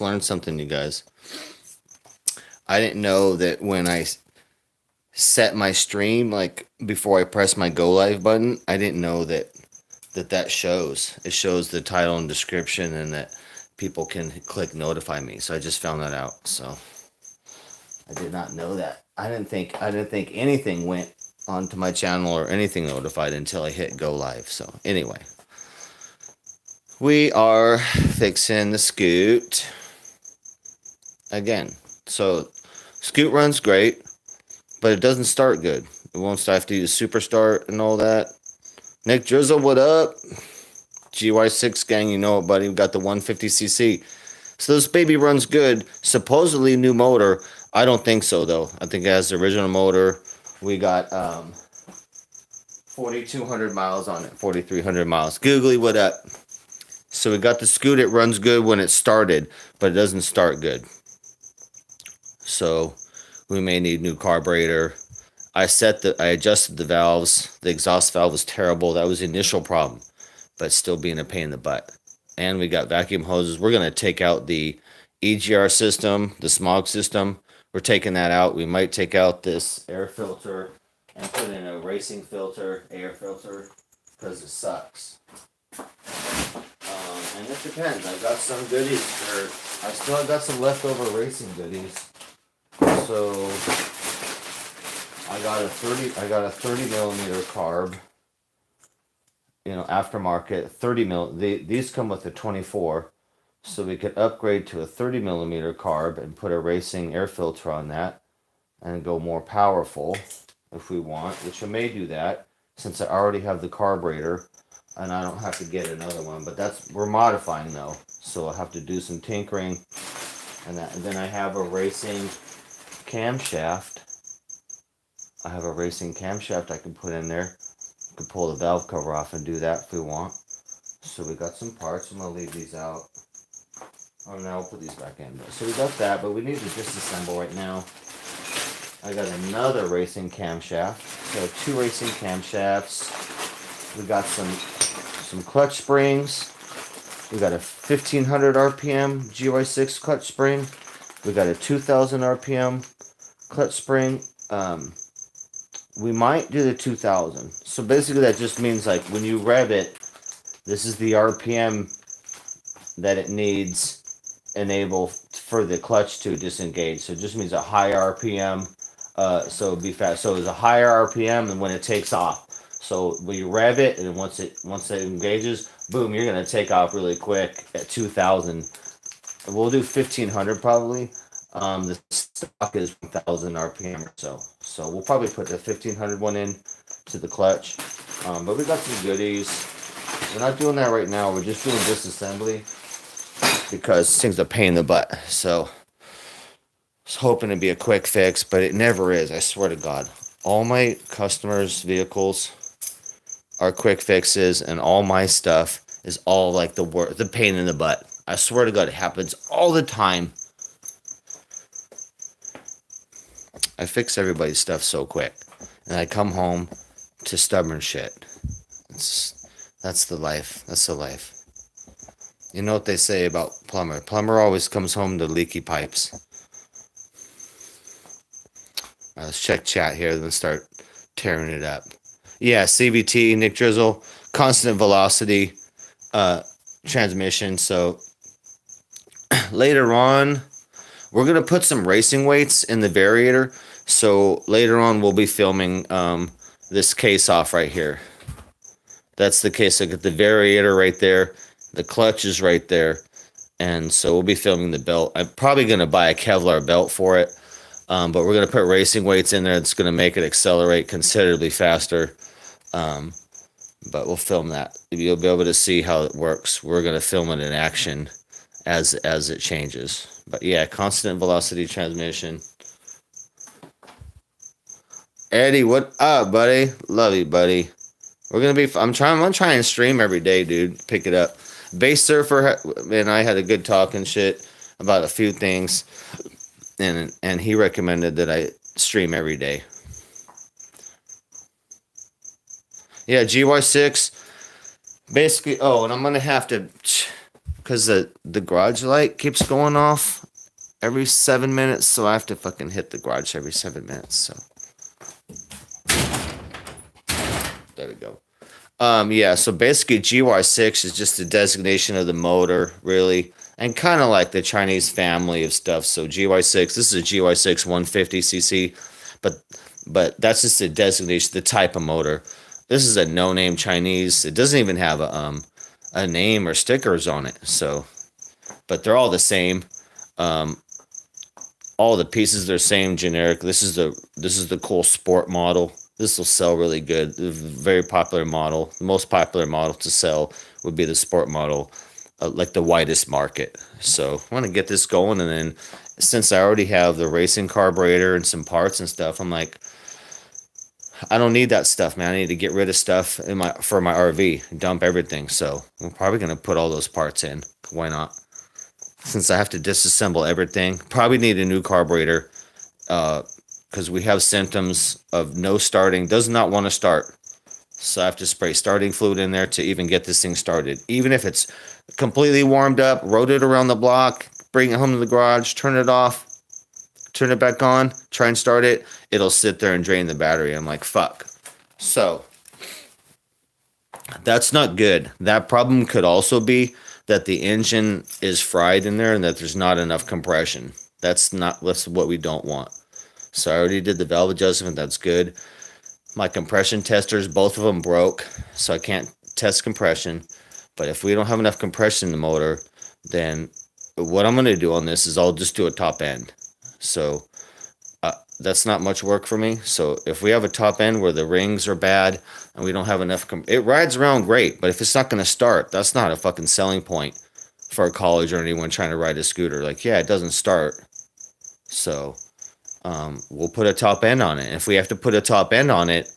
learned something, you guys. I didn't know that when I set my stream, like before I press my go live button, I didn't know that shows. It shows the title and description, and that people can click notify me. So I just found that out. So I did not know that. I didn't think anything went onto my channel or anything notified until I hit go live. So anyway, we are fixing the scoot again. So scoot runs great, but it doesn't start good. It won't start. I have to use super start and all that. Nick Drizzle, what up? GY6 gang, you know it, buddy. We got the 150cc. So this baby runs good. Supposedly new motor. I don't think so though. I think it has the original motor. We got 4,200 miles on it. 4,300 miles. Googly, what up? So we got the scoot. It runs good when it started, but it doesn't start good. So we may need new carburetor. I adjusted the valves. The exhaust valve was terrible. That was the initial problem, but still being a pain in the butt. And we got vacuum hoses. We're going to take out the EGR system, the smog system. We're taking that out. We might take out this air filter and put in a racing filter, air filter, because it sucks. And it depends. I got some goodies. I still got some leftover racing goodies. So I got a 30 millimeter carb. You know, aftermarket 30 mil. These come with a 24, so we could upgrade to a 30 millimeter carb and put a racing air filter on that, and go more powerful if we want. Which I may do that since I already have the carburetor, and I don't have to get another one. But we're modifying though, so I'll have to do some tinkering, and then I have a racing camshaft. I can put in there. Can pull the valve cover off and do that if we want. So we got some parts. I'm gonna leave these out. Oh no, I'll put these back in. So we got that, but we need to disassemble right now. I got another racing camshaft. So 2 racing camshafts. We got some clutch springs. We got a 1500 RPM GY6 clutch spring. We got a 2000 RPM clutch spring. We might do the 2000. So basically that just means like when you rev it, this is the RPM that it needs enable for the clutch to disengage. So it just means a high RPM. So it'd be fast. So it's a higher RPM than when it takes off. So when you rev it, and once it engages, boom, you're gonna take off really quick at 2000. We'll do 1500 probably. The stock is 1000 RPM or so. So we'll probably put the 1500 one in to the clutch. But we got some goodies. We're not doing that right now. We're just doing disassembly because this thing's a pain in the butt. So I was hoping to be a quick fix, but it never is. I swear to God. All my customers' vehicles are quick fixes, and all my stuff is all like the pain in the butt. I swear to God, it happens all the time. I fix everybody's stuff so quick, and I come home to stubborn shit. That's the life. That's the life. You know what they say about plumber? Plumber always comes home to leaky pipes. All right, let's check chat here, then start tearing it up. Yeah, CVT, Nick Drizzle, constant velocity transmission. So later on, we're going to put some racing weights in the variator. So later on, we'll be filming this case off right here. That's the case. Look at the variator right there. The clutch is right there. And so we'll be filming the belt. I'm probably going to buy a Kevlar belt for it. But we're going to put racing weights in there. It's going to make it accelerate considerably faster. But we'll film that. You'll be able to see how it works. We're going to film it in action as it changes. But yeah, constant velocity transmission. Eddie, what up, buddy? Love you, buddy. I'm gonna try and stream every day, dude. Pick it up. Base Surfer and I had a good talk and shit about a few things, and he recommended that I stream every day. Yeah, GY6. Basically, and I'm gonna have to, because the garage light keeps going off every 7 minutes, so I have to fucking hit the garage every 7 minutes. So there we go. Yeah, so basically GY6 is just the designation of the motor, really, and kind of like the Chinese family of stuff. So GY6, this is a GY6 150cc, but that's just the designation, the type of motor. This is a no-name Chinese. It doesn't even have a name or stickers on it. So, but they're all the same. All the pieces are the same, generic. This is the cool sport model. This will sell really good. Very popular model. The most popular model to sell would be the sport model, like the widest market. So I want to get this going, and then since I already have the racing carburetor and some parts and stuff, I'm like, I don't need that stuff, man. I need to get rid of stuff for my RV, dump everything. So I'm probably gonna put all those parts in. Why not? Since I have to disassemble everything, probably need a new carburetor. Because we have symptoms of no starting, does not want to start. So I have to spray starting fluid in there to even get this thing started. Even if it's completely warmed up, rode it around the block, bring it home to the garage, turn it off, turn it back on, try and start it, it'll sit there and drain the battery. I'm like, fuck. So that's not good. That problem could also be that the engine is fried in there and that there's not enough compression. That's what we don't want. So I already did the valve adjustment. That's good. My compression testers, both of them broke, so I can't test compression. But if we don't have enough compression in the motor, then what I'm going to do on this is I'll just do a top end. So that's not much work for me. So if we have a top end where the rings are bad and we don't have enough, it rides around great. But if it's not going to start, that's not a fucking selling point for a college or anyone trying to ride a scooter. Like, yeah, it doesn't start. So we'll put a top end on it. And if we have to put a top end on it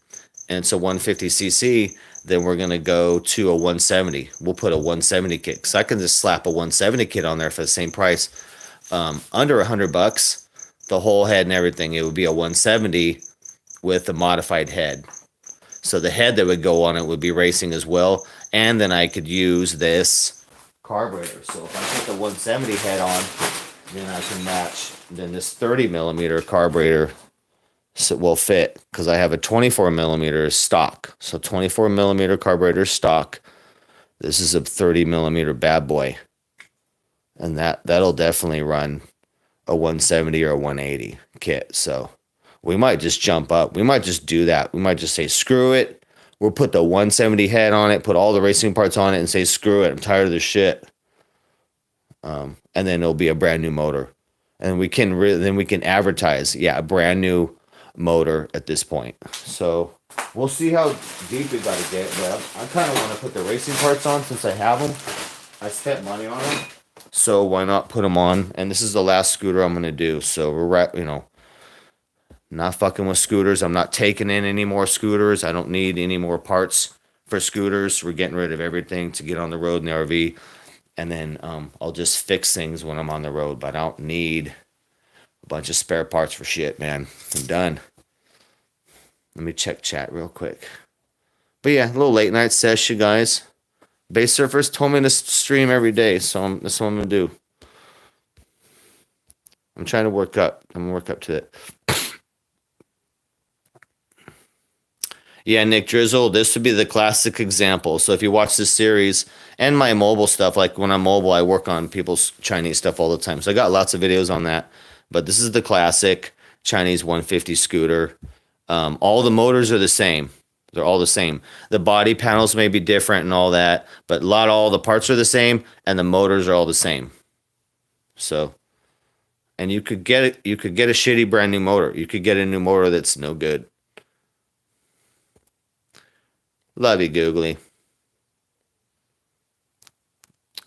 and it's a 150cc, then we're going to go to a 170. We'll put a 170 kit, because I can just slap a 170 kit on there for the same price. Under $100, the whole head and everything, it would be a 170 with a modified head. So the head that would go on it would be racing as well. And then I could use this carburetor. So if I put the 170 head on, then I can match, then this 30 millimeter carburetor will fit, because I have a 24 millimeter stock. So 24 millimeter carburetor stock. This is a 30 millimeter bad boy. And that'll definitely run a 170 or a 180 kit. So we might just jump up. We might just do that. We might just say, screw it. We'll put the 170 head on it, put all the racing parts on it, and say, screw it. I'm tired of this shit. And then it'll be a brand new motor, and we can advertise, a brand new motor at this point. So we'll see how deep we got to get. But I kind of want to put the racing parts on since I have them. I spent money on them, so why not put them on? And this is the last scooter I'm gonna do. So we're not fucking with scooters. I'm not taking in any more scooters. I don't need any more parts for scooters. We're getting rid of everything to get on the road in the RV. And then I'll just fix things when I'm on the road. But I don't need a bunch of spare parts for shit, man. I'm done. Let me check chat real quick. But yeah, a little late night session, guys. Base Surfers told me to stream every day, so that's what I'm going to do. I'm trying to work up. I'm going to work up to it. Yeah, Nick Drizzle, this would be the classic example. So if you watch this series and my mobile stuff, like when I'm mobile, I work on people's Chinese stuff all the time. So I got lots of videos on that. But this is the classic Chinese 150 scooter. All the motors are the same. They're all the same. The body panels may be different and all that, but all the parts are the same, and the motors are all the same. So, and you could get it. You could get a shitty brand new motor. You could get a new motor that's no good. Love you, Googly.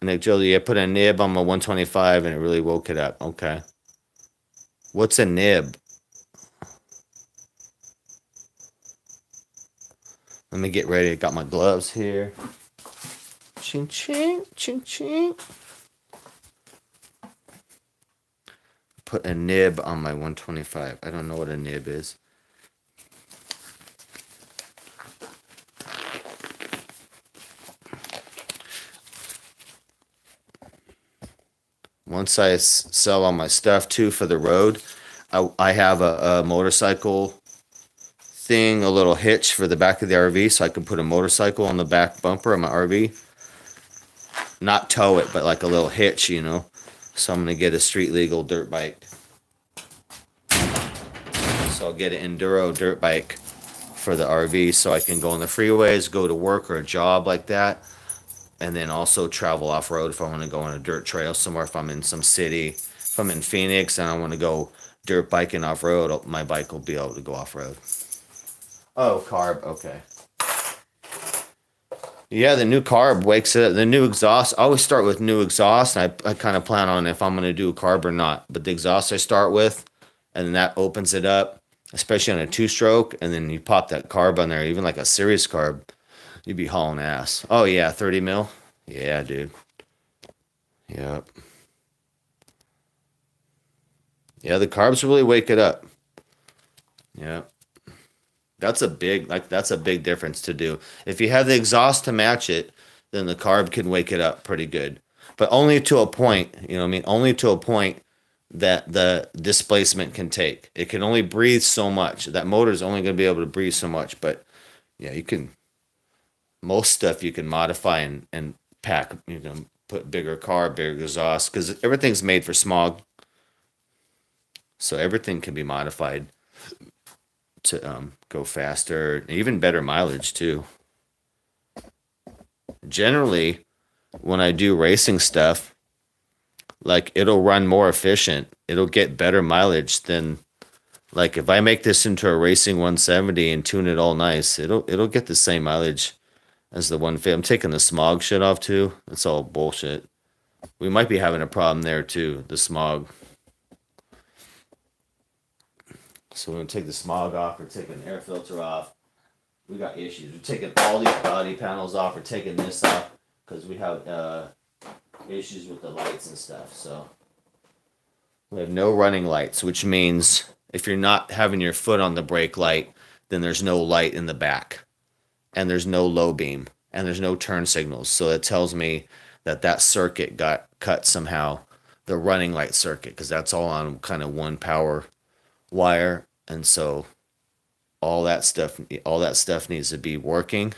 Nick Jolie, I put a nib on my 125 and it really woke it up. Okay. What's a nib? Let me get ready. I got my gloves here. Ching, ching, ching, ching. Put a nib on my 125. I don't know what a nib is. once I sell all my stuff too for the road, I have a motorcycle thing, a little hitch for the back of the RV, so I can put a motorcycle on the back bumper of my RV. Not tow it, but like a little hitch, you know. So I'm gonna get a street legal dirt bike. So I'll get an enduro dirt bike for the RV, so I can go on the freeways, go to work or a job like that, and then also travel off road if I want to go on a dirt trail somewhere. If I'm in some city, if I'm in Phoenix and I want to go dirt biking off road, my bike will be able to go off road. Oh, carb, okay. Yeah, the new carb wakes it up. The new exhaust, I always start with new exhaust, and I kind of plan on if I'm going to do a carb or not. But the exhaust I start with, and then that opens it up, especially on a two-stroke, and then you pop that carb on there, even like a serious carb, you'd be hauling ass. Oh, yeah, 30 mil? Yeah, dude. Yep. Yeah, the carbs really wake it up. Yeah. That's a big difference to do. If you have the exhaust to match it, then the carb can wake it up pretty good. But only to a point, you know what I mean? Only to a point that the displacement can take. It can only breathe so much. That motor is only going to be able to breathe so much. But yeah, you can, most stuff you can modify and pack, you know, put bigger carb, bigger exhaust, because everything's made for smog. So everything can be modified to go faster, even better mileage too. Generally, when I do racing stuff, like it'll run more efficient. It'll get better mileage than, like, if I make this into a racing 170 and tune it all nice, it'll get the same mileage as the 150. I'm taking the smog shit off too. That's all bullshit. We might be having a problem there too, the smog. So we're going to take the smog off. We're taking the air filter off. We got issues. We're taking all these body panels off. We're taking this off because we have issues with the lights and stuff. So we have no running lights, which means if you're not having your foot on the brake light, then there's no light in the back. And there's no low beam. And there's no turn signals. So it tells me that circuit got cut somehow. The running light circuit. Because that's all on kind of one power wire, and so all that stuff needs to be working.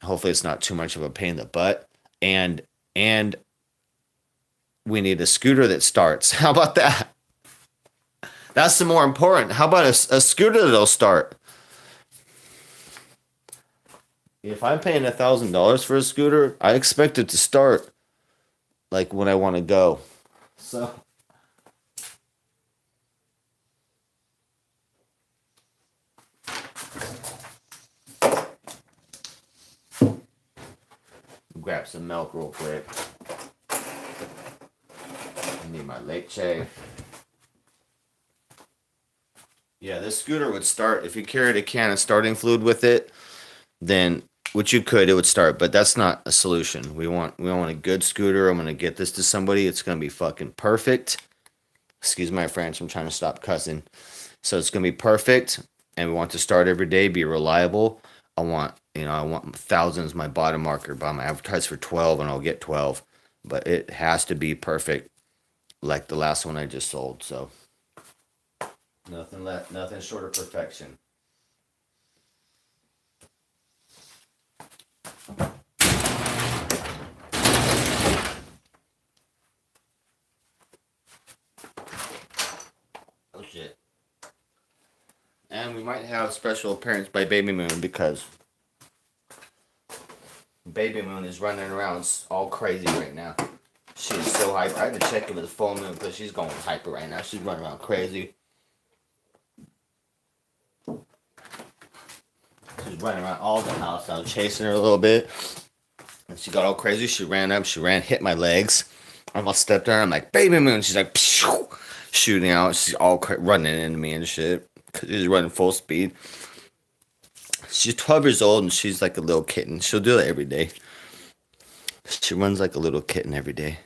Hopefully it's not too much of a pain in the butt, and we need a scooter that starts. How about that? That's the more important. How about a scooter that'll start? If I'm paying $1,000 for a scooter, I expect it to start like when I want to go. So grab some milk real quick. I need my leche. Yeah, this scooter would start if you carried a can of starting fluid with it, then, which you could, it would start, but that's not a solution. We want a good scooter. I'm gonna get this to somebody. It's gonna be fucking perfect. Excuse my French. I'm trying to stop cussing. So it's gonna be perfect, and we want to start every day, be reliable. I want 1,000 as my bottom marker, but I'm advertised for 12 and I'll get 12. But it has to be perfect like the last one I just sold. So nothing short of perfection. Oh shit. And we might have special appearance by Baby Moon because Baby Moon is running around all crazy right now. She's so hyper. I had to check it with the full moon because she's going hyper right now. She's running around crazy. She's running around all the house. I was chasing her a little bit. And she got all crazy. She ran up. Hit my legs. I almost stepped on her. I'm like, Baby Moon. She's like, pshh, shooting out. She's all running into me and shit. Because she's running full speed. She's 12 years old and she's like a little kitten. She'll do it every day. She runs like a little kitten every day.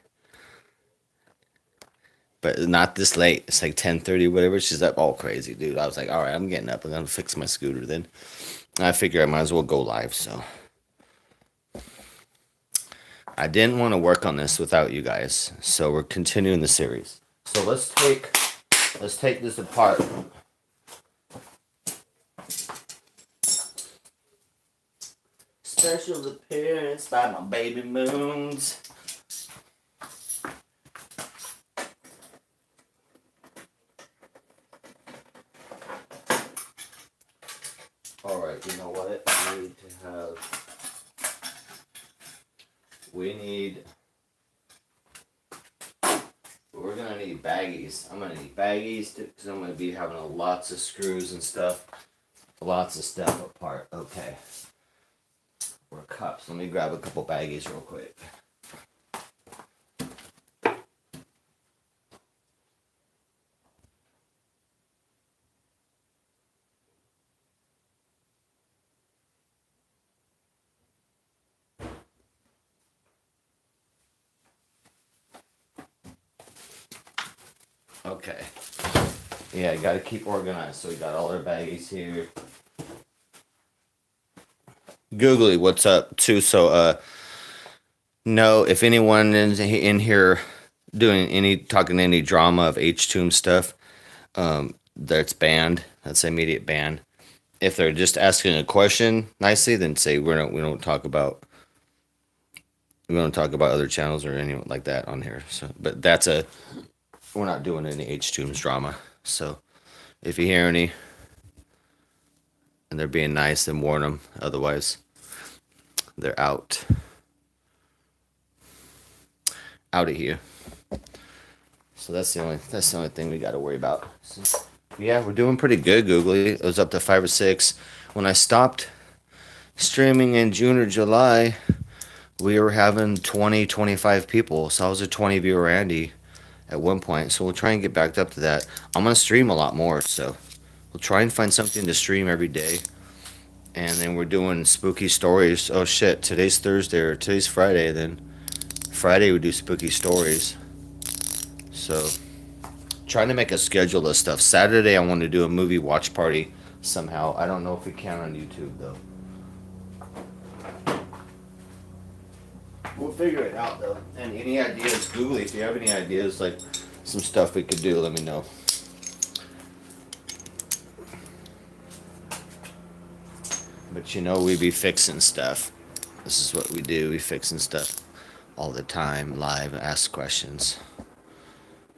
But not this late. It's like 10:30, whatever. She's up all crazy, dude. I was like, all right, I'm getting up. I'm going to fix my scooter then. I figure I might as well go live, so. I didn't want to work on this without you guys, so we're continuing the series. So let's take this apart. Special appearance by my baby moons. Alright, you know what? We're gonna need baggies. I'm gonna need baggies because I'm gonna be having lots of screws and stuff. Lots of stuff apart. Okay. Or cups. Let me grab a couple baggies real quick. Okay. Yeah, I gotta keep organized. So we got all our baggies here. Googly, what's up too? So no, if anyone is in here talking any drama of H-Tomb stuff, that's banned. That's an immediate ban. If they're just asking a question nicely, then say we don't talk about other channels or anything like that on here. So, but we're not doing any H-Tombs drama. So if you hear any and they're being nice, then warn them. Otherwise, they're out of here. So that's the only thing we got to worry about. So, yeah, we're doing pretty good, Googly. It was up to 5 or 6. When I stopped streaming in June or July, we were having 20, 25 people. So I was a 20 viewer Andy at one point. So we'll try and get back up to that. I'm going to stream a lot more. So we'll try and find something to stream every day. And then we're doing spooky stories. Oh shit, today's Thursday or today's Friday. Then Friday we do spooky stories. So trying to make a schedule of stuff. Saturday I want to do a movie watch party somehow. I don't know if we can on YouTube though. We'll figure it out though. And any ideas, Google, if you have any ideas, like some stuff we could do, let me know. But you know, we be fixing stuff. This is what we do. We fixing stuff all the time, live, ask questions.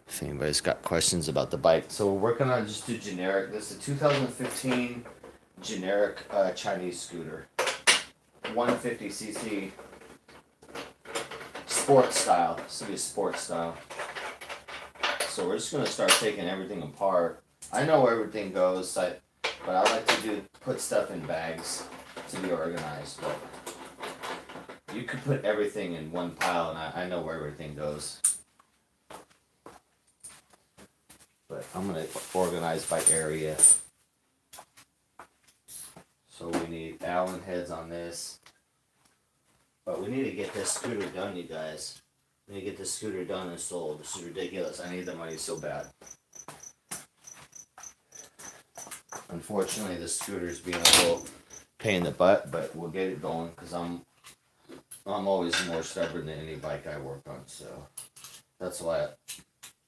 If anybody's got questions about the bike. So we're working on just a generic. This is a 2015 generic Chinese scooter. 150cc. Sports style. This will be a sports style. So we're just going to start taking everything apart. I know where everything goes, but I like to put stuff in bags to be organized. But you could put everything in one pile, and I know where everything goes. But I'm going to organize by area. So we need Allen heads on this. But we need to get this scooter done, you guys. We need to get this scooter done and sold. This is ridiculous. I need the money so bad. Unfortunately, the scooter's being a little pain in the butt, but we'll get it going because I'm always more stubborn than any bike I work on. So that's why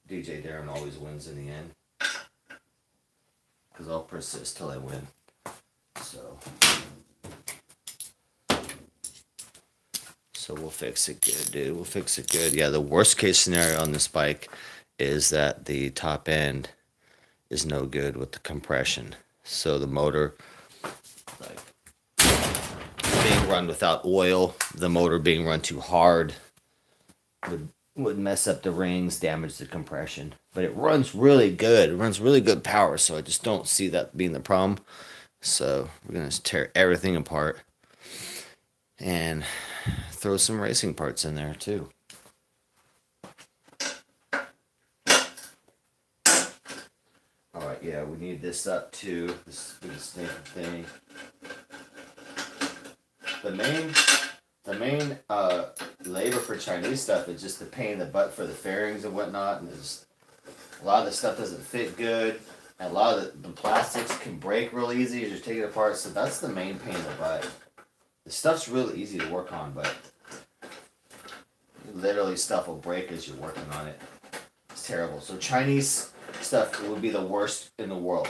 DJ Darren always wins in the end. Because I'll persist till I win. So we'll fix it good, dude. We'll fix it good. Yeah, the worst case scenario on this bike is that the top end is no good with the compression. So the motor, like, being run without oil, the motor being run too hard would mess up the rings, damage the compression. But it runs really good. It runs really good power, so I just don't see that being the problem. So we're going to tear everything apart and throw some racing parts in there too. Alright, yeah, we need this up too. This stinking thing. The main labor for Chinese stuff is just the pain in the butt for the fairings and whatnot, and a lot of the stuff doesn't fit good, and a lot of the plastics can break real easy as you take it apart, so that's the main pain in the butt. The stuff's really easy to work on, but literally stuff will break as you're working on it. It's terrible. So Chinese stuff would be the worst in the world.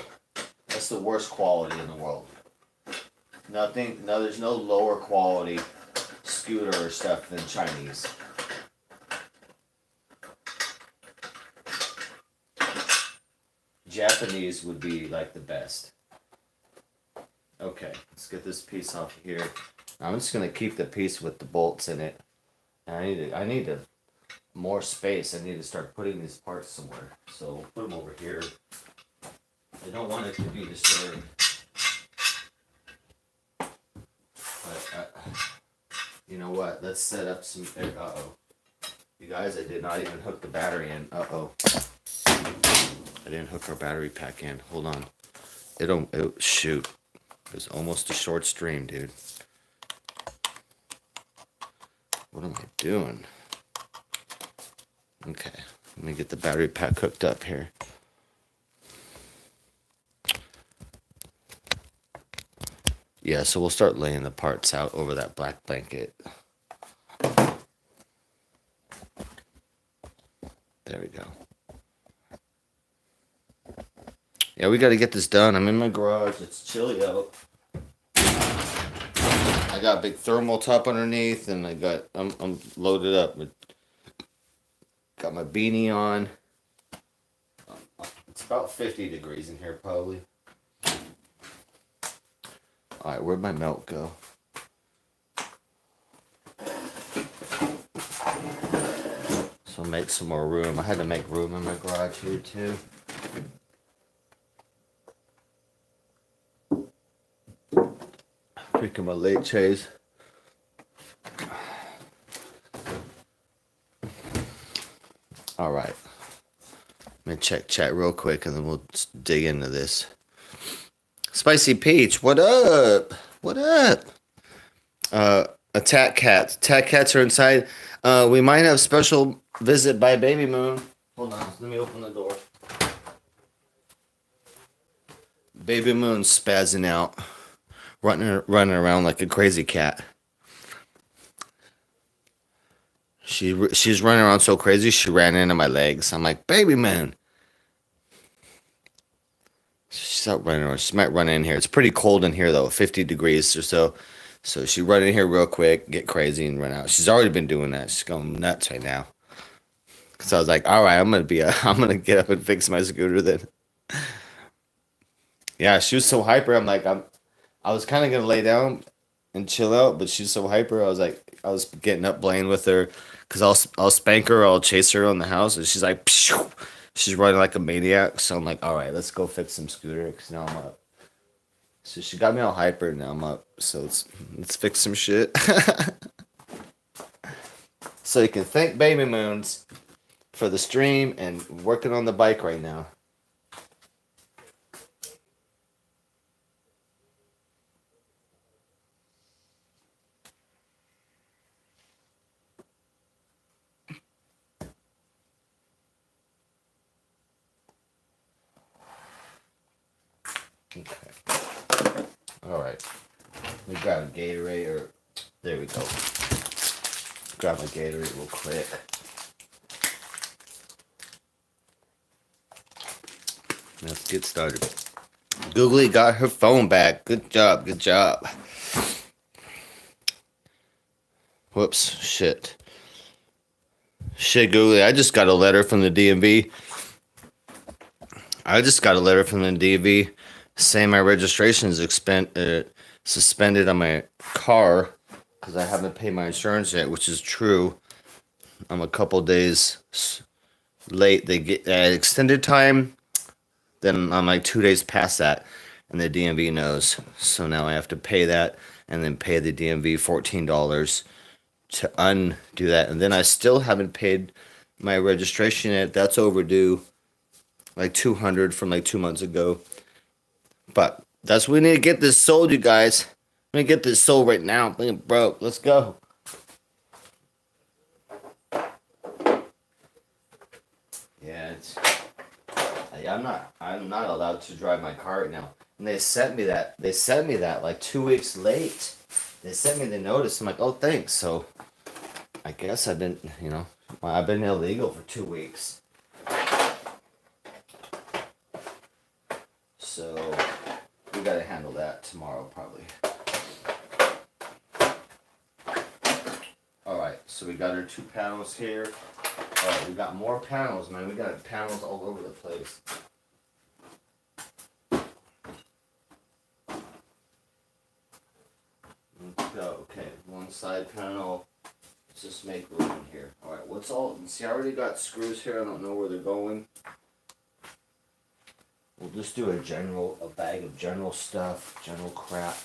That's the worst quality in the world. Nothing. No, there's no lower quality scooter or stuff than Chinese. Japanese would be like the best. Okay, let's get this piece off here. I'm just gonna keep the piece with the bolts in it. And I need more space. I need to start putting these parts somewhere. So put them over here. I don't want it to be disturbed. But you know what? Let's set up some. Uh-oh. You guys, I did not even hook the battery in. Uh-oh. I didn't hook our battery pack in. Hold on. Shoot. It was almost a short stream, dude. What am I doing? Okay. Let me get the battery pack hooked up here. Yeah, so we'll start laying the parts out over that black blanket. There we go. Yeah, we got to get this done. I'm in my garage. It's chilly out. I got a big thermal top underneath, and I'm loaded up. Got my beanie on. It's about 50 degrees in here, probably. All right, where'd my milk go? So make some more room. I had to make room in my garage here too. Drinking my leches. All right. Let me check chat real quick and then we'll dig into this. Spicy Peach, what up? What up? Attack cats. Attack cats are inside. We might have special visit by Baby Moon. Hold on, let me open the door. Baby Moon's spazzing out. Running around like a crazy cat. She's running around so crazy, she ran into my legs. I'm like, Baby Moon. She's out running around. She might run in here. It's pretty cold in here, though, 50 degrees or so. So she run in here real quick, get crazy, and run out. She's already been doing that. She's going nuts right now. So I was like, all right, I'm gonna get up and fix my scooter then. Yeah, she was so hyper. I'm like, I was kind of gonna lay down and chill out, but she's so hyper. I was getting up, playing with her, cause I'll spank her, I'll chase her on the house, and she's like, pshh, she's running like a maniac. So I'm like, all right, let's go fix some scooter, cause now I'm up. So she got me all hyper. Now I'm up. So let's fix some shit. So you can thank Baby Moons for the stream and working on the bike right now. Okay. All right. We grab a Gatorade, or there we go. Grab my Gatorade real quick. Let's get started. Googly got her phone back. Good job. Good job. Whoops. Shit. Shit, Googly. I just got a letter from the DMV. Saying my registration is suspended on my car because I haven't paid my insurance yet, which is true. I'm a couple days late. They get extended time. Then I'm like 2 days past that, and the DMV knows. So now I have to pay that and then pay the DMV $14 to undo that. And then I still haven't paid my registration yet. That's overdue, like $200 from like 2 months ago. But that's we need to get this sold, you guys. We need to get this sold right now. Bro, let's go. Yeah, I'm not allowed to drive my car right now. And they sent me that like 2 weeks late. They sent me the notice. I'm like, oh, thanks. So I guess I've been, I've been illegal for 2 weeks. So we gotta handle that tomorrow probably. Alright, so we got our 2 panels here. Alright, we got more panels, man. We got panels all over the place. Let's go. Okay, one side panel. Let's just make room in here. Alright, what's all... See, I already got screws here. I don't know where they're going. We'll just do a bag of general stuff, general crap.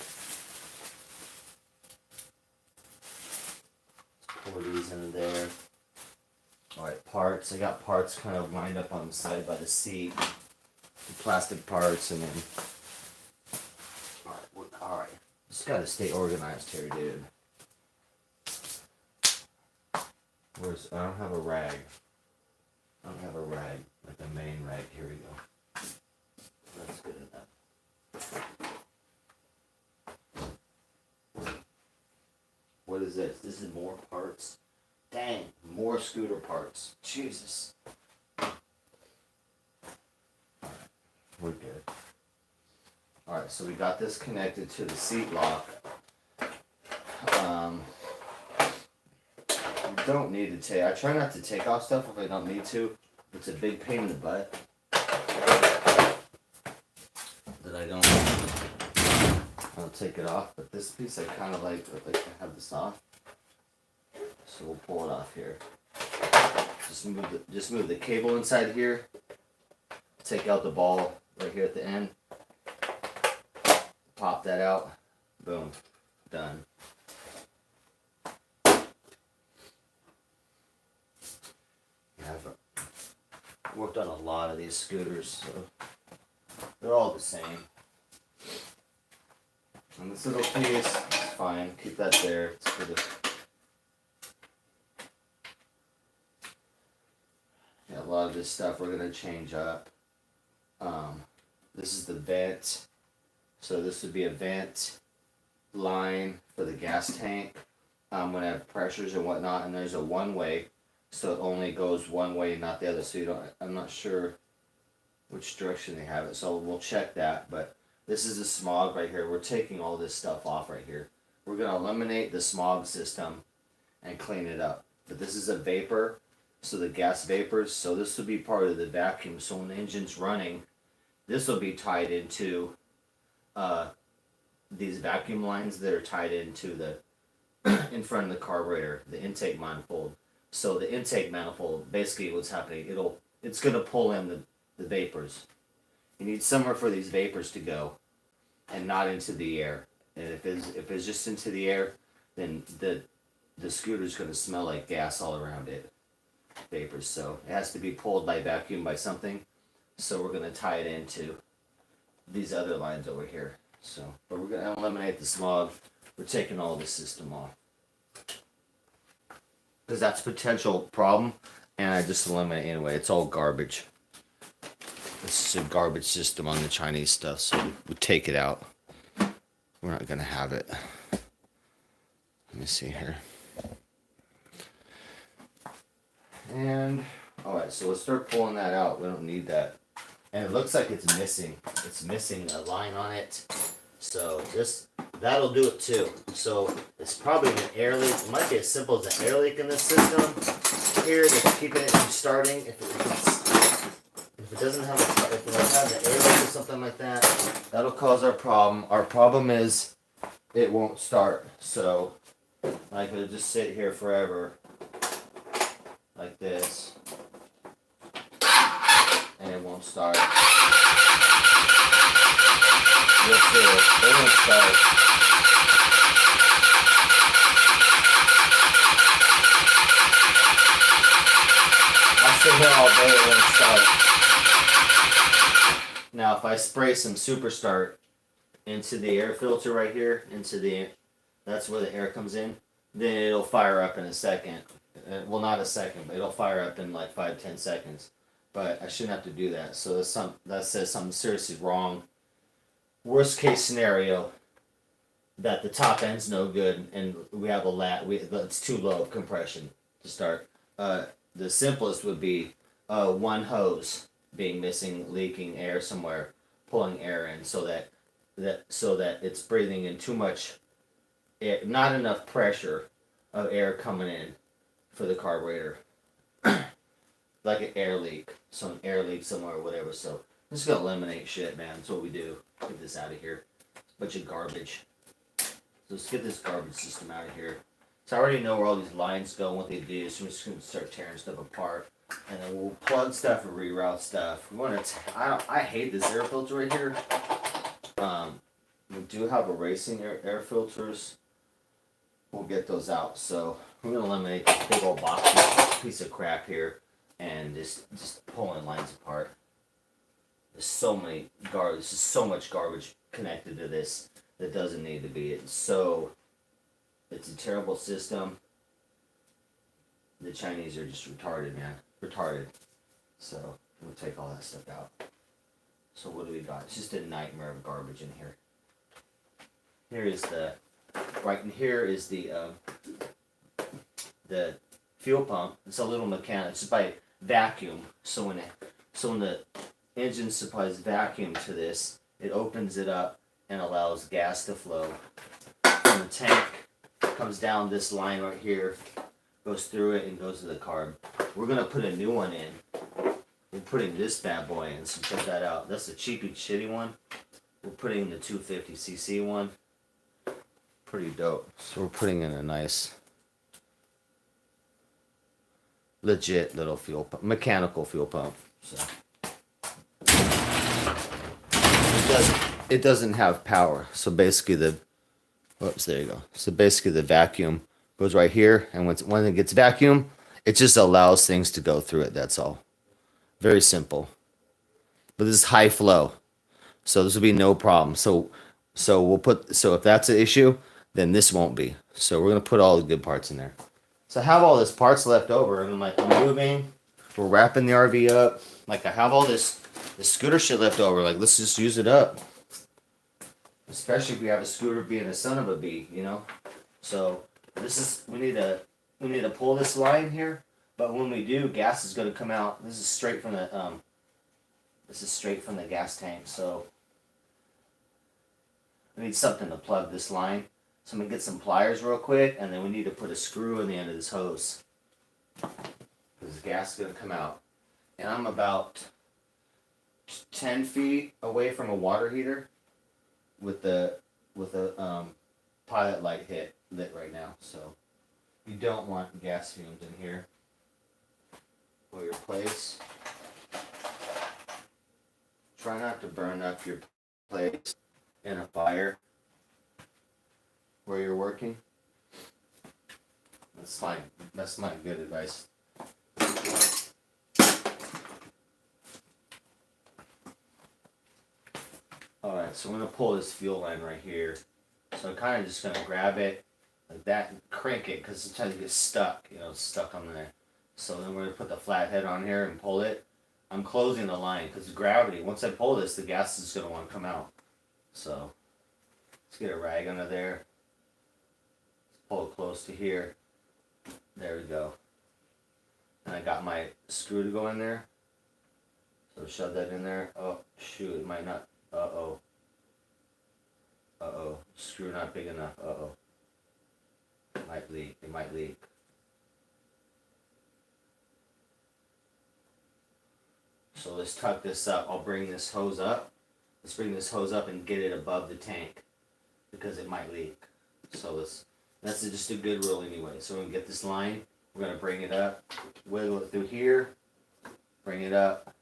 Pour these in there. Alright, parts. I got parts kind of lined up on the side by the seat. The plastic parts, and then... Alright. Just gotta stay organized here, dude. I don't have a rag. Like the main rag. Here we go. That's good enough. What is this? This is more parts. Dang, more scooter parts. Jesus. Alright, we're good. Alright, so we got this connected to the seat lock. You don't need to take... I try not to take off stuff if I don't need to. It's a big pain in the butt. That I don't take it off. But this piece I kind of like to have this off. So we'll pull it off here. Just move the cable inside here. Take out the ball right here at the end. Pop that out. Boom. Done. I've worked on a lot of these scooters, so they're all the same. And this little piece is fine. Keep that there. It's for the... Yeah, a lot of this stuff we're going to change up. This is the vent. So this would be a vent line for the gas tank. When I have pressures and whatnot, and there's a one-way, so it only goes one way, not the other. So you don't. I'm not sure which direction they have it, so we'll check that. But this is the smog right here. We're taking all this stuff off right here. We're gonna eliminate the smog system and clean it up. But this is a vapor, so the gas vapors. So this will be part of the vacuum. So when the engine's running, this will be tied into these vacuum lines that are tied into the in front of the carburetor, the intake manifold. So the intake manifold, basically what's happening, it's gonna pull in the vapors. You need somewhere for these vapors to go, and not into the air. And if it's just into the air, then the scooter's gonna smell like gas all around it. Vapors. So it has to be pulled by vacuum by something. So we're gonna tie it into these other lines over here. So, but we're gonna eliminate the smog. We're taking all the system off. Because that's a potential problem, and I just eliminate it anyway. It's all garbage. This is a garbage system on the Chinese stuff, so we take it out. We're not going to have it. Let me see here. And, alright, so let's start pulling that out. We don't need that. And it looks like it's missing. It's missing a line on it. So that'll do it too. So it's probably an air leak. It might be as simple as an air leak in this system here that's keeping it from starting. If it doesn't have if it has an air leak or something like that, that'll cause our problem. Our problem is it won't start. So I could just sit here forever like this, and it won't start. You'll see it. It won't start. I'll sit here all day, it won't start. Now, if I spray some Super Start into the air filter right here, that's where the air comes in, then it'll fire up in a second. Well, not a second, but it'll fire up in like 5-10 seconds. But I shouldn't have to do that. So that says something seriously wrong. Worst case scenario, that the top end's no good, and we have it's too low of compression to start. The simplest would be one hose being missing, leaking air somewhere, pulling air in, so that it's breathing in too much air, not enough pressure of air coming in for the carburetor, like an air leak. So an air leak somewhere or whatever. So I'm just gonna eliminate shit, man. That's what we do. Get this out of here. Bunch of garbage. So let's get this garbage system out of here. So I already know where all these lines go and what they do. So I'm just gonna start tearing stuff apart, and then we'll plug stuff and reroute stuff. We want to. I hate this air filter right here. We do have a racing air filters. We'll get those out. So we're gonna eliminate this big old box piece of crap here, and just pulling lines apart. There's so many garbage. There's so much garbage connected to this that doesn't need to be. It's a terrible system. The Chinese are just retarded, man. Retarded. So we'll take all that stuff out. So what do we got? It's just a nightmare of garbage in here. Here is right in here is the fuel pump. It's a little mechanical. It's by vacuum. So when the engine supplies vacuum to this, it opens it up and allows gas to flow from the tank. Comes down this line right here, goes through it and goes to the carb. We're gonna put a new one in. We're putting this bad boy in, so check that out. That's the cheapy shitty one. We're putting the 250cc one. Pretty dope. So we're putting in a nice, legit little fuel pump, mechanical fuel pump. So it doesn't have power. So basically there you go. So basically the vacuum goes right here, and when it gets vacuum, it just allows things to go through it. That's all. Very simple. But this is high flow, so this will be no problem. So if that's an issue, then this won't be. So we're gonna put all the good parts in there. So I have all this parts left over, and I'm like, I'm moving. We're wrapping the RV up. Like I have all this scooter shit left over. Like let's just use it up. Especially if we have a scooter being a son of a bee, you know. So we need to pull this line here. But when we do, gas is going to come out. This is straight from the gas tank. So we need something to plug this line. So I'm gonna get some pliers real quick, and then we need to put a screw in the end of this hose because the gas is going to come out. And I'm about 10 feet away from a water heater with a pilot light lit right now. So you don't want gas fumes in here or your place. Try not to burn up your place in a fire where you're working. That's fine. That's my good advice. Alright, so I'm going to pull this fuel line right here. So I'm kind of just going to grab it like that and crank it because sometimes it gets stuck, it's stuck on there. So then we're going to put the flathead on here and pull it. I'm closing the line because gravity, once I pull this, the gas is going to want to come out. So let's get a rag under there. Let's pull it close to here. There we go. And I got my screw to go in there. So shove that in there. Oh, shoot, it might not. Uh-oh. Uh-oh. Screw not big enough. Uh-oh. It might leak. It might leak. So let's tuck this up. I'll bring this hose up. Let's bring this hose up and get it above the tank because it might leak. So that's just a good rule anyway. So we're going to get this line. We're going to bring it up. Wiggle it through here. Bring it up.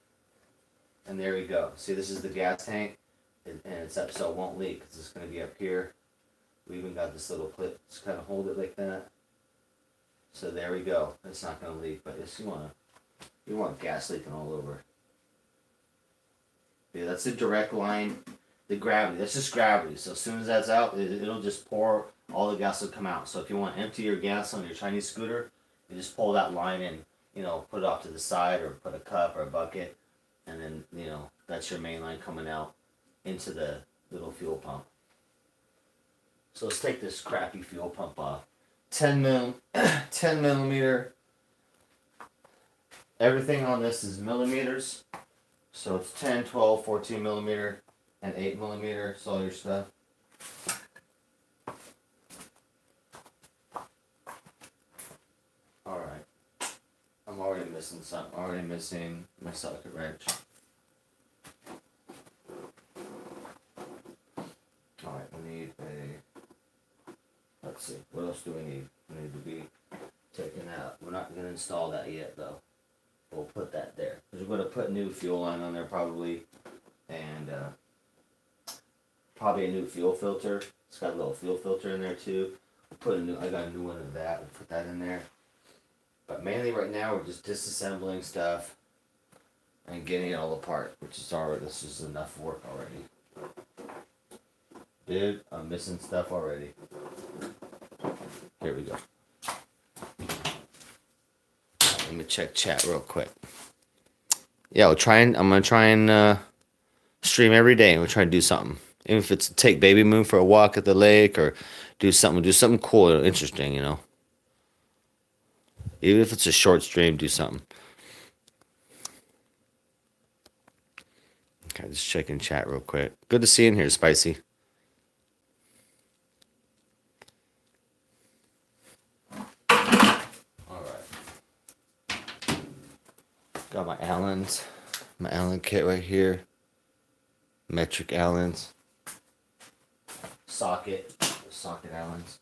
And there we go. See, this is the gas tank. And it's up so it won't leak because it's going to be up here. We even got this little clip. Just kind of hold it like that. So there we go. It's not going to leak, but you want gas leaking all over. Yeah, that's the direct line. The gravity. That's just gravity. So as soon as that's out, it'll just pour. All the gas will come out. So if you want to empty your gas on your Chinese scooter, you just pull that line and put it off to the side or put a cup or a bucket, and then that's your main line coming out into the little fuel pump. So let's take this crappy fuel pump off. 10 millimeter. Everything on this is millimeters. So it's 10, 12, 14 millimeter, and 8 millimeter. It's all your stuff. Alright. I'm already missing something. Already missing my socket wrench. Alright, we need a... Let's see. What else do we need? We need to be taken out. We're not going to install that yet, though. We'll put that there. Because we're going to put new fuel line on there, probably. And probably a new fuel filter. It's got a little fuel filter in there, too. I got a new one of that. We'll put that in there. But mainly right now, we're just disassembling stuff and getting it all apart, which is already, this is enough work already. Dude, I'm missing stuff already. Here we go. Let me check chat real quick. Yeah, I'm gonna try and stream every day, and we'll try and do something. Even if it's take baby moon for a walk at the lake, or do something cool and interesting, you know. Even if it's a short stream, do something. Okay, just checking chat real quick. Good to see you in here, Spicy. Got my Allen kit right here. Metric Allens. Socket Allens.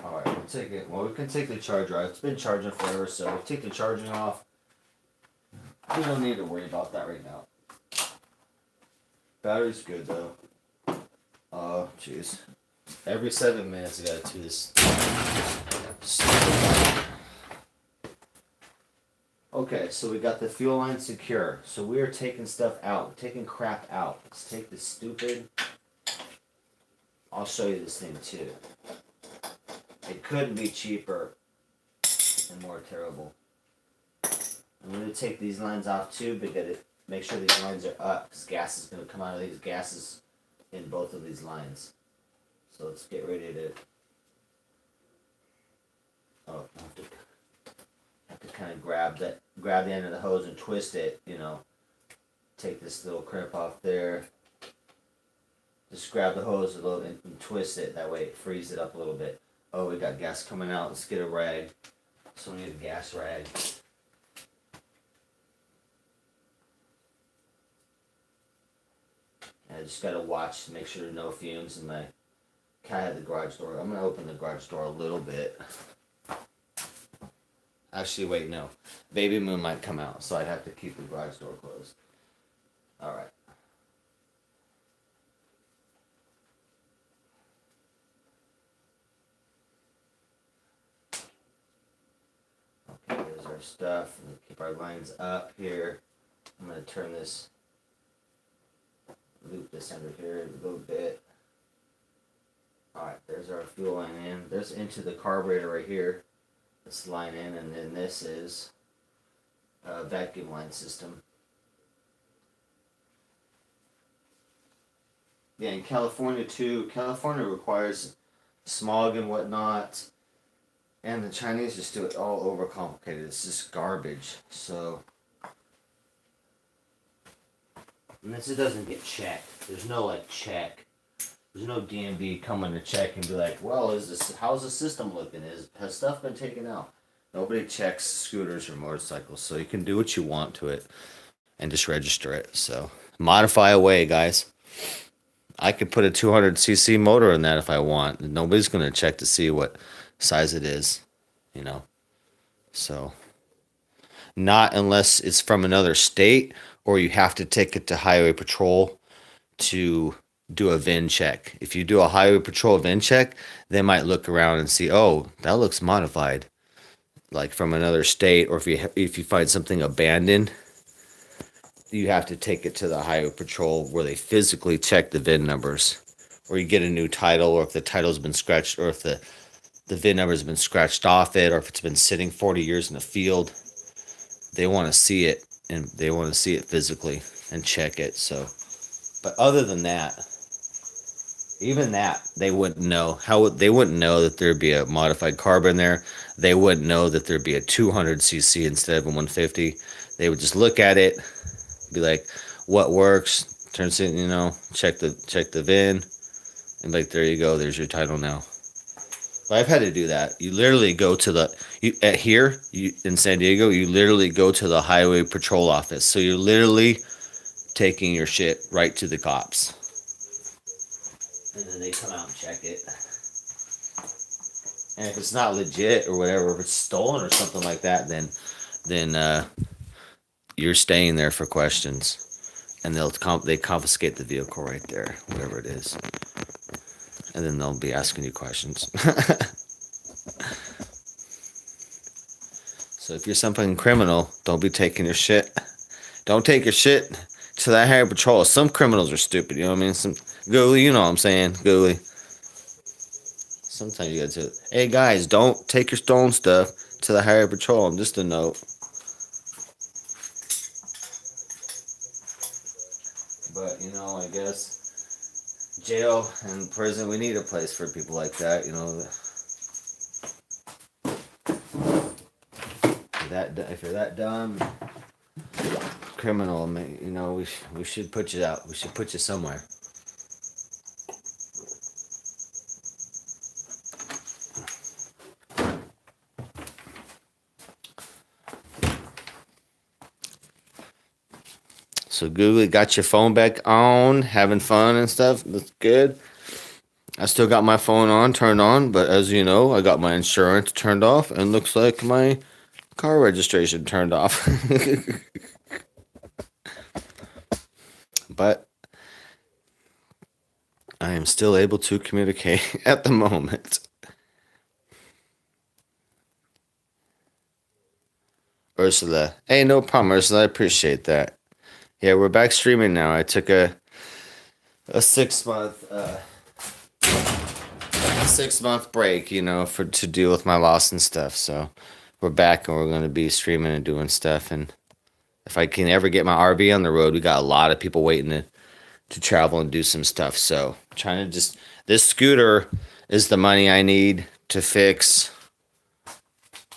Alright, we'll take it. Well, we can take the charger off. It's been charging forever, so we'll take the charging off. We don't need to worry about that right now. Battery's good, though. Oh, jeez. Every 7 minutes, I gotta do this. Okay, so we got the fuel line secure. So we are taking stuff out. We're taking crap out. Let's take this stupid. I'll show you this thing too. It couldn't be cheaper and more terrible. I'm going to take these lines off too, because make sure these lines are up, because gas is going to come out of these gases in both of these lines. So let's get ready to. Oh, I have to kind of grab the end of the hose and twist it. You know, take this little crimp off there. Just grab the hose a little and twist it. That way it frees it up a little bit. Oh, we got gas coming out. Let's get a rag. So we need a gas rag. I just gotta watch to make sure there's no fumes in my. I had the garage door. I'm gonna open the garage door a little bit. Actually, wait, no. Baby moon might come out, so I'd have to keep the garage door closed. All right. Okay, there's our stuff. We'll keep our lines up here. I'm gonna turn this, loop this under here a little bit. Alright, there's our fuel line in. There's into the carburetor right here. This line in, and then this is a vacuum line system. Yeah, in California too. California requires smog and whatnot. And the Chinese just do it all overcomplicated. It's just garbage. So, and this doesn't get checked. There's no like check. There's no DMV coming to check and be like, well, how's the system looking? Has stuff been taken out? Nobody checks scooters or motorcycles, so you can do what you want to it and just register it. So modify away, guys. I could put a 200cc motor in that if I want. Nobody's going to check to see what size it is, you know. So not unless it's from another state or you have to take it to highway patrol to do a VIN check. If you do a highway patrol VIN check, they might look around and see, oh, that looks modified, like from another state. Or if you find something abandoned, you have to take it to the highway patrol where they physically check the VIN numbers. Or you get a new title, or if the title's been scratched, or if the VIN number's been scratched off it, or if it's been sitting 40 years in the field, they want to see it and they want to see it physically and check it. So, but other than that, even that they wouldn't know they wouldn't know that there'd be a modified carb in there. They wouldn't know that there'd be a 200 cc instead of a 150. They would just look at it, be like, what works, turns it, check the VIN, and be like, there you go, there's your title now. But I've had to do that. You literally go to in San Diego, you literally go to the highway patrol office. So you're literally taking your shit right to the cops. And then they come out and check it. And if it's not legit or whatever, if it's stolen or something like that, then you're staying there for questions. And they confiscate the vehicle right there, whatever it is. And then they'll be asking you questions. So if you're something criminal, don't be taking your shit. Don't take your shit to that highway patrol. Some criminals are stupid, you know what I mean? Some googly, you know what I'm saying? Googly. Sometimes you gotta say, hey guys, don't take your stolen stuff to the highway patrol. Just a note. But, I guess jail and prison, we need a place for people like that, if you're that dumb, criminal, we should put you out. We should put you somewhere. So Google got your phone back on, having fun and stuff. That's good. I still got my phone turned on, but as you know, I got my insurance turned off, and looks like my car registration turned off. But I am still able to communicate at the moment. Ursula. Hey, no problem, Ursula. I appreciate that. Yeah, we're back streaming now. I took a 6-month 6-month break, to deal with my loss and stuff. So we're back and we're going to be streaming and doing stuff. And if I can ever get my RV on the road, we got a lot of people waiting to travel and do some stuff. So trying to this scooter is the money I need to fix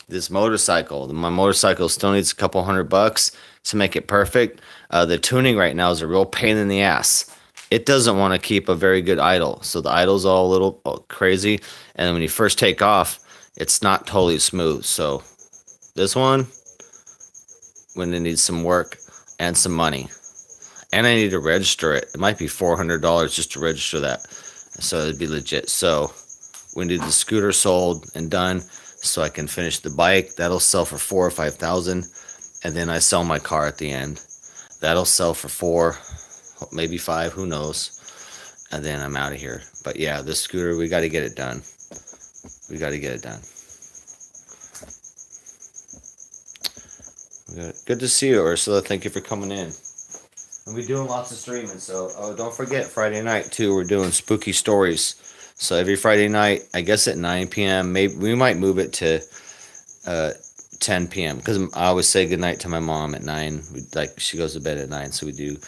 this motorcycle. My motorcycle still needs a couple $100 to make it perfect. The tuning right now is a real pain in the ass. It doesn't want to keep a very good idle. So the idle's all a little crazy. And when you first take off, it's not totally smooth. So this one, when it needs some work and some money. And I need to register it. It might be $400 just to register that. So it'd be legit. So we need the scooter sold and done so I can finish the bike. That'll sell for $4,000 or $5,000. And then I sell my car at the end. That'll sell for $4,000, maybe $5,000, who knows. And then I'm out of here. But yeah, this scooter, we got to get it done. We got to get it done. Good to see you, Ursula. Thank you for coming in. And we're doing lots of streaming. So don't forget, Friday night, too, we're doing spooky stories. So every Friday night, I guess at 9 p.m., maybe we might move it to 10 p.m. because I always say goodnight to my mom at 9. She goes to bed at 9, so we do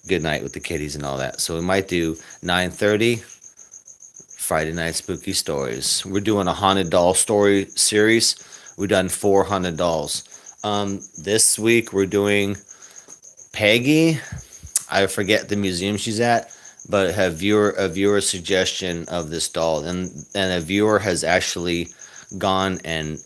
good night with the kitties and all that. So we might do 9:30 Friday night spooky stories. We're doing a haunted doll story series. We've done 4 haunted dolls. This week we're doing Peggy. I forget the museum she's at, but a viewer suggestion of this doll, and a viewer has actually gone and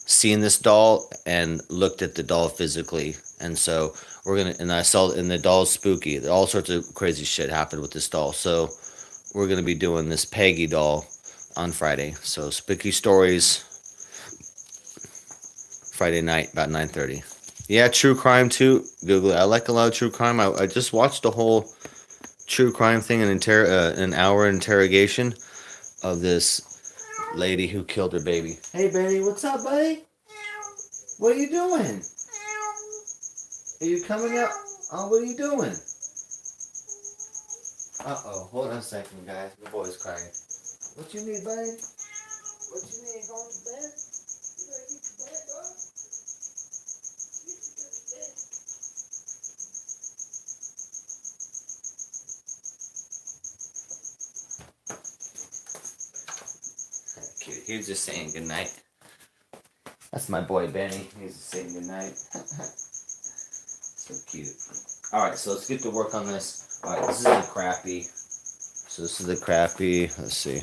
seen this doll and looked at the doll physically. And so I saw, and the doll's spooky. All sorts of crazy shit happened with this doll. So we're gonna be doing this Peggy doll on Friday. So spooky stories Friday night about 9:30. Yeah, true crime too. Google it. I like a lot of true crime. I just watched a whole true crime thing, an hour interrogation of this lady who killed her baby. Hey, Benny, what's up, buddy? What are you doing? Are you coming up? Oh, what are you doing? Uh-oh, hold on a second, guys. The boy's crying. What you need, buddy? What you need? Going to bed? You ready to get to bed, bro? He's just saying goodnight. That's my boy Benny. He's just saying goodnight. So cute. Alright, so let's get to work on this. Alright, this is the crappy. So this is the crappy. Let's see.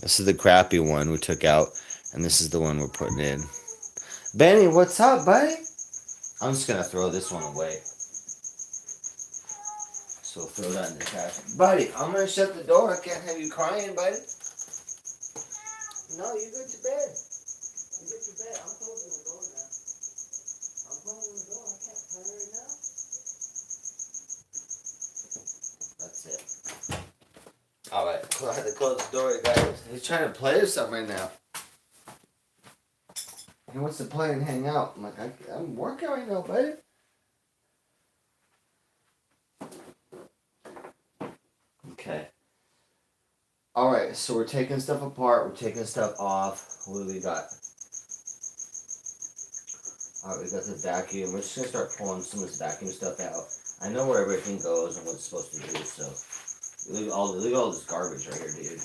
This is the crappy one we took out. And this is the one we're putting in. Benny, what's up, buddy? I'm just going to throw this one away. So throw that in the trash. Buddy, I'm going to shut the door. I can't have you crying, buddy. No, you go to bed. You get to bed. I'm closing the door now. I'm closing the door. I can't play right now. That's it. Alright, I had to close the door, guys. He's trying to play or something right now. He wants to play and hang out. I'm like, I'm working right now, buddy. Okay. Alright, so we're taking stuff apart. We're taking stuff off. What do we got? Alright, we got the vacuum. We're just going to start pulling some of this vacuum stuff out. I know where everything goes and what it's supposed to do, so... Look at all this garbage right here, dude.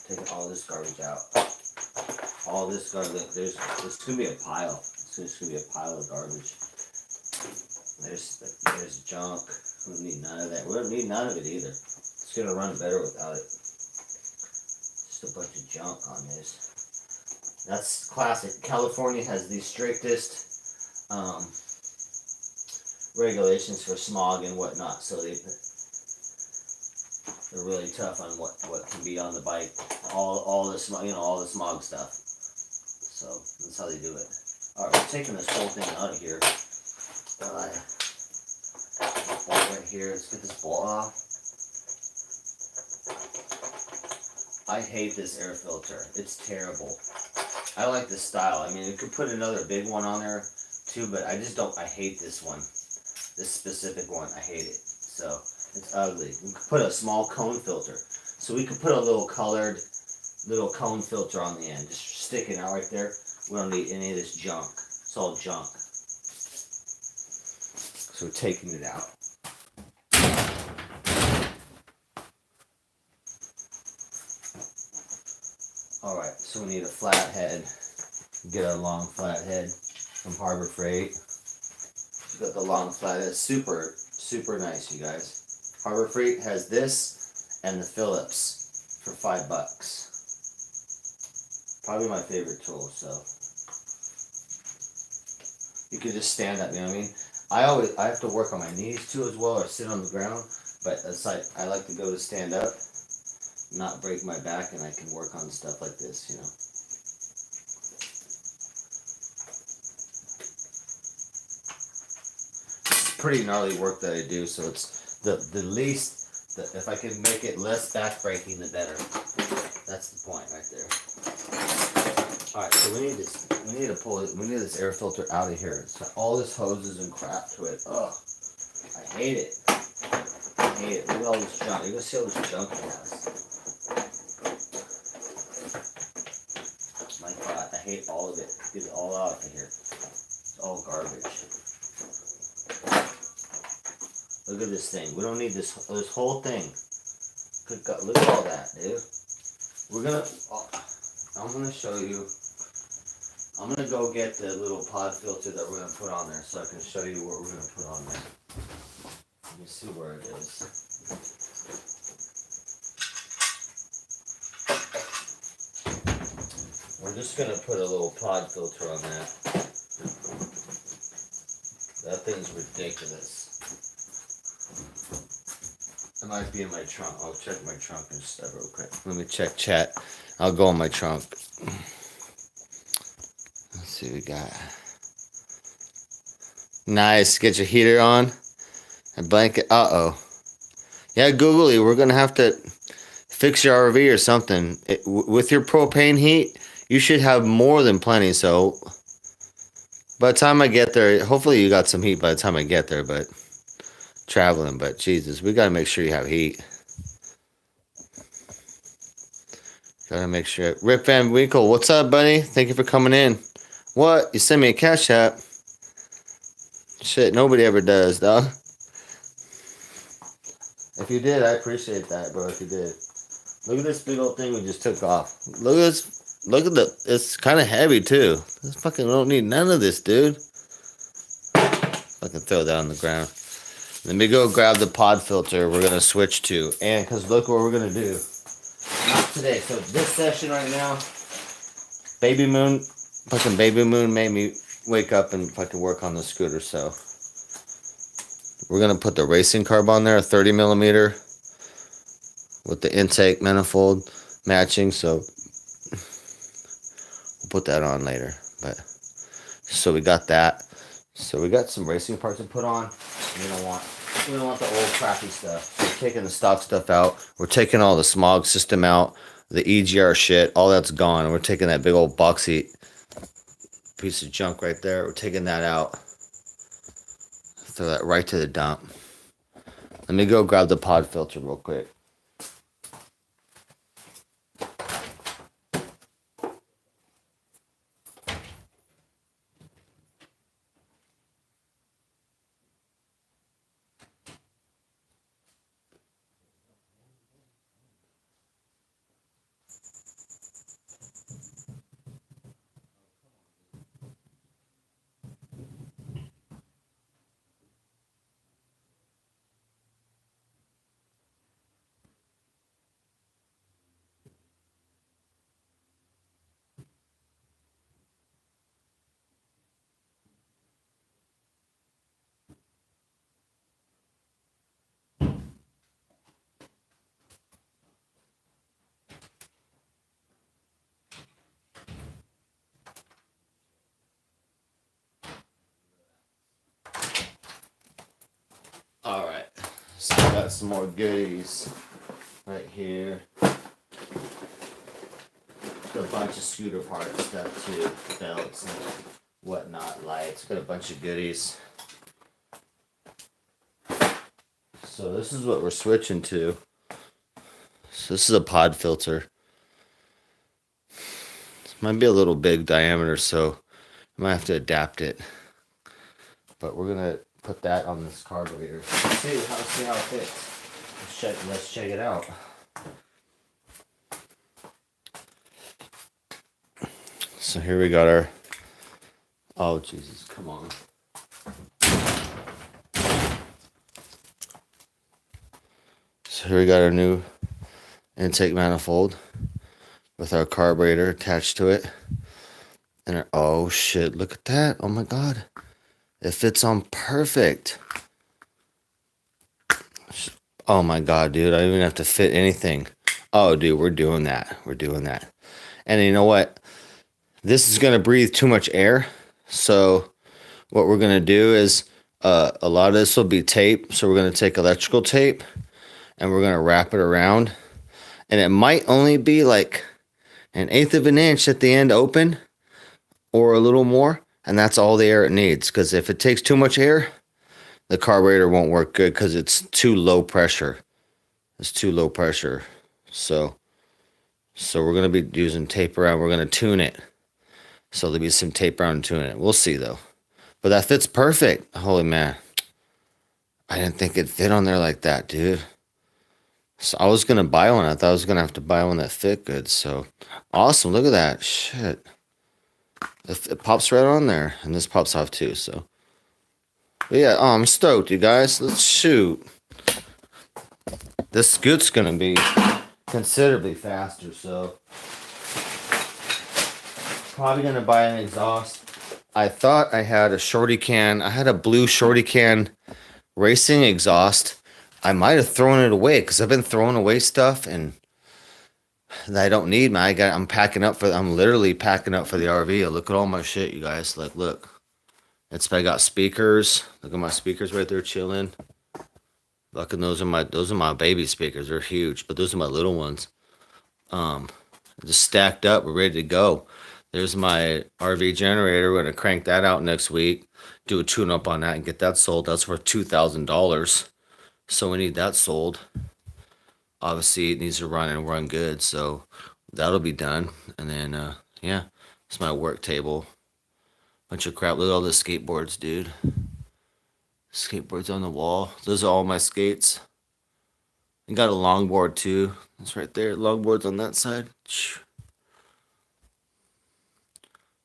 Taking all this garbage out. All this garbage. There's going to be a pile. It's just going to be a pile of garbage. There's junk. We don't need none of that. We don't need none of it either. It's going to run better without it. Just a bunch of junk on this. That's classic. California has the strictest regulations for smog and whatnot, so they're really tough on what can be on the bike. All the smog, all the smog stuff. So that's how they do it. All right, we're taking this whole thing out of here. Right here. Let's get this bolt off. I hate this air filter. It's terrible. I like the style. I mean, you could put another big one on there too, but I just don't. I hate this one. This specific one. I hate it. So it's ugly. We could put a small cone filter. So we could put a little colored little cone filter on the end. Just stick it out right there. We don't need any of this junk. It's all junk. So we're taking it out. Alright, so we need a flathead. Get a long flathead from Harbor Freight. Got the long flathead. Super, super nice, you guys. Harbor Freight has this and the Phillips for $5. Probably my favorite tool, so. You could just stand up, you know what I mean? I have to work on my knees too as well, or sit on the ground, but it's like, I like to go to stand up, not break my back, and I can work on stuff like this, It's pretty gnarly work that I do, so it's the least, if I can make it less back breaking, the better. That's the point right there. Alright, so we need this air filter out of here. It's got all this hoses and crap to it. Ugh. I hate it. I hate it. Look at all this junk. You're gonna see all this junk it has. My God, I hate all of it. Get it all out of here. It's all garbage. Look at this thing. We don't need this whole thing. Good God, look at all that, dude. I'm gonna show you. I'm gonna go get the little pod filter that we're gonna put on there, so I can show you what we're gonna put on there. Let me see where it is. We're just gonna put a little pod filter on that. That thing's ridiculous. It might be in my trunk. I'll check my trunk and stuff real quick. Let me check chat. I'll go in my trunk. Let's see what we got. Nice. Get your heater on. A blanket. Uh-oh. Yeah, Googly, we're going to have to fix your RV or something. With your propane heat, you should have more than plenty. So by the time I get there, hopefully you got some heat by the time I get there, but traveling. But Jesus, we got to make sure you have heat. Gotta make sure. Rip Van Winkle, what's up, buddy? Thank you for coming in. What? You sent me a cash app? Shit, nobody ever does, dog. If you did, I appreciate that, bro. If you did. Look at this big old thing we just took off. Look at this. Look at the. It's kind of heavy too. This fucking don't need none of this, dude. Fucking throw that on the ground. Let me go grab the pod filter. We're gonna switch to, and because look what we're gonna do. Not today. So this session right now, Baby Moon, fucking Baby Moon made me wake up and fucking work on the scooter. So we're gonna put the racing carb on there, a 30 millimeter, with the intake manifold matching. So we'll put that on later. But so we got that. So we got some racing parts to put on. We don't want the old crappy stuff. We're taking the stock stuff out. We're taking all the smog system out, the EGR shit, all that's gone. We're taking that big old boxy piece of junk right there. We're taking that out. Throw that right to the dump. Let me go grab the pod filter real quick. Alright, so I got some more goodies right here. Got a bunch of scooter parts stuff too, belts and whatnot, lights, got a bunch of goodies. So this is what we're switching to. So this is a pod filter. This might be a little big diameter, so I might have to adapt it. But we're gonna put that on this carburetor. Let's see how it fits. Let's check it out. So here we got our. Oh Jesus! Come on. So here we got our new intake manifold with our carburetor attached to it. And oh shit! Look at that! Oh my god! It fits on perfect. Oh my god, dude. I don't even have to fit anything. Oh, dude, we're doing that. We're doing that. And you know what? This is going to breathe too much air. So what we're going to do is a lot of this will be tape. So we're going to take electrical tape and we're going to wrap it around. And it might only be like 1/8 of an inch at the end open or a little more. And that's all the air it needs. Because if it takes too much air, the carburetor won't work good because it's too low pressure. It's too low pressure. So we're going to be using tape around. We're going to tune it. So there'll be some tape around and tune it. We'll see though. But that fits perfect. Holy man. I didn't think it'd fit on there like that, dude. So I was going to buy one. I thought I was going to have to buy one that fit good. So awesome. Look at that. Shit. It pops right on there. And this pops off too. So but yeah, I'm stoked, you guys. Let's shoot. This scoot's going to be considerably faster. So probably going to buy an exhaust. I thought I had a shorty can. I had a blue shorty can racing exhaust. I might have thrown it away because I've been throwing away stuff and that I don't need. I'm literally packing up for the RV. Look at all my shit, you guys. Like, look. I got speakers. Look at my speakers right there chilling. Fucking those are my baby speakers. They're huge, but those are my little ones. Just stacked up. We're ready to go. There's my RV generator. We're gonna crank that out next week. Do a tune-up on that and get that sold. That's worth $2,000. So we need that sold. Obviously, it needs to run good. So that'll be done. And then, yeah, it's my work table. Bunch of crap. Look at all the skateboards, dude. Skateboards on the wall. Those are all my skates. And got a longboard too. It's right there. Longboard's on that side.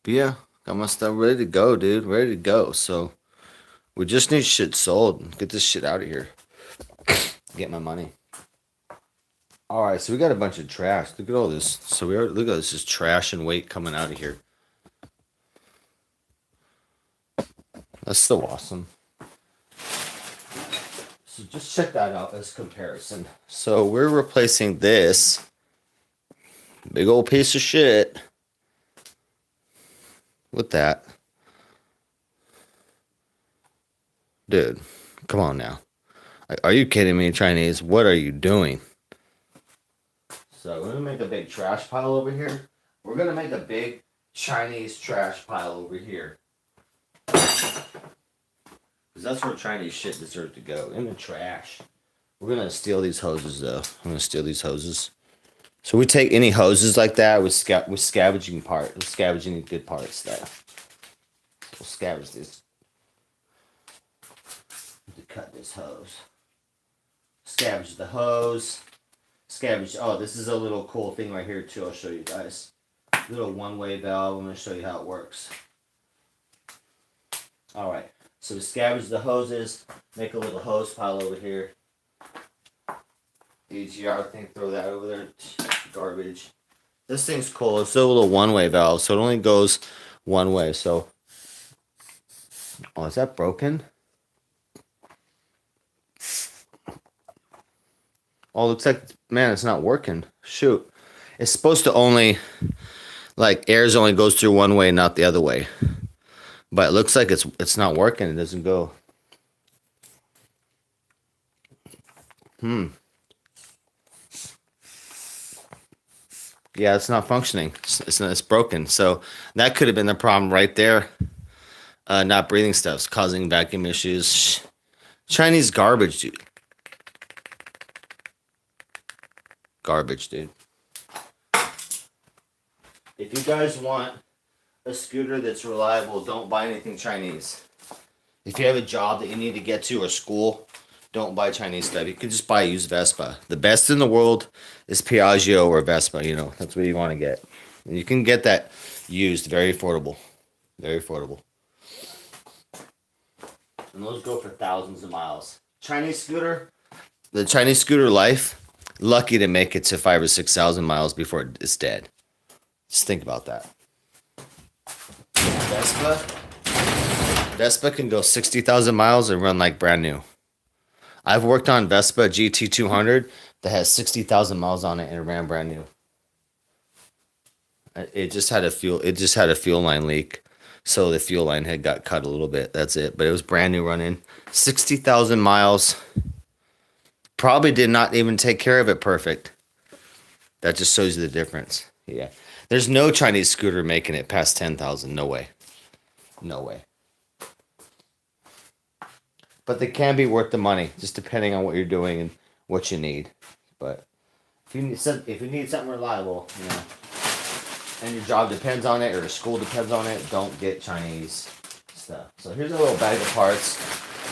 But yeah, got my stuff ready to go, dude. Ready to go. So we just need shit sold. Get this shit out of here. Get my money. All right, so we got a bunch of trash. Look at all this. So look at this, trash and weight coming out of here. That's so awesome. So just check that out as comparison. So we're replacing this big old piece of shit with that. Dude, come on now. Are you kidding me, Chinese? What are you doing? So we're going to make a big trash pile over here. We're going to make a big Chinese trash pile over here. Because that's where Chinese shit deserves to go. In the trash. We're going to steal these hoses, though. I'm going to steal these hoses. So we take any hoses like that with scavenging good parts, though. We'll scavenge this. To cut this hose. Scavenge the hose. Scavenge. Oh, this is a little cool thing right here too. I'll show you guys. Little one-way valve. I'm going to show you how it works. All right. So we scavenge the hoses. Make a little hose pile over here. DGR thing. Throw that over there. Garbage. This thing's cool. It's a little one-way valve, so it only goes one way. So, oh, is that broken? Oh, looks like, man, it's not working. Shoot. It's supposed to only, like, air's only goes through one way, not the other way. But it looks like it's not working. It doesn't go. Yeah, it's not functioning. It's broken. So that could have been the problem right there. Not breathing stuff's causing vacuum issues. Chinese garbage, dude. Garbage, dude. If you guys want a scooter that's reliable, don't buy anything Chinese. If you have a job that you need to get to or school, don't buy Chinese stuff. You can just buy used Vespa. The best in the world is Piaggio or Vespa. You know, that's what you want to get. And you can get that used, very affordable. Very affordable. And those go for thousands of miles. Chinese scooter, the Chinese scooter life, lucky to make it to 5,000 or 6,000 miles before it's dead. Just think about that. Vespa can go 60,000 miles and run like brand new. I've worked on Vespa GT200 that has 60,000 miles on it and it ran brand new. It just had a fuel line leak, so the fuel line had got cut a little bit. That's it, but it was brand new running, 60,000 miles. Probably did not even take care of it perfect. That just shows you the difference. Yeah, there's no Chinese scooter making it past 10,000. No way. No way. But they can be worth the money, just depending on what you're doing and what you need. But if you need something reliable, you know, and your job depends on it or your school depends on it, don't get Chinese stuff. So here's a little bag of parts.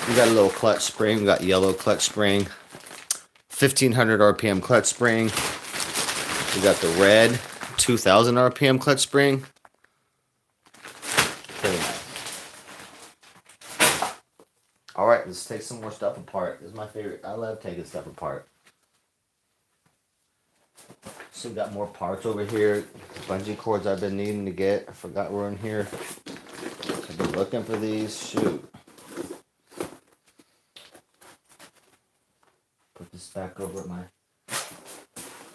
We got a little clutch spring. We got yellow clutch spring, 1,500 RPM clutch spring. We got the red 2,000 RPM clutch spring. Pretty nice. All right, let's take some more stuff apart. This is my favorite. I love taking stuff apart. So we got more parts over here. Bungee cords I've been needing to get. I forgot we're in here. I've been looking for these. Shoot. Put this back over at my...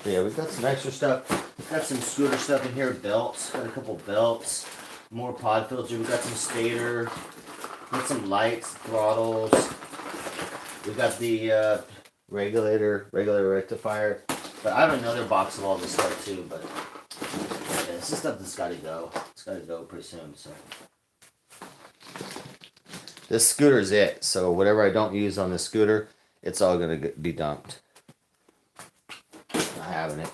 Yeah, we got some extra stuff. We got some scooter stuff in here. Belts. Got a couple belts. More pod filter. We got some stator. Got some lights, throttles. We got the regulator rectifier. But I have another box of all this stuff too. But yeah, this is stuff that's got to go. It's got to go pretty soon. So this scooter is it. So whatever I don't use on this scooter, it's all gonna be dumped. Not having it.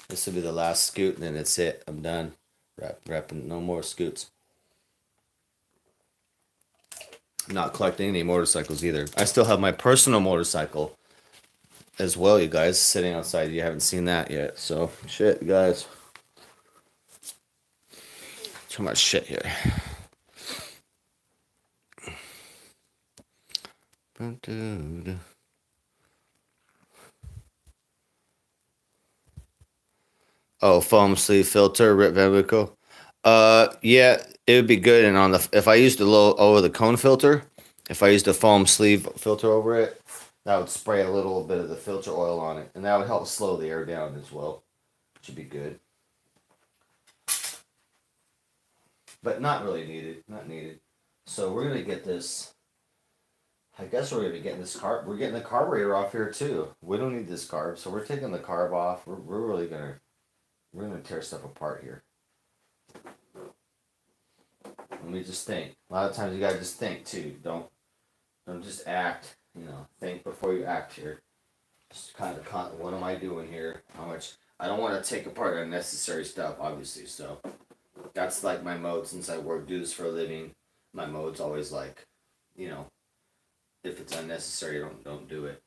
This will be the last scoot, and then it's it. I'm done. Wrapping. No more scoots. not collecting any motorcycles either. I still have my personal motorcycle as well, you guys, sitting outside. You haven't seen that yet. So, shit, guys. Too much shit here. Oh, foam sleeve filter, Rip Van Winkle. Yeah, it would be good. And on the if I used a low over the cone filter, if I used a foam sleeve filter over it, that would spray a little bit of the filter oil on it, and that would help slow the air down as well. Should be good, but not really needed. Not needed. So we're gonna get this. I guess we're gonna get this carb. We're getting the carburetor off here too. We don't need this carb, so we're taking the carb off. We're really gonna tear stuff apart here. Let me just think. A lot of times you gotta just think too. Don't just act. You know, think before you act here. Just kind of what am I doing here? How much? I don't want to take apart unnecessary stuff, obviously. So that's like my mode since I do this for a living. My mode's always like, you know, if it's unnecessary, don't do it.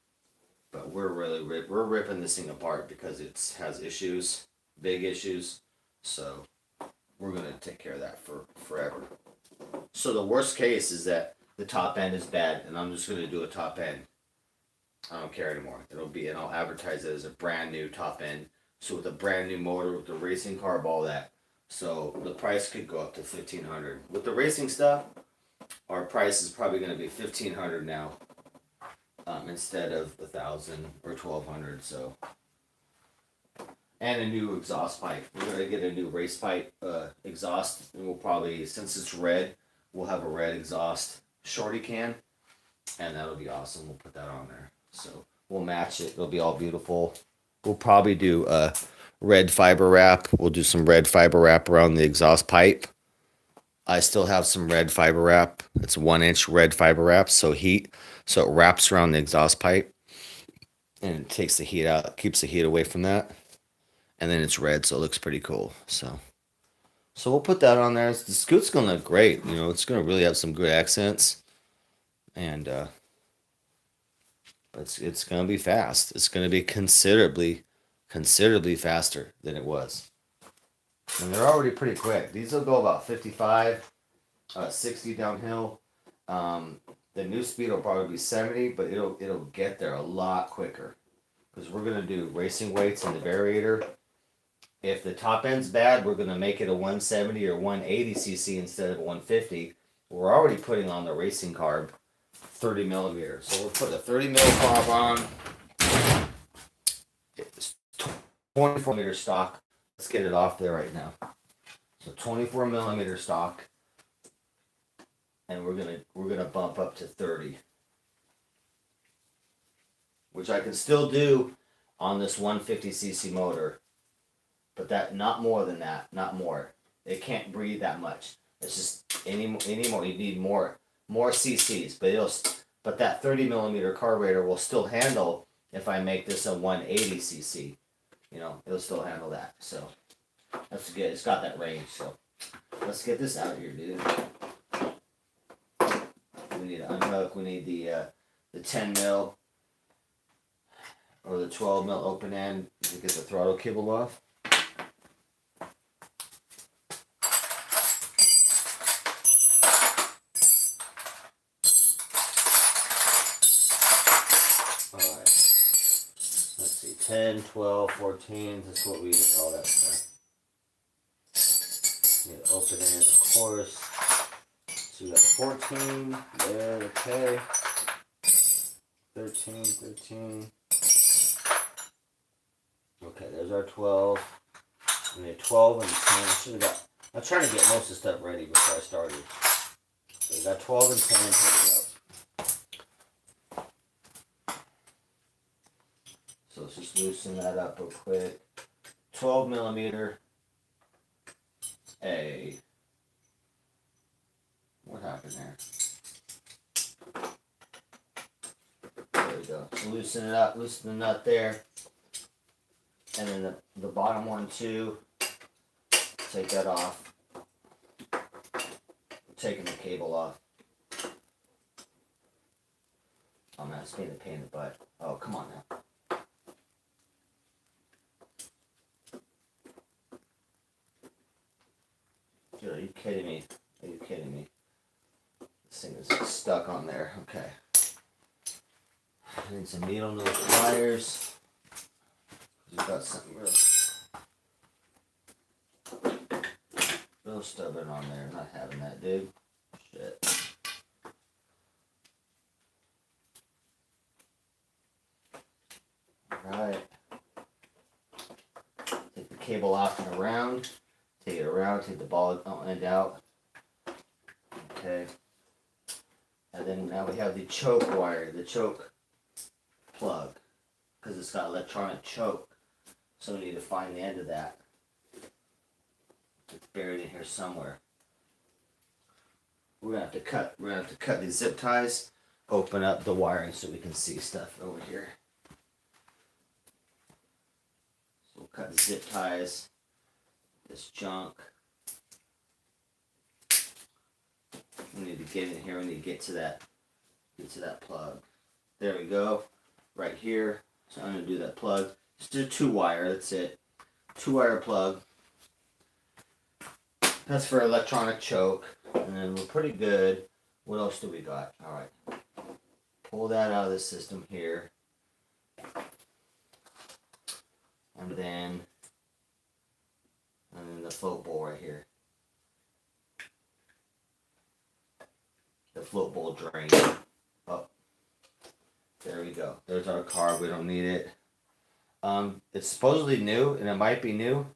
But we're ripping this thing apart because it has issues, big issues. So we're gonna take care of that for forever. So the worst case is that the top end is bad, and I'm just gonna do a top end. I don't care anymore. And I'll advertise it as a brand new top end. So with a brand new motor, with the racing carb, all that. So the price could go up to $1,500. With the racing stuff, our price is probably going to be $1,500 now, instead of $1,000 or $1,200. So, and a new exhaust pipe. We're going to get a new race pipe exhaust, and we'll probably, since it's red, we'll have a red exhaust shorty can, and that'll be awesome. We'll put that on there. So we'll match it. It'll be all beautiful. We'll probably do red fiber wrap. We'll do some red fiber wrap around the exhaust pipe. I still have some red fiber wrap. It's 1-inch red fiber wrap, so it wraps around the exhaust pipe, and it takes the heat out, keeps the heat away from that. And then it's red, so it looks pretty cool. So we'll put that on there. The Scoot's gonna look great. You know, it's gonna really have some good accents, and it's gonna be fast. It's gonna be considerably faster than it was. And they're already pretty quick. These will go about 55, 60 downhill. The new speed will probably be 70, but it'll get there a lot quicker. Because we're gonna do racing weights in the variator. If the top end's bad, we're gonna make it a 170 or 180 cc instead of a 150. We're already putting on the racing carb 30 millimeters. So we'll put a 30 mil carb on. It's 24 millimeter stock. Let's get it off there right now. So 24 millimeter stock, and we're gonna bump up to 30, which I can still do on this 150 cc motor, but that not more than that, not more. It can't breathe that much. It's just any more. You need more cc's, but that 30 millimeter carburetor will still handle if I make this a 180 cc. You know, it'll still handle that. So that's good. It's got that range. So let's get this out of here, dude. We need to unhook. We need the 10 mil or the 12 mil open end to get the throttle cable off. All right. Let's see. 10, 12, 14. That's what we need. All that stuff. Need to open end, of course. So we got 14 there, okay. 13. Okay, there's our 12. We need 12 and 10. I'm trying to get most of the stuff ready before I started. So we got 12 and 10. Here we go. So let's just loosen that up real quick. 12 millimeter. What happened there? There we go. So loosen it up, loosen the nut there. And then the bottom one too. Take that off. Taking the cable off. Oh man, it's being a pain in the butt. Oh, come on now. Dude, are you kidding me? Are you kidding me? This thing is stuck on there. Okay. I need some needle nose pliers. We've got something real stubborn on there. I'm not having that, dude. Shit. Alright. Take the cable off and around. Take it around, take the ball end out. Okay. And then now we have the choke wire, the choke plug. Because it's got electronic choke. So we need to find the end of that. It's buried in here somewhere. We're gonna have to cut these zip ties, open up the wiring so we can see stuff over here. So we'll cut the zip ties, this junk. We need to get in here, we need to get to that plug. There we go. Right here. So I'm gonna do that plug. Just do 2-wire, that's it. 2-wire plug. That's for electronic choke. And then we're pretty good. What else do we got? Alright. Pull that out of the system here. And then the float bowl right here. The float bowl drain. Oh. There we go. There's our carb. We don't need it. It's supposedly new, and it might be new,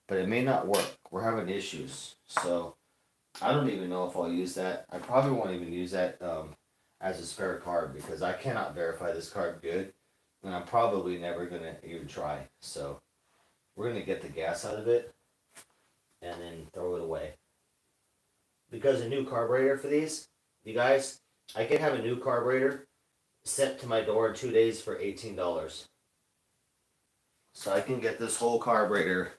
but it may not work. We're having issues. So I don't even know if I'll use that. I probably won't even use that as a spare carb because I cannot verify this carb good, and I'm probably never going to even try. So we're going to get the gas out of it and then throw it away. Because a new carburetor for these, you guys, I can have a new carburetor sent to my door in 2 days for $18. So I can get this whole carburetor.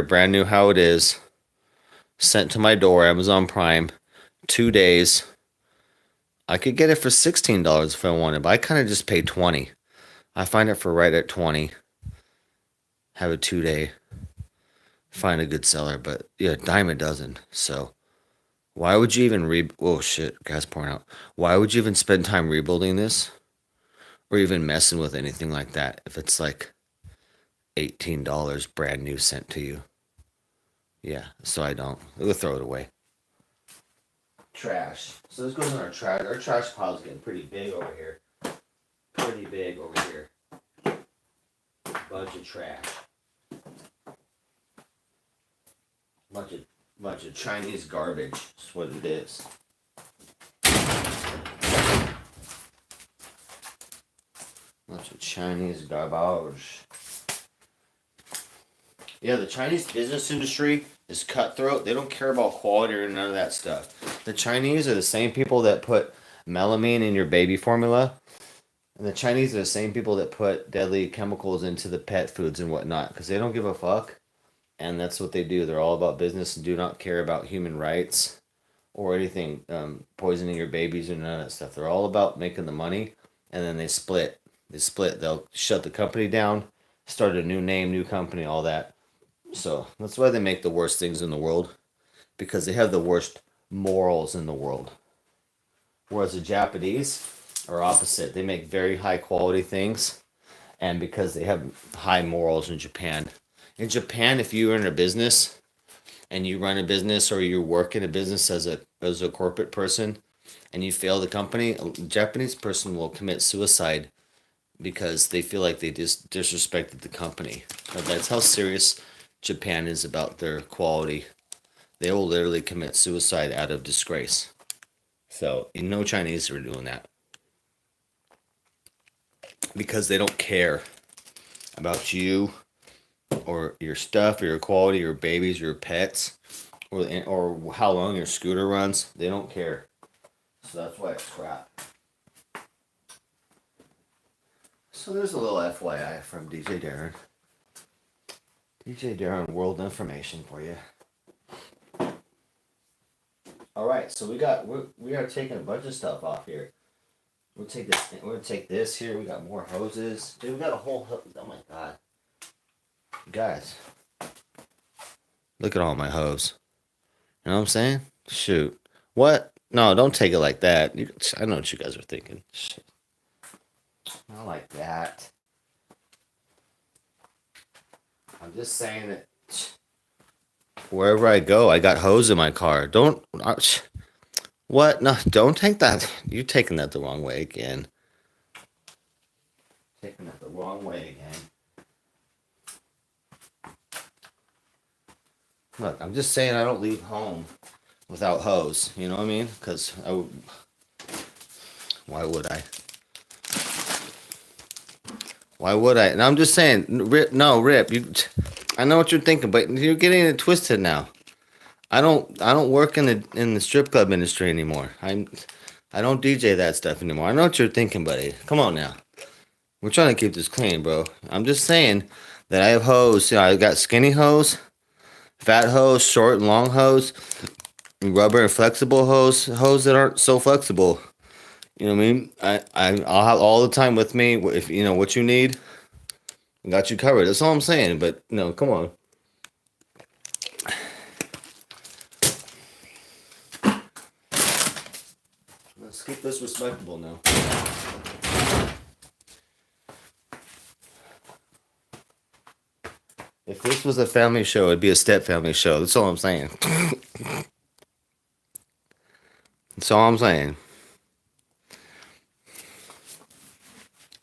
Brand new how it is, sent to my door, Amazon Prime, 2 days. I could get it for $16 if I wanted, but I kind of just paid $20. I find it for right at $20. Have a 2-day. Find a good seller, but yeah, dime a dozen. So why would you even oh shit, gas pouring out. Why would you even spend time rebuilding this? Or even messing with anything like that if it's like $18 brand new sent to you? Yeah, so I don't. We'll throw it away. Trash. So this goes in our trash. Our trash pile's getting pretty big over here. Bunch of trash. Bunch of Chinese garbage. That's what it is. Bunch of Chinese garbage. Yeah, the Chinese business industry is cutthroat. They don't care about quality or none of that stuff. The Chinese are the same people that put melamine in your baby formula. And the Chinese are the same people that put deadly chemicals into the pet foods and whatnot. Because they don't give a fuck. And that's what they do. They're all about business and do not care about human rights or anything, poisoning your babies or none of that stuff. They're all about making the money. And then they split. They'll shut the company down, start a new name, new company, all that. So that's why they make the worst things in the world, because they have the worst morals in the world. Whereas the Japanese are opposite. They make very high quality things, and because they have high morals in Japan. In Japan, if you are in a business and you run a business or you work in a business as a corporate person and you fail the company, a Japanese person will commit suicide because they feel like they just disrespected the company. But that's how serious Japan is about their quality. They will literally commit suicide out of disgrace. So, no Chinese are doing that. Because they don't care about you or your stuff or your quality, your babies, your pets, or how long your scooter runs. They don't care. So that's why it's crap. So there's a little FYI from DJ Darren. DJ Darren, world information for you. All right, so we are taking a bunch of stuff off here. We'll take this. We're gonna take this here. We got more hoses. Dude, we got a whole. Oh my god, guys, look at all my hose. You know what I'm saying? Shoot. What? No, don't take it like that. I know what you guys are thinking. Shit. Not like that. I'm just saying that wherever I go, I got hose in my car. Don't. What? No, don't take that. You're taking that the wrong way again. Taking that the wrong way again. Look, I'm just saying I don't leave home without hose. You know what I mean? Because why would I? Why would I? And I'm just saying, Rip. No, Rip. I know what you're thinking, but you're getting it twisted now. I don't work in the strip club industry anymore. I don't DJ that stuff anymore. I know what you're thinking, buddy. Come on now. We're trying to keep this clean, bro. I'm just saying that I have hose. You know, I got skinny hose, fat hose, short and long hose, rubber and flexible hose that aren't so flexible. You know what I mean? I'll have all the time with me. If you know what you need, I got you covered. That's all I'm saying. But no, come on. Let's keep this respectable now. If this was a family show, it'd be a step family show. That's all I'm saying. That's all I'm saying.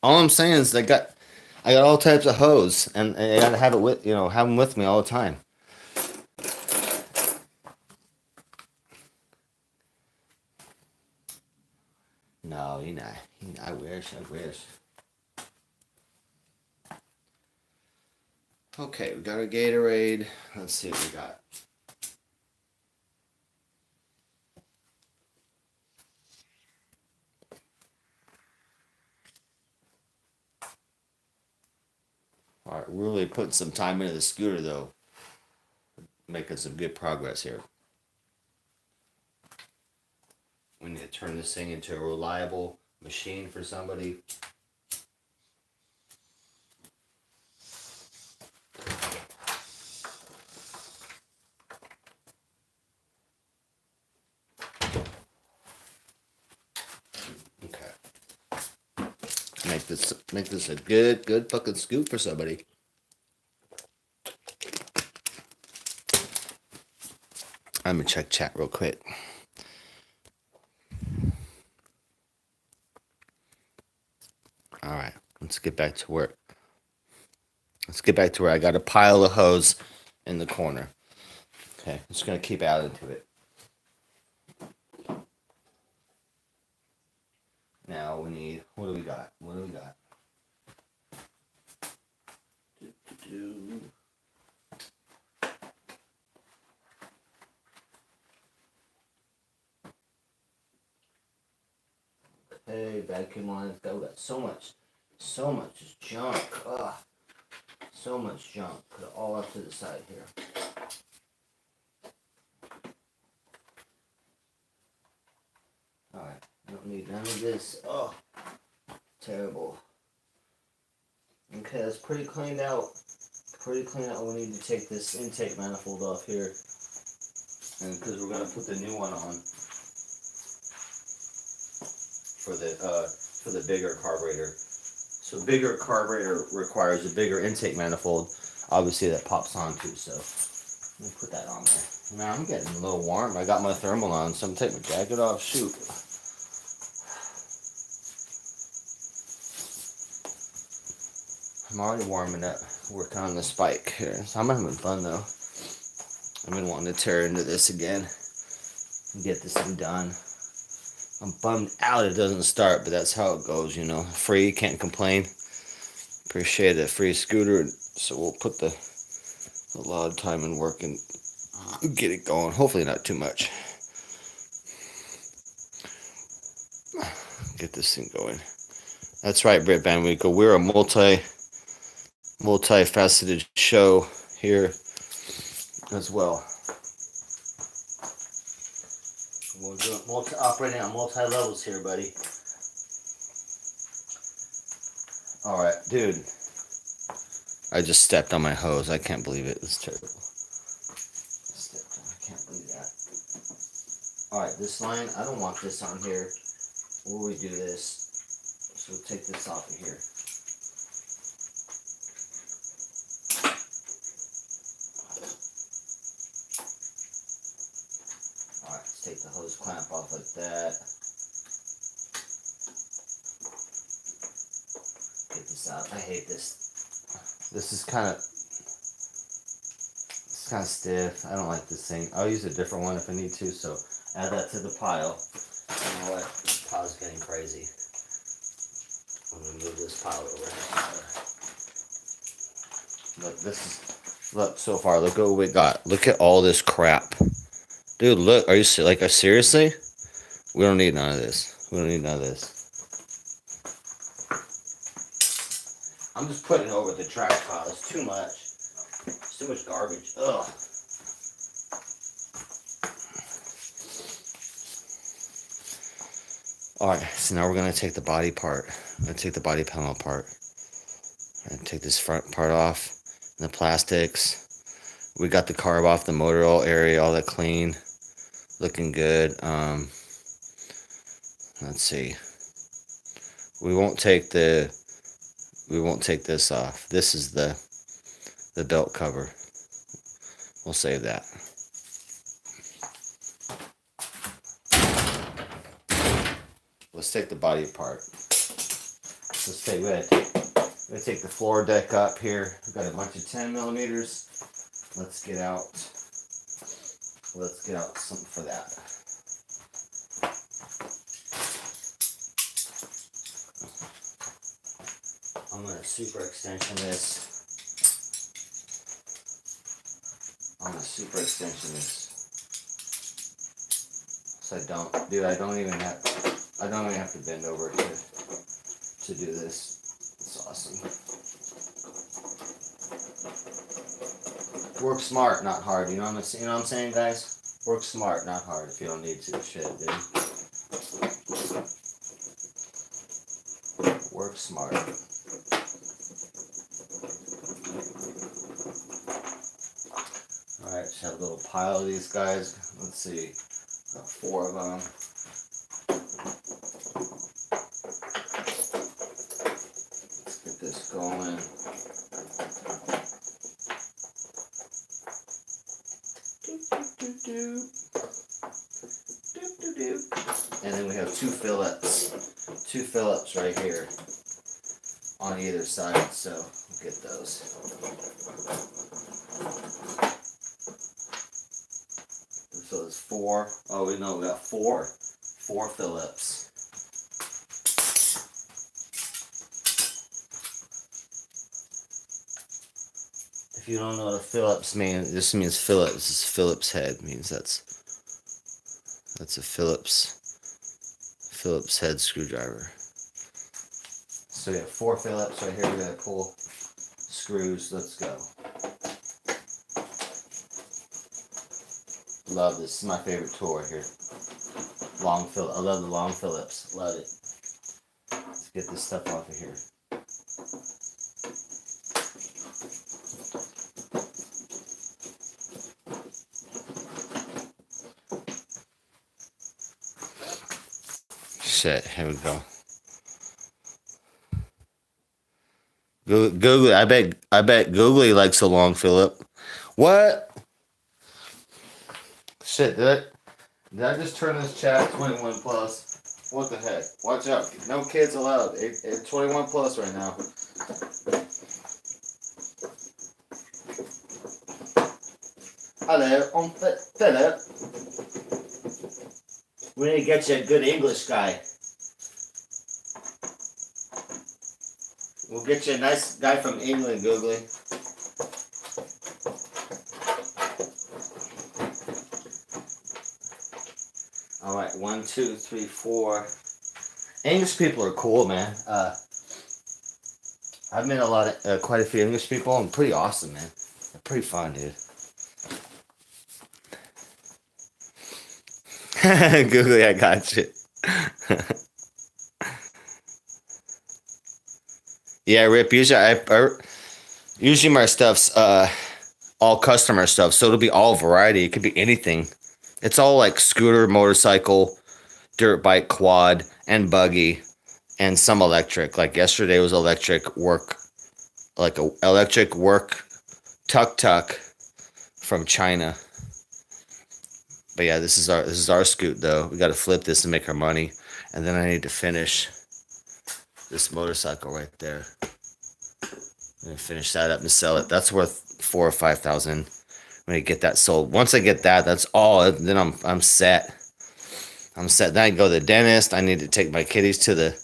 All I'm saying is I got all types of hose, and I gotta have it with have them with me all the time. No, you're not. I wish. Okay, we got our Gatorade. Let's see what we got. All right, really putting some time into the scooter though. Making some good progress here. We need to turn this thing into a reliable machine for somebody. Okay. Make this a good fucking scoop for somebody. I'm gonna check chat real quick. All right, let's get back to work. Let's get back to where I got a pile of hose in the corner. Okay, I'm just gonna keep adding to it. Now we need, what do we got? Okay, vacuum lines. We got so much junk. Ugh. So much junk. Put it all up to the side here. Alright, I don't need none of this. Oh, terrible. Okay, that's pretty cleaned out. We need to take this intake manifold off here. And because we're going to put the new one on for the bigger carburetor. So bigger carburetor requires a bigger intake manifold. Obviously that pops on too, so let me put that on there. Now I'm getting a little warm. I got my thermal on, so I'm taking my jacket off. Shoot. I'm already warming up, working on the spike here. So I'm having fun though. I've been wanting to tear into this again and get this thing done. I'm bummed out it doesn't start, but that's how it goes, you know. Free, can't complain. Appreciate a free scooter, so we'll put a lot of time and work and get it going. Hopefully not too much. Get this thing going. That's right, Britt Van Winkle. We're a multifaceted show here as well. operating on multi-levels here, buddy. Alright, dude. I just stepped on my hose. I can't believe it. It was terrible. I can't believe that. Alright, this line, I don't want this on here. Where we do this. So we'll take this off of here. Alright, let's take the hose clamp off like that. Get this out. I hate this. This is kind of stiff. I don't like this thing. I'll use a different one if I need to, so add that to the pile. You know what? The pile's getting crazy. I'm gonna move this pile over here. Look, this is, look, so far, look what we got. Look at all this crap. Dude, look, are you seriously? We don't need none of this. We don't need none of this. I'm just putting it over the trash pile. It's too much. It's too much garbage. Ugh. Alright, so now we're going to take the body part. I'm going to take the body panel apart. And take this front part off. And the plastics. We got the carb off the motor oil area, all that clean. Looking good. Let's see. We won't take this off. This is the belt cover. We'll save that. Let's take the body apart. Let's take that. We're gonna take the floor deck up here. We've got a bunch of 10 millimeters. Let's get out something for that. I'm gonna super extension this. So I don't even have to bend over to do this. It's awesome. Work smart, not hard. You know what I'm saying, guys? Work smart, not hard. If you don't need to, shit, dude. Work smart. Alright, just have a little pile of these guys. Let's see. Got 4 of them. Let's get this going. And then we have 2 Phillips. 2 Phillips right here on either side, so we'll get those. So there's 4. Oh, we got 4 Phillips. If you don't know what a Phillips means, this means Phillips. This is Phillips head. It means that's a Phillips head screwdriver. So we have 4 Phillips right here. We gotta pull screws. Let's go. Love this. This is my favorite tool right here. I love the long Phillips. Love it. Let's get this stuff off of here. Shit, here we go. Googly, I bet Googly likes a long Phillip. What? Shit, did I just turn this chat 21 plus? What the heck? Watch out. No kids allowed. It's 21 plus right now. Hello, I'm Philip. We need to get you a good English guy. We'll get you a nice guy from England, Googly. Alright, 1, 2, 3, 4. English people are cool, man. I've met quite a few English people, and pretty awesome, man. They're pretty fun, dude. Googly, I got you. Yeah, Rip. Usually my stuff's all customer stuff, so it'll be all variety. It could be anything. It's all like scooter, motorcycle, dirt bike, quad, and buggy, and some electric. Like yesterday was electric work, like a electric work tuk from China. But yeah, this is our scoot though. We got to flip this to make our money, and then I need to finish this motorcycle right there. I'm gonna finish that up and sell it. That's worth 4 or 5,000 when I get that sold. Once I get that, that's all. Then I'm set. I'm set. Then I go to the dentist. I need to take my kitties to the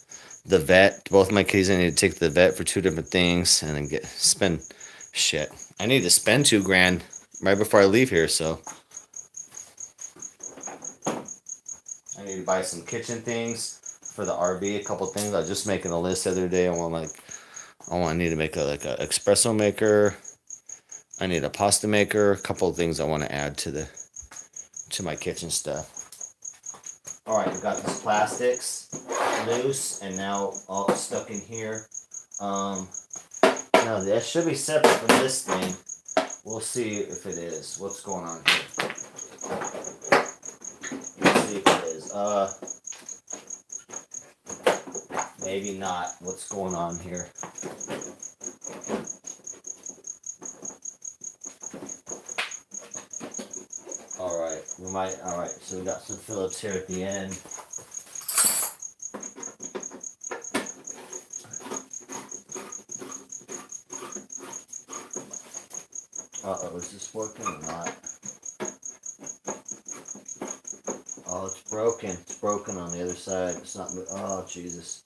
vet. Both my kitties I need to take to the vet for 2 different things, and then spend shit. I need to spend $2,000 right before I leave here. So I need to buy some kitchen things for the RV. A couple things. I was just making a list the other day. I need to make a espresso maker. I need a pasta maker. A couple of things I want to add to my kitchen stuff. All right, we got these plastics loose and now all stuck in here. Now that should be separate from this thing. We'll see if it is. What's going on here? Let's see if it is. Maybe not. What's going on here? Alright, so we got some Phillips here at the end. Uh-oh, is this working or not? Oh, it's broken. It's broken on the other side. It's not, oh, Jesus.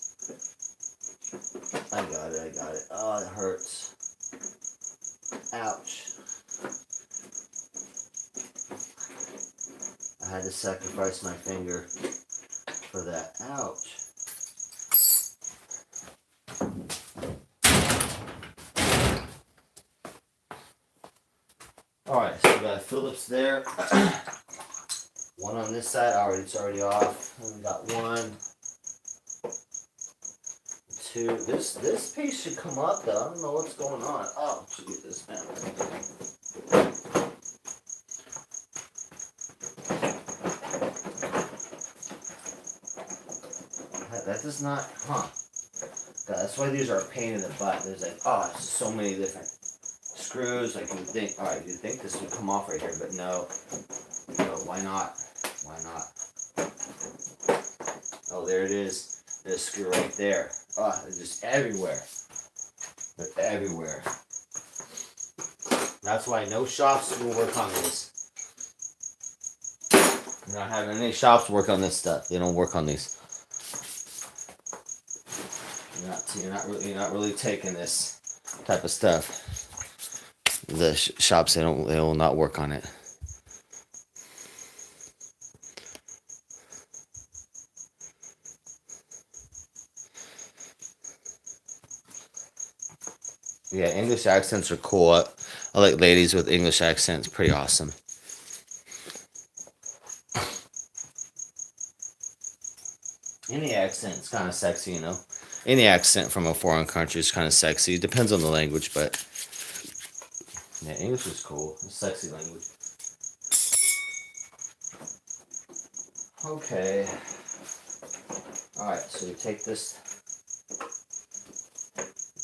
I got it. Oh, it hurts. Ouch. I had to sacrifice my finger for that. Ouch. Alright, so we got a Phillips there. One on this side. Alright, it's already off. And we got 1, 2. This piece should come up though. I don't know what's going on. Oh, Jesus, man. That does not, God, that's why these are a pain in the butt. There's like, oh, it's so many different screws. Like you would think, all right, you'd think this would come off right here, but no, why not? Why not? Oh, there it is. There's a screw right there. Oh, they're just everywhere. They're everywhere. That's why no shops will work on this. You're not having any shops work on this stuff. They don't work on these. You're not really taking this type of stuff. The shops they will not work on it. Yeah, English accents are cool. I like ladies with English accents. Pretty awesome. Any accent's kind of sexy, you know. Any accent from a foreign country is kind of sexy. It depends on the language, but yeah, English is cool. It's a sexy language. Okay. Alright, so we take this,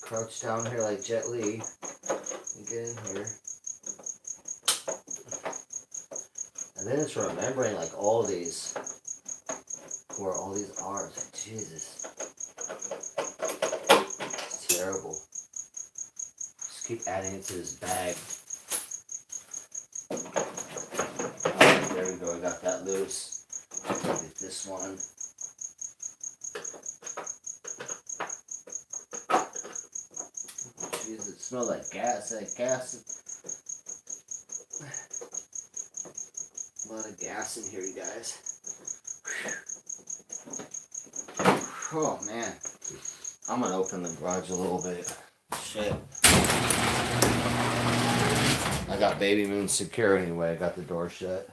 crouch down here like Jet Li, and get in here. And then it's remembering like all these, where all these are. It's like, Jesus. It's terrible. Just keep adding it to this bag. Alright, there we go. I got that loose. Get this one. Jesus, it smells like gas. A lot of gas in here, you guys. Oh man, I'm gonna open the garage a little bit. Shit. I got Baby Moon secure anyway. I got the door shut.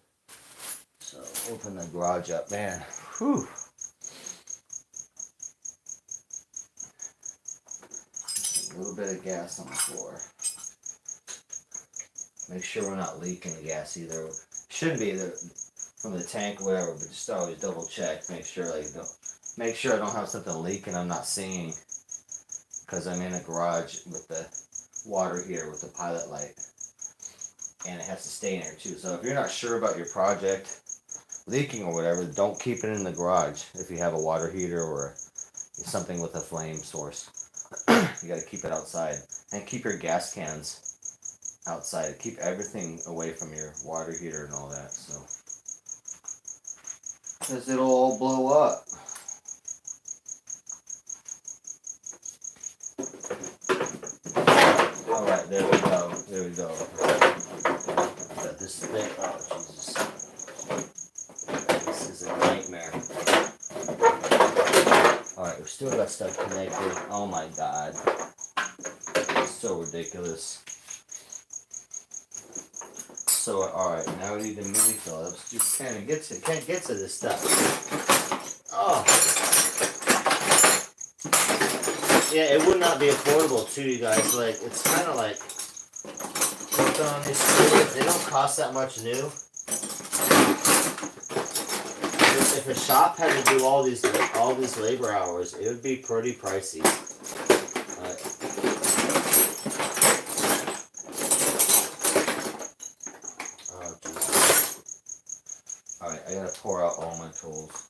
So Open the garage up, man. Whew. A little bit of gas on the floor. Make sure we're not leaking the gas either. Shouldn't be either from the tank or whatever, but just always double check. Make sure make sure I don't have something leaking I'm not seeing, because I'm in a garage with the water heater with the pilot light, and it has to stay in there too. So if you're not sure about your project leaking or whatever, don't keep it in the garage. If you have a water heater or something with a flame source, you got to keep it outside, and keep your gas cans outside. Keep everything away from your water heater and all that, so because it'll all blow up. All right, there we go. There we go. Got this thing. Oh Jesus, this is a nightmare. All right, we still got stuff connected. Oh my God, it's so ridiculous. So, alright, now we need the mini Phillips. You can't get to this stuff. Oh. Yeah, it would not be affordable too, you guys. Like, it's kind of like working on these screws. They don't cost that much new. If a shop had to do all these labor hours, it would be pretty pricey. Alright, I gotta pour out all my tools.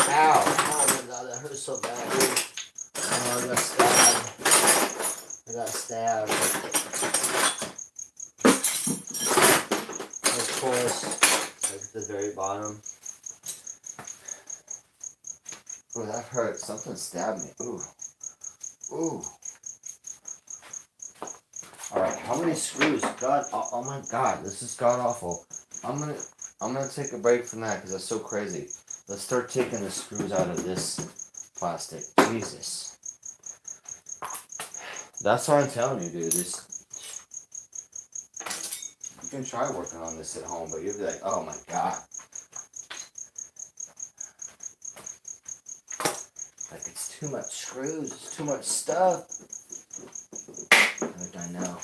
Ow! Oh my God, that hurts so bad, dude. Oh, I got stabbed. I got stabbed. Of course, like at the very bottom. Oh, that hurt. Something stabbed me. Ooh. Ooh. Alright, how many screws? God, oh my God, this is god awful. I'm gonna take a break from that because that's so crazy. Let's start taking the screws out of this plastic. Jesus. That's what I'm telling you, dude. You can try working on this at home, but you'll be like, oh my God. Like, it's too much screws, it's too much stuff. Like, I know.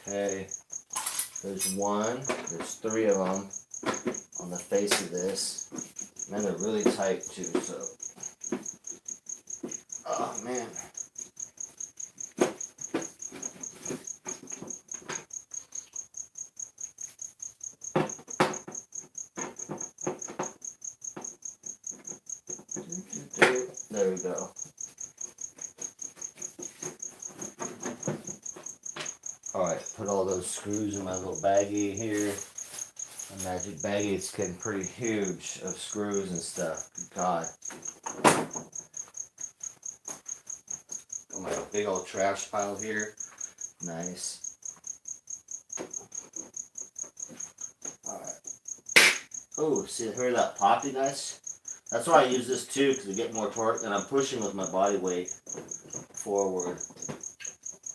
Okay, there's one, there's three of them on the face of this. Man, they're really tight too, so. Oh man. There we go. Alright, put all those screws in my little baggie here. A magic baggie, it's getting pretty huge of screws and stuff. Good God. Got my big old trash pile here. Nice. Alright. Oh, see, hear that pop, you guys? That's why I use this too, because I get more torque, and I'm pushing with my body weight forward.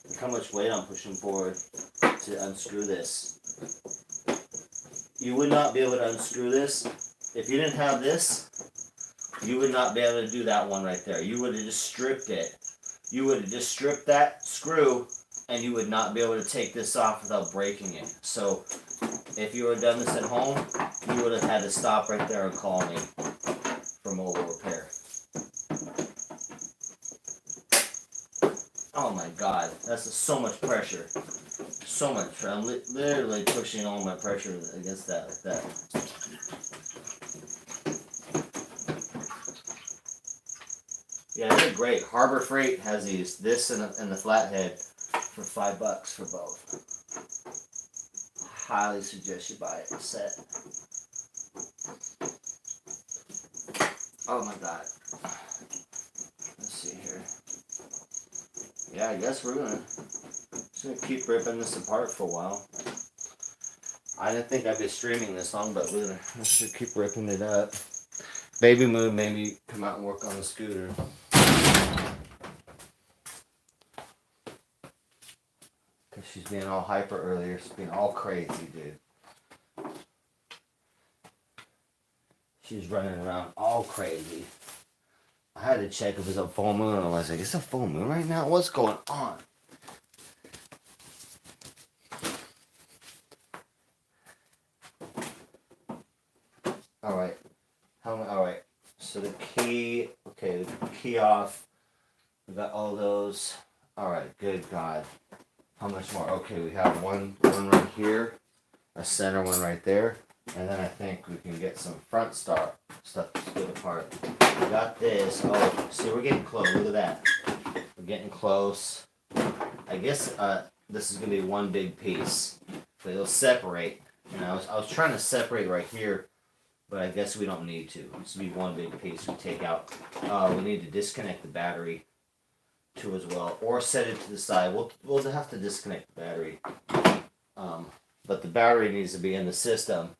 Look how much weight I'm pushing forward to unscrew this. You would not be able to unscrew this. If you didn't have this, you would not be able to do that one right there. You would have just stripped it. You would have just stripped that screw, and you would not be able to take this off without breaking it. So, if you would have done this at home, you would have had to stop right there and call me for mobile repair. Oh my God, that's so much pressure. So much. I'm literally pushing all my pressure against that like that. Yeah, they're great. Harbor Freight has these. This and the flathead for $5 for both. Highly suggest you buy it. Set. Oh my God. Let's see here. yeah, I guess we're gonna keep ripping this apart for a while. I didn't think I'd be streaming this long, but we're gonna should keep ripping it up. Baby Moon made me come out and work on the scooter. Cause she's being all hyper earlier. She's being all crazy, dude. She's running around all crazy. I had to check if it was a full moon, and I was like, "It's a full moon right now? What's going on?" All right. All right. So the key. Okay, the key off. We got all those. All right. Good God. How much more? Okay, we have one right here, a center one right there, and then I think we can get some front stuff to split apart. We got this. Oh, see, we're getting close. Look at that. We're getting close. I guess this is gonna be one big piece, but it'll separate. And I was trying to separate right here, but I guess we don't need to. This will be one big piece we take out. We need to disconnect the battery too as well, or set it to the side. We'll have to disconnect the battery. But the battery needs to be in the system.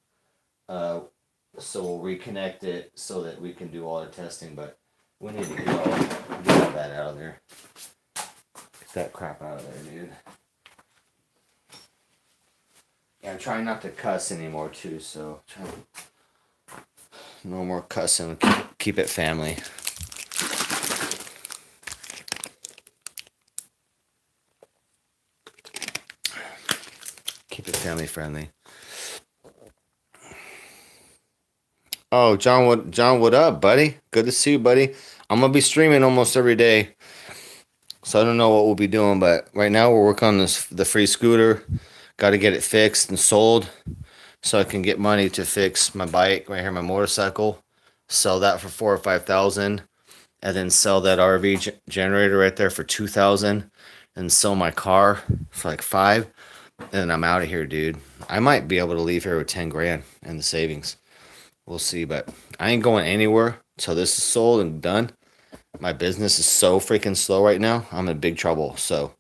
So we'll reconnect it so that we can do all the testing, but we need to get all that out of there. Get that crap out of there, dude. Yeah, I'm trying not to cuss anymore too, so no more cussing. Keep it family. Keep it family friendly. Oh, John, what up, buddy? Good to see you, buddy. I'm gonna be streaming almost every day, so I don't know what we'll be doing, but right now we're working on the free scooter. Got to get it fixed and sold, so I can get money to fix my bike right here, my motorcycle. Sell that for 4,000 or 5,000, and then sell that RV generator right there for 2,000, and sell my car for like 5, and I'm out of here, dude. I might be able to leave here with 10 grand in the savings. We'll see, but I ain't going anywhere till this is sold and done. My business is so freaking slow right now. I'm in big trouble. So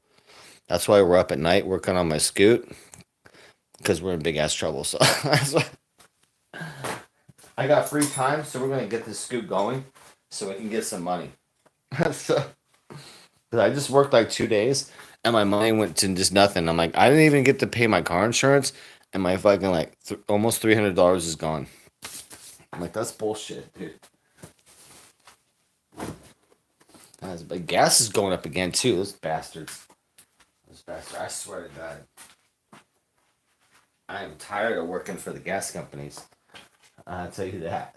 that's why we're up at night working on my scoot, because we're in big ass trouble. So that's why I got free time, so we're gonna get this scoot going so we can get some money. So, I just worked like 2 days and my money went to just nothing. I'm like, I didn't even get to pay my car insurance, and my fucking like almost $300 is gone. I'm like, that's bullshit, dude. But gas is going up again too. Those bastards. I swear to God. I am tired of working for the gas companies. I'll tell you that.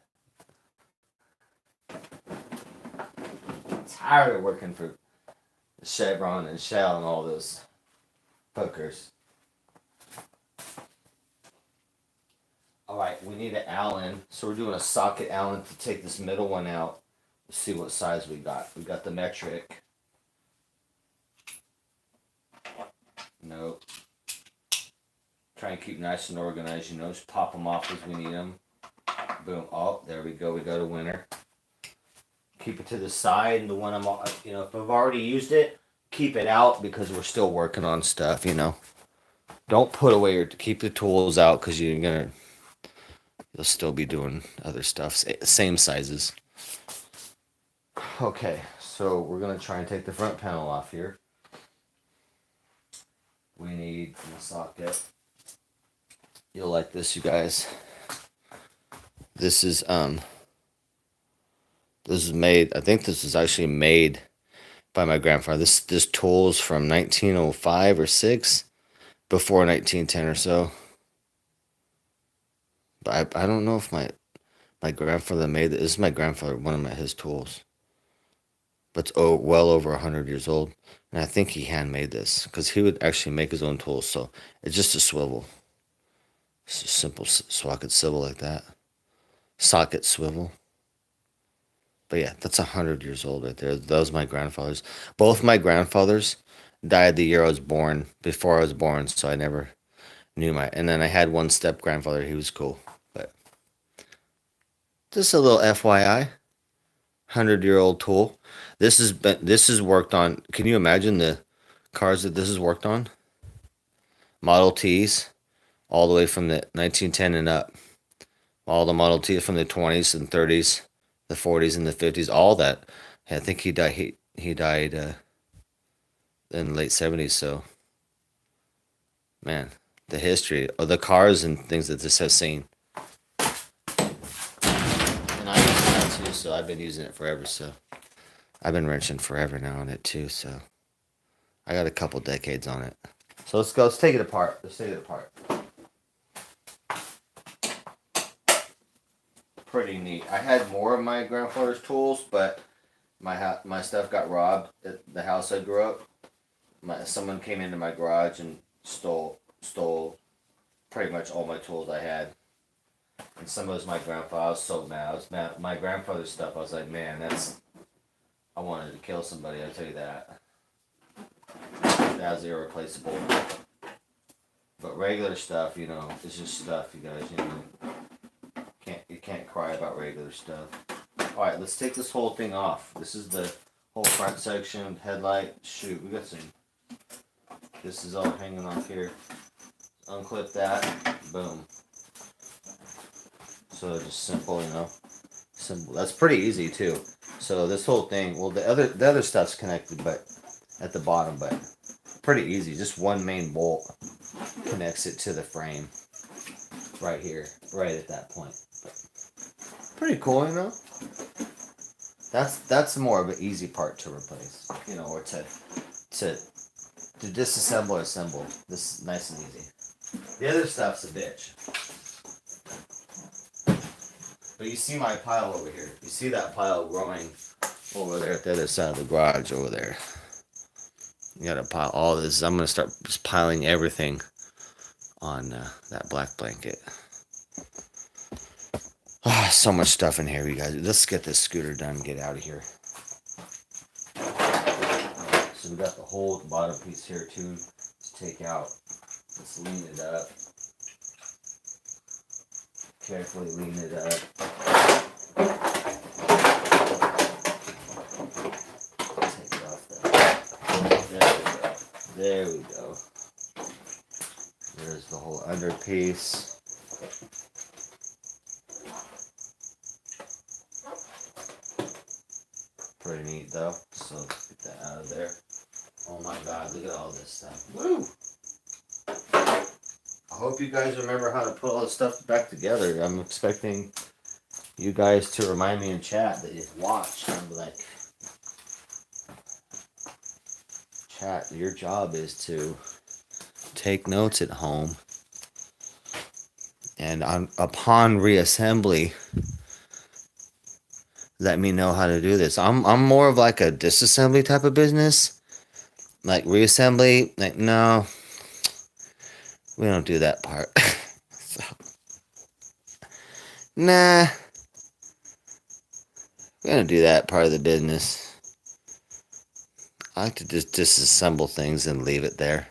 I'm tired of working for Chevron and Shell and all those fuckers. Alright, we need an Allen. So we're doing a socket Allen to take this middle one out. Let's see what size we got. We got the metric. Nope. Try and keep nice and organized, you know. Just pop them off as we need them. Boom. Oh, there we go. We got a winner. Keep it to the side. And the one if I've already used it, keep it out because we're still working on stuff, you know. Don't put away keep the tools out because you'll still be doing other stuff. Same sizes. Okay, so we're going to try and take the front panel off here. We need a socket. You'll like this, you guys. This is made, I think this is actually made by my grandfather. This tool is from 1905 or 6, before 1910 or so. But I don't know if my grandfather made it. This is my grandfather, one of his tools. But it's well over 100 years old. And I think he handmade this because he would actually make his own tools. So it's just a swivel. It's a simple socket swivel like that. Socket swivel. But yeah, that's 100 years old right there. That was my grandfather's. Both my grandfathers died the year I was born, before I was born. So I never knew and then I had one step grandfather. He was cool. But just a little FYI. 100-year-old tool. This is worked on. Can you imagine cars that this is worked on. Model Ts, all the way from the 1910 and up. All the Model Ts from the 20s and 30s, the 40s and the 50s, all that. I think he died. He died in the late 70s. So, man, the history of the cars and things that this has seen. And I use that too, so I've been using it forever. So I've been wrenching forever now on it too. So I got a couple decades on it. So let's go. Let's take it apart. Let's take it apart. Pretty neat. I had more of my grandfather's tools, but my stuff got robbed at the house I grew up. Someone came into my garage and stole pretty much all my tools I had. And some of it was my grandpa. I was so mad. I was mad. My grandfather's stuff, I was like, man, I wanted to kill somebody, I'll tell you that. That was irreplaceable. But regular stuff, it's just stuff, you guys, You can't cry about regular stuff. Alright, let's take this whole thing off. This is the whole front section, headlight. Shoot, we got some. This is all hanging off here. Unclip that. Boom. So just simple, Simple. That's pretty easy too. So this whole thing, well, the other stuff's connected, but at the bottom, but pretty easy. Just one main bolt connects it to the frame. Right here, right at that point. Pretty cool, That's more of an easy part to replace, or to disassemble or assemble. This is nice and easy. The other stuff's a bitch. But you see my pile over here. You see that pile growing over there at the other side of the garage over there. You gotta pile all this. I'm gonna start just piling everything on that black blanket. So much stuff in here, you guys. Let's get this scooter done and get out of here. So we got the whole bottom piece here too to take out. Let's lean it up. Carefully lean it up. Take it off there. There we go. There's the whole under piece. Pretty neat though. So let's get that out of there. Oh my god, look at all this stuff. Woo! I hope you guys remember how to put all this stuff back together. I'm expecting you guys to remind me in chat that you've watched. I'm like, chat, your job is to take notes at home. And upon reassembly, let me know how to do this. I'm more of like a disassembly type of business. Like reassembly, like no, we don't do that part. So, nah, we don't do that part of the business. I like to just disassemble things and leave it there.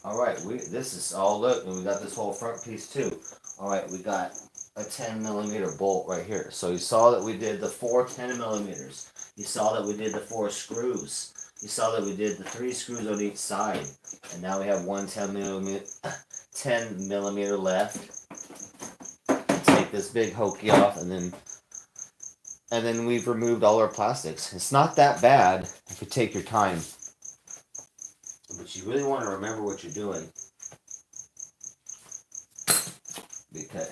Alright, this is all, look, and we got this whole front piece too. Alright, we got a 10 millimeter bolt right here. So you saw that we did the 4 10 millimeters. You saw that we did the 4 screws. You saw that we did the 3 screws on each side. And now we have one 10 millimeter left. Take this big hokey off, and then we've removed all our plastics. It's not that bad if you take your time. But you really want to remember what you're doing. Because,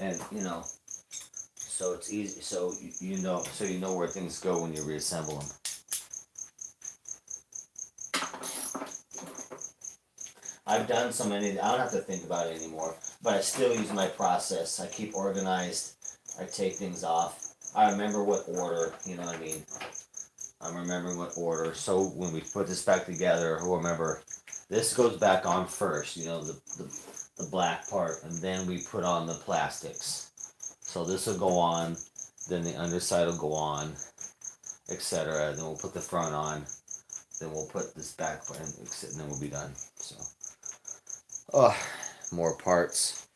so it's easy, so you know where things go when you reassemble them. I've done so many, I don't have to think about it anymore, but I still use my process. I keep organized, I take things off. I remember what order, you know what I mean? I'm remembering what order, so when we put this back together, we'll remember this goes back on first, the black part, and then we put on the plastics. So this will go on, then the underside will go on, etc. Then we'll put the front on, then we'll put this back part, and then we'll be done. So, more parts.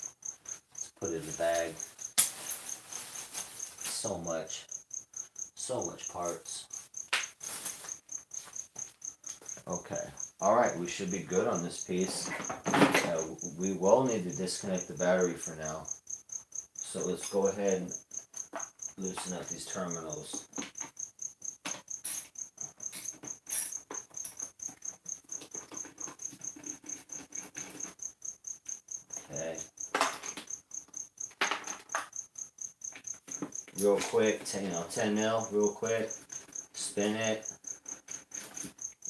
Let's put it in the bag. So much parts. Okay. Alright, we should be good on this piece. We will need to disconnect the battery for now. So let's go ahead and loosen up these terminals. Okay. Real quick, 10 mil, real quick. Spin it.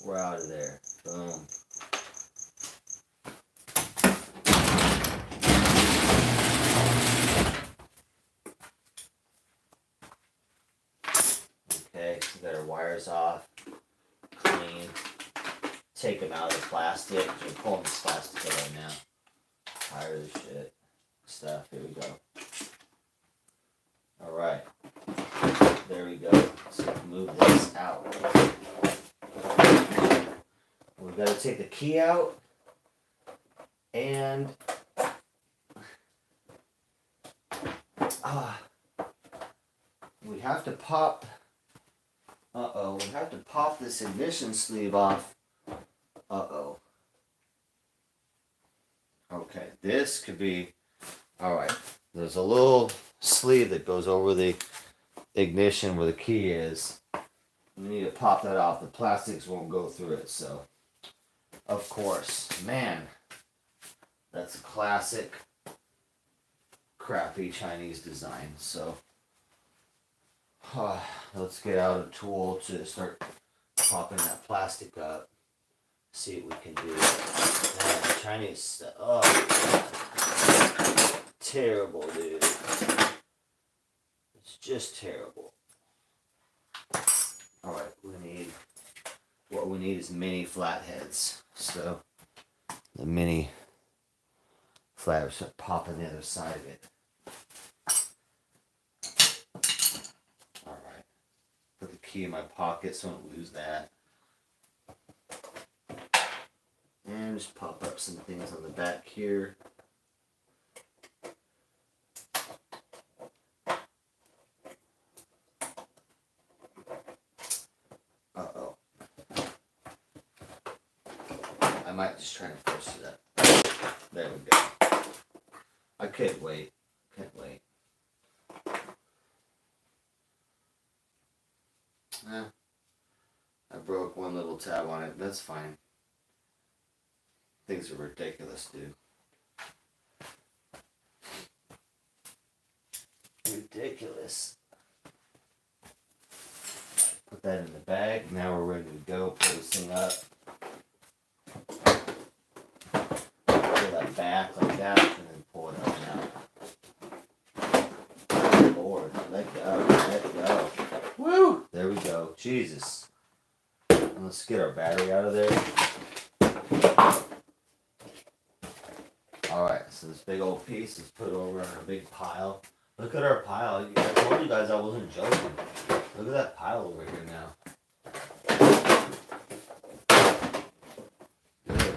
We're out of there. Boom. Okay, we got our wires off. Clean. Take them out of the plastic. We're pulling this plastic out right now. Tired of this shit. Stuff. Here we go. Alright. There we go. So move this out. We've got to take the key out. And we have to pop. We have to pop this ignition sleeve off. Okay, this could be. Alright, there's a little sleeve that goes over the ignition where the key is. We need to pop that off. The plastics won't go through it, so. Of course, man. That's a classic crappy Chinese design, so. Let's get out a tool to start popping that plastic up. See what we can do. Man, the Chinese stuff. Oh, God. Terrible, dude. It's just terrible. Alright, what we need is mini flatheads. So, the mini flatheads start popping the other side of it. Alright. Put the key in my pocket so I don't lose that. And just pop up some things on the back here. I might just try and force it up. There we go. I can't wait. Can't wait. I broke one little tab on it. That's fine. Things are ridiculous, dude. Ridiculous. Put that in the bag. Now we're ready to go. Pull this thing up. Pull that back like that, and then pull it up now. Lord, let go. Let go. Woo! There we go. Jesus. Let's get our battery out of there. Alright, so this big old piece is put over on a big pile. Look at our pile. I told you guys I wasn't joking. Look at that pile over here now. Good.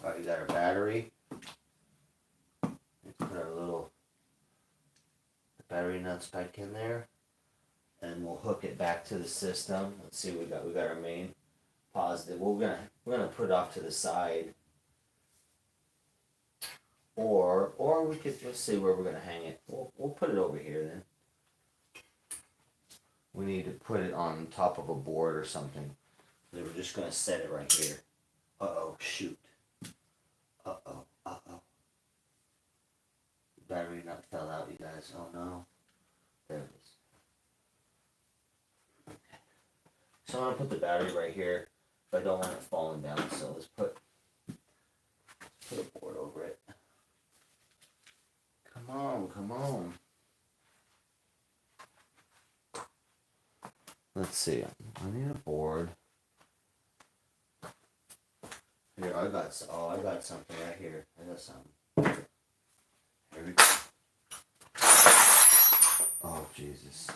Alright, you got our battery. Let's put our little battery nuts back in there. And we'll hook it back to the system. Let's see what we got. We got our main positive. We're gonna put it off to the side. Or we could just see where we're gonna hang it. We'll put it over here then. We need to put it on top of a board or something. We're just gonna set it right here. Shoot. The battery nut fell out, you guys. Oh no. There it is. Okay. So I'm gonna put the battery right here, but I don't want it falling down, so let's put a board over it. Come on. Let's see. I need a board. Here, I got something right here. I got something. Here we go. Oh, Jesus.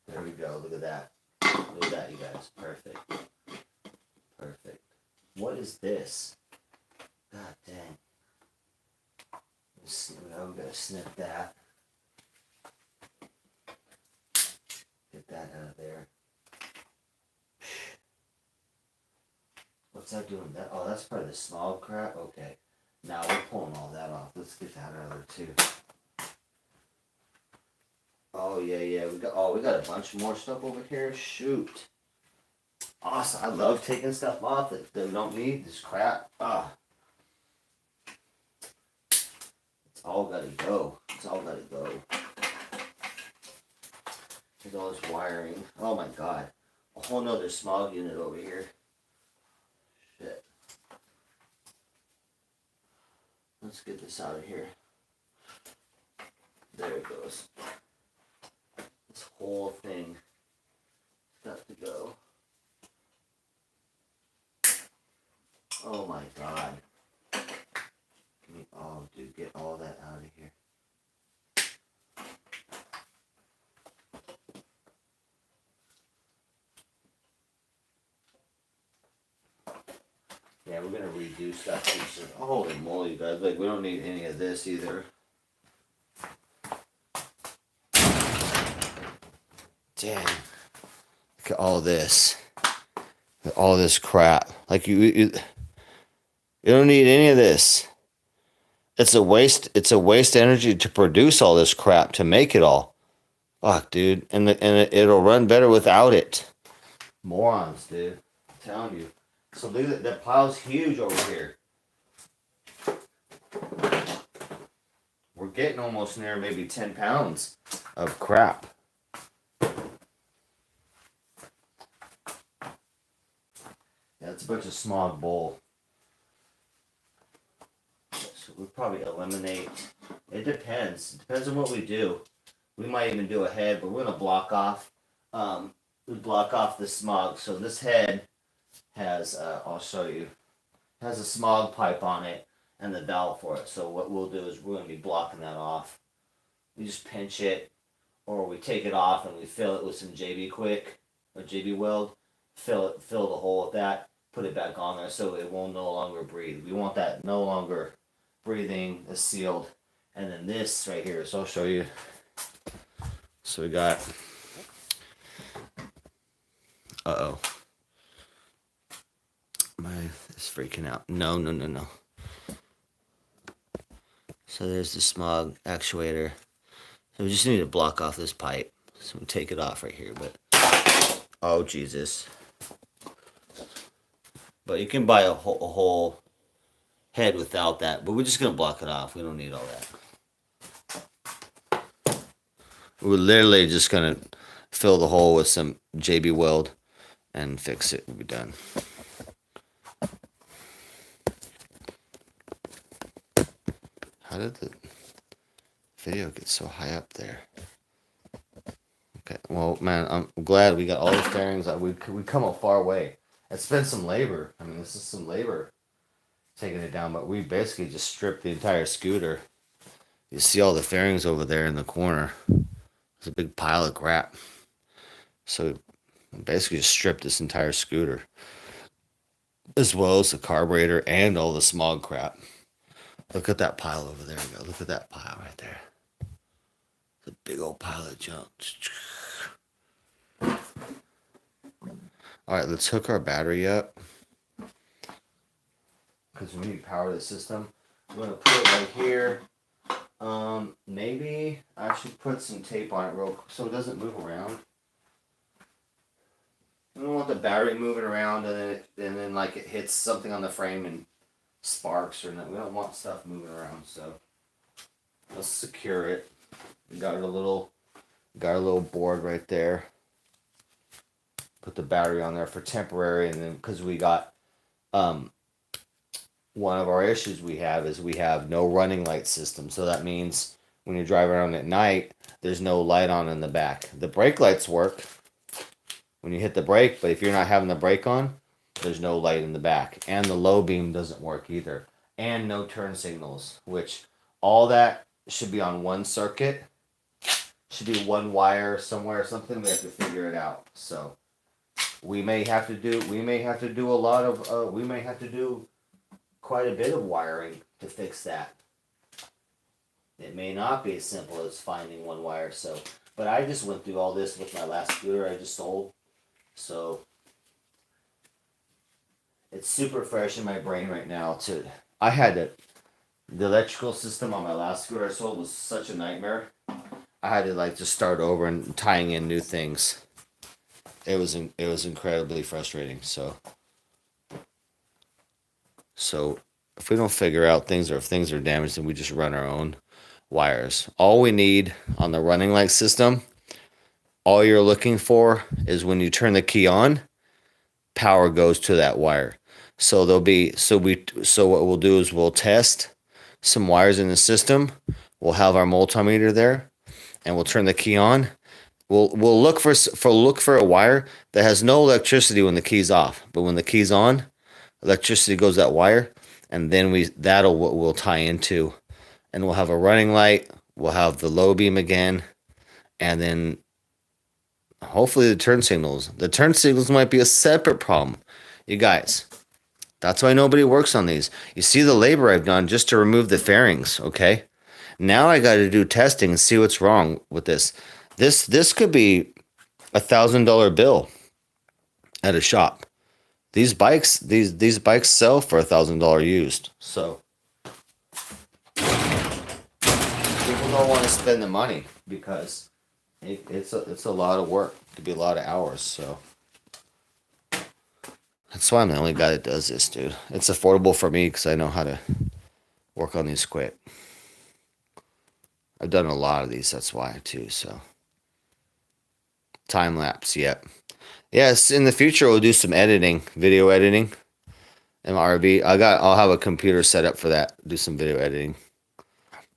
There we go. Look at that. Look at that, you guys. Perfect. Perfect. What is this? God dang. I'm gonna snip that. Get that out of there. What's that doing? That, oh, that's part of the smog crap. Okay, now we're pulling all that off. Let's get that out of there too. Oh yeah. We got a bunch more stuff over here. Shoot. Awesome. I love taking stuff off that we don't need. This crap. It's all gotta go. It's all gotta go. There's all this wiring. Oh my god. A whole nother smog unit over here. Shit. Let's get this out of here. There it goes. This whole thing has got to go. Oh my god. Oh dude, get all that out of here. Yeah, we're gonna redo stuff too. So, holy moly, you guys! Like, we don't need any of this either. Damn! Look at all this. Look at all this crap. Like you don't need any of this. It's a waste. It's a waste energy to produce all this crap to make it all. Fuck, dude. And it'll run better without it. Morons, dude. I'm telling you. So look at that pile's huge over here. We're getting almost near maybe 10 pounds of crap. Yeah, it's a bunch of smog bowl. So we'll probably eliminate. It depends. It depends on what we do. We might even do a head, but we're gonna block off. We block off the smog. So this head has, I'll show you, has a smog pipe on it and the valve for it. So what we'll do is we're going to be blocking that off. We just pinch it, or we take it off and we fill it with some JB Quick or JB Weld. Fill the hole with that. Put it back on there so it will no longer breathe. We want that no longer breathing, is sealed. And then this right here. So I'll show you. So we got. It's freaking out. No. So there's the smog actuator. So we just need to block off this pipe. So we'll take it off right here, but oh Jesus. But you can buy a whole head without that, but we're just gonna block it off. We don't need all that. We're literally just gonna fill the hole with some JB Weld and fix it. We'll be done. How did the video get so high up there? Okay, well, man, I'm glad we got all the fairings. We come a far way. It's been some labor. I mean, this is some labor taking it down, but we basically just stripped the entire scooter. You see all the fairings over there in the corner. It's a big pile of crap. So we basically just stripped this entire scooter, as well as the carburetor and all the smog crap. Look at that pile over there. Look at that pile right there. It's a big old pile of junk. All right, let's hook our battery up, because we need to power the system. I'm going to put it right here. Maybe I should put some tape on it real quick so it doesn't move around. I don't want the battery moving around and then like it hits something on the frame and sparks or not. We don't want stuff moving around, so let's secure it. We got a little board right there. Put the battery on there for temporary, and then because we got one of our issues we have no running light system. So that means when you're driving around at night, there's no light on in the back. The brake lights work when you hit the brake, but if you're not having the brake on, there's no light in the back. And the low beam doesn't work either. And no turn signals, which all that should be on one circuit. Should be one wire somewhere or something. We have to figure it out. So we may have to do quite a bit of wiring to fix that. It may not be as simple as finding one wire. So, but I just went through all this with my last scooter I just sold. So it's super fresh in my brain right now. I had the electrical system on my last scooter I sold was such a nightmare. I had to like just start over and tying in new things. It was incredibly frustrating. So if we don't figure out things, or if things are damaged, then we just run our own wires. All we need on the running light system, all you're looking for is when you turn the key on, power goes to that wire. So what we'll do is we'll test some wires in the system. We'll have our multimeter there, and we'll turn the key on. We'll look for a wire that has no electricity when the key's off, but when the key's on, electricity goes that wire, and then that'll what we'll tie into, and we'll have a running light. We'll have the low beam again, and then hopefully the turn signals. The turn signals might be a separate problem, you guys. That's why nobody works on these. You see the labor I've done just to remove the fairings, okay? Now I got to do testing and see what's wrong with this. This could be $1,000 bill at a shop. These bikes sell for $1,000 used. So people don't want to spend the money because it's a lot of work. It could be a lot of hours. So that's why I'm the only guy that does this, dude. It's affordable for me because I know how to work on these quick. I've done a lot of these. That's why too. So time lapse. Yep. Yes, in the future we'll do some editing, video editing, in my RV. I'll have a computer set up for that. Do some video editing,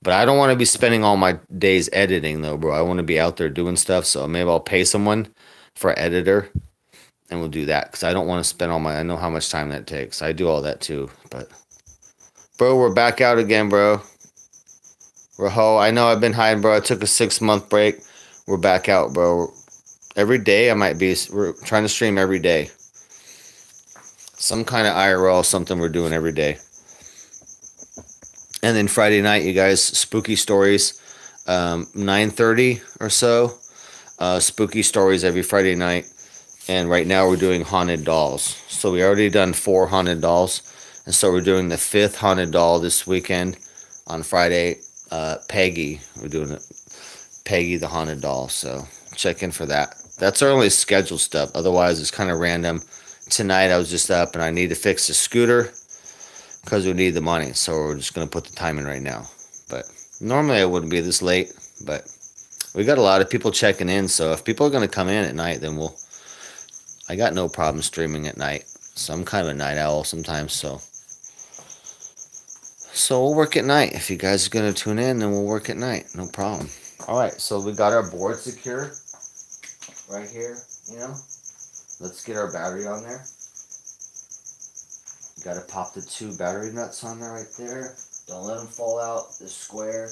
but I don't want to be spending all my days editing though, bro. I want to be out there doing stuff. So maybe I'll pay someone for an editor, and we'll do that because I don't want to spend I know how much time that takes. I do all that too, but bro, we're back out again, bro. Raho, I know I've been hiding, bro. I took a 6-month break. We're back out, bro. Every day we're trying to stream every day. Some kind of IRL, something we're doing every day. And then Friday night, you guys, spooky stories, 9:30 or so. Spooky stories every Friday night. And right now we're doing haunted dolls. So we already done 4 haunted dolls. And so we're doing the 5th haunted doll this weekend on Friday. Peggy, we're doing it. Peggy the haunted doll. So check in for that. That's our only scheduled stuff. Otherwise, it's kind of random. Tonight, I was just up and I need to fix the scooter because we need the money. So we're just going to put the time in right now. But normally, I wouldn't be this late. But we got a lot of people checking in. So if people are going to come in at night, then I got no problem streaming at night. So I'm kind of a night owl sometimes. So we'll work at night. If you guys are going to tune in, then we'll work at night. No problem. All right. So we got our board secure right here, Let's get our battery on there. You gotta pop the 2 battery nuts on there right there. Don't let them fall out. The square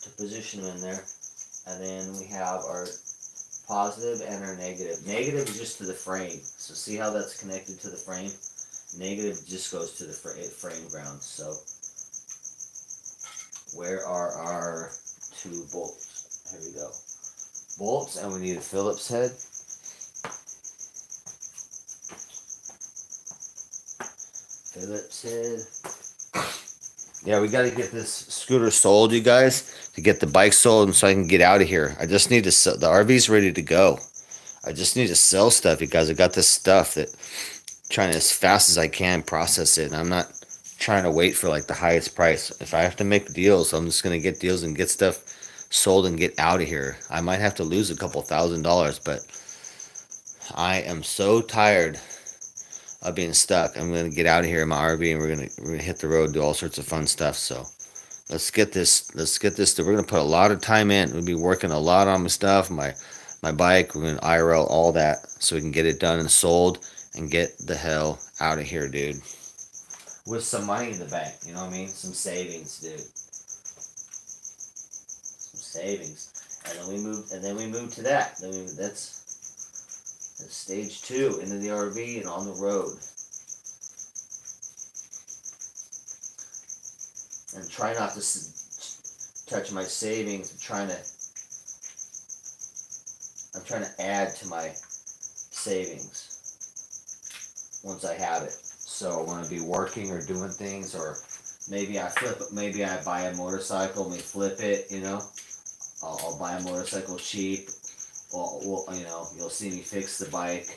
to position them in there. And then we have our positive and our negative. Negative is just to the frame. So see how that's connected to the frame? Negative just goes to the frame ground. So where are our 2 bolts? Here we go. Bolts, and we need a Phillips head. Phillips head. Yeah, we got to get this scooter sold, you guys, to get the bike sold, and so I can get out of here. I just need to sell. The RV's ready to go. I just need to sell stuff, you guys. I got this stuff that I'm trying to, as fast as I can, process it. And I'm not trying to wait for like the highest price. If I have to make deals, I'm just gonna get deals and get stuff sold and get out of here. I might have to lose a couple $1,000, but I am so tired of being stuck. I'm gonna get out of here in my RV, and we're gonna hit the road, do all sorts of fun stuff. So let's get this. We're gonna put a lot of time in. We'll be working a lot on my stuff, my bike. We're gonna IRL all that so we can get it done and sold and get the hell out of here, dude. With some money in the bank, you know what I mean? Some savings, dude. Savings, and then we move to that. That's stage 2 into the RV and on the road. and try not to touch my savings. I'm trying to add to my savings once I have it. So when I be working or doing things, or maybe I flip it, maybe I buy a motorcycle and we flip it, you know. I'll buy a motorcycle cheap. Well, you know, you'll see me fix the bike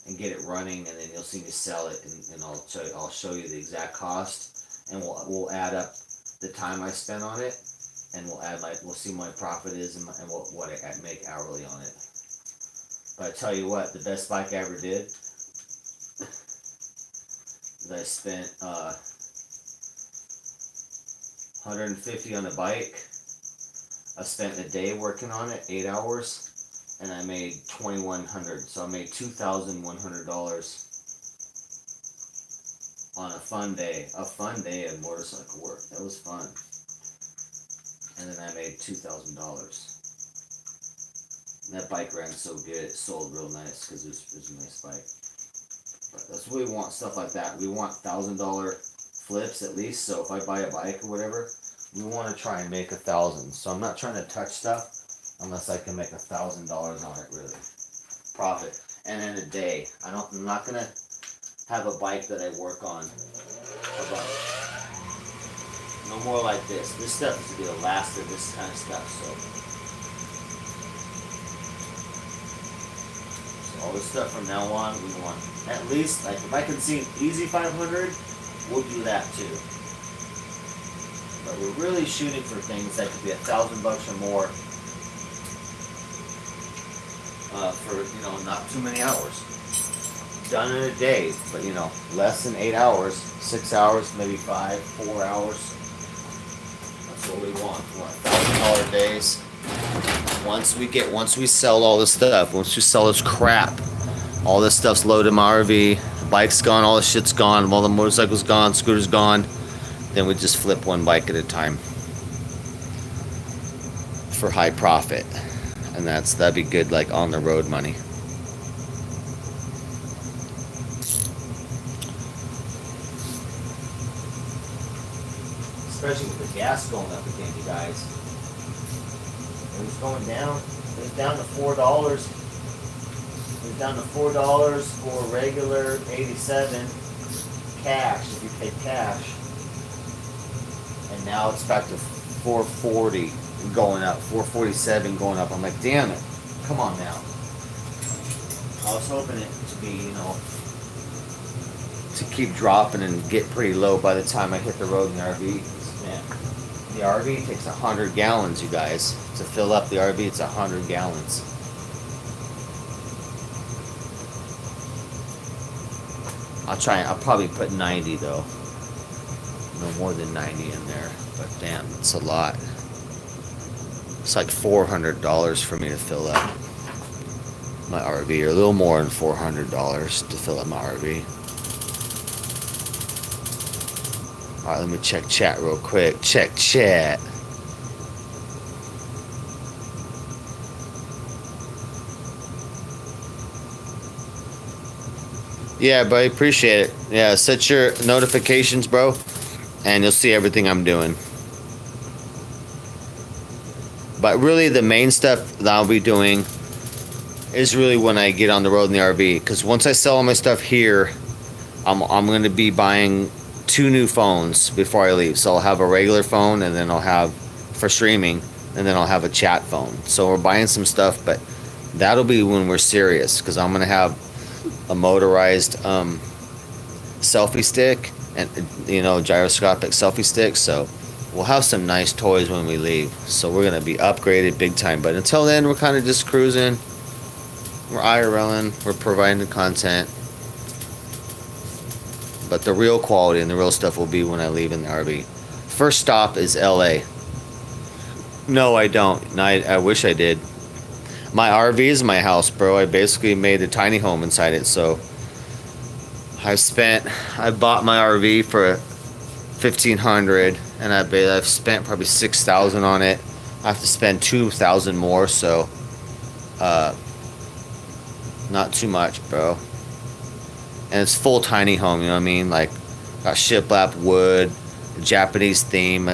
and get it running, and then you'll see me sell it, and I'll show you the exact cost, and we'll add up the time I spent on it, and we'll see what my profit is and what I make hourly on it. But I tell you what, the best bike I ever did is I spent $150 on a bike. I spent a day working on it, 8 hours, and I made $2,100. So I made $2,100 on a fun day of motorcycle work. That was fun. And then I made $2,000. And that bike ran so good, it sold real nice because it was a nice bike. But that's what we want, stuff like that. We want $1,000 flips at least. So if I buy a bike or whatever, we want to try and make 1,000. So I'm not trying to touch stuff unless I can make $1,000 on it, really. Profit. And in a day, I'm not gonna have a bike that I work on. No more like this. This stuff is to be the last of this kind of stuff. So all this stuff from now on, we want at least, like, if I can see an easy 500, we'll do that too. But we're really shooting for things that could be $1,000 or more for, you know, not too many hours. Done in a day, but, you know, less than 8 hours, 6 hours, maybe 5, 4 hours. That's what we want. We want $1,000 days. Once we sell all this stuff, once we sell this crap, all this stuff's loaded in my RV, the bike's gone, all the shit's gone, all the motorcycles gone, scooters gone, then we just flip one bike at a time for high profit. And that'd be good, like, on the road money. Especially with the gas going up again, you guys. It was going down. It was down to $4. It was down to $4 for regular 87 cash, if you pay cash. And now it's back to $4.40 going up, $4.47 going up. I'm like, damn it, come on now. I was hoping it to be, you know, to keep dropping and get pretty low by the time I hit the road in the RV. Man, the RV takes 100 gallons, you guys. To fill up the RV, it's 100 gallons. I'll probably put 90 though. No more than 90 in there. But damn, it's a lot. It's like $400 for me to fill up my RV, or a little more than $400 to fill up my RV. Alright, let me check chat real quick. Check chat. Yeah, buddy, appreciate it. Yeah, set your notifications, bro, and you'll see everything I'm doing. But really, the main stuff that I'll be doing is really when I get on the road in the RV. Because once I sell all my stuff here, I'm going to be buying 2 new phones before I leave. So I'll have a regular phone, and then I'll have for streaming, and then I'll have a chat phone. So we're buying some stuff, but that'll be when we're serious. Because I'm going to have a motorized selfie stick, and, you know, gyroscopic selfie stick. So we'll have some nice toys when we leave. So we're going to be upgraded big time. But until then, we're kind of just cruising. We're IRLing. We're providing the content. But the real quality and the real stuff will be when I leave in the RV. First stop is LA. No, I don't. I wish I did. My RV is my house, bro. I basically made a tiny home inside it. So I bought my RV for $1,500, and I've spent probably $6,000 on it. I have to spend $2,000 more, so not too much, bro. And it's full tiny home, you know what I mean? Like, got shiplap wood, Japanese theme,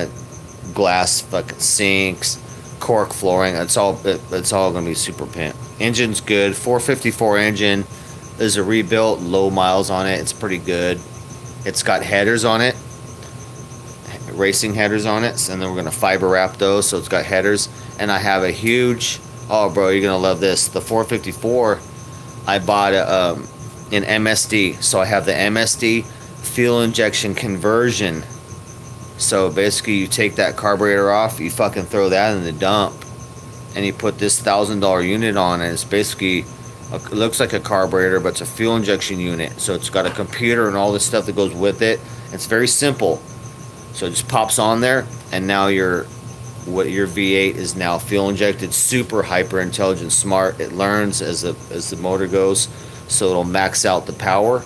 glass fucking sinks, cork flooring. It's all gonna be super pimp. Engine's good. 454 engine. There's a rebuilt, low miles on it. It's pretty good. It's got headers on it, racing headers on it, and then we're gonna fiber wrap those, so it's got headers. And I have a huge. Oh, bro, you're gonna love this. The 454, I bought an MSD, so I have the MSD fuel injection conversion. So basically, you take that carburetor off, you fucking throw that in the dump, and you put this $1,000 unit on, and it's basically it looks like a carburetor, but it's a fuel injection unit. So it's got a computer and all this stuff that goes with it. It's very simple. So it just pops on there, and now your V8 is now fuel injected, super hyper intelligent, smart. It learns as the motor goes, so it'll max out the power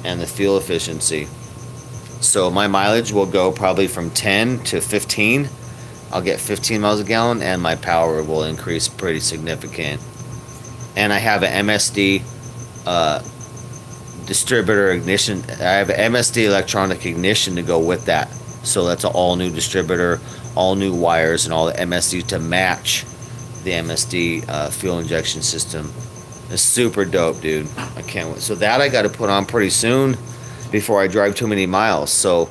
and the fuel efficiency. So my mileage will go probably from 10 to 15. I'll get 15 miles a gallon, and my power will increase pretty significant. And I have an MSD distributor ignition. I have an MSD electronic ignition to go with that. So that's an all new distributor, all new wires, and all the MSD to match the MSD fuel injection system. It's super dope, dude. I can't wait. So that I got to put on pretty soon before I drive too many miles. So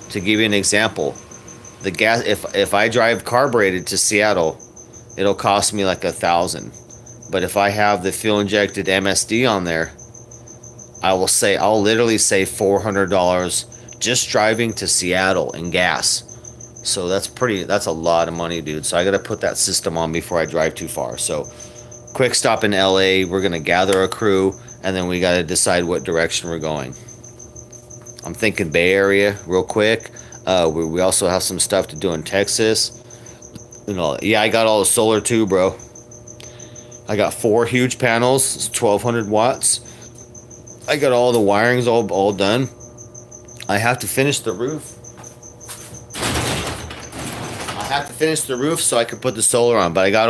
to give you an example, the gas, if I drive carbureted to Seattle, it'll cost me like $1,000. But if I have the fuel injected MSD on there, I'll literally save $400 just driving to Seattle in gas. So that's a lot of money, dude. So I got to put that system on before I drive too far. So quick stop in LA, we're going to gather a crew, and then we got to decide what direction we're going. I'm thinking Bay Area real quick. We also have some stuff to do in Texas. Yeah, I got all the solar too, bro. I got 4 huge panels, it's 1200 watts. I got all the wirings all done. I have to finish the roof. So I can put the solar on, but I got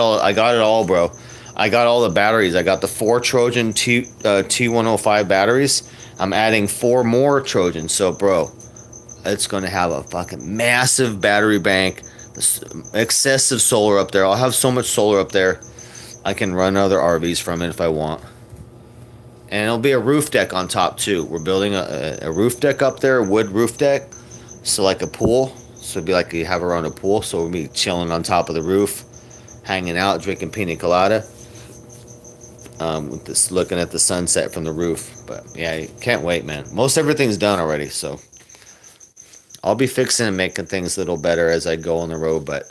it all, bro. I got all the batteries. I got the 4 Trojan T105 batteries. I'm adding 4 more Trojans. So, bro, it's going to have a fucking massive battery bank. Excessive solar up there. I'll have so much solar up there. I can run other RVs from it if I want. And it'll be a roof deck on top too. We're building a roof deck up there, a wood roof deck. So like a pool. So it'd be like you have around a pool. So we'll be chilling on top of the roof, hanging out, drinking pina colada. With this, looking at the sunset from the roof. But yeah, can't wait, man. Most everything's done already, so I'll be fixing and making things a little better as I go on the road. But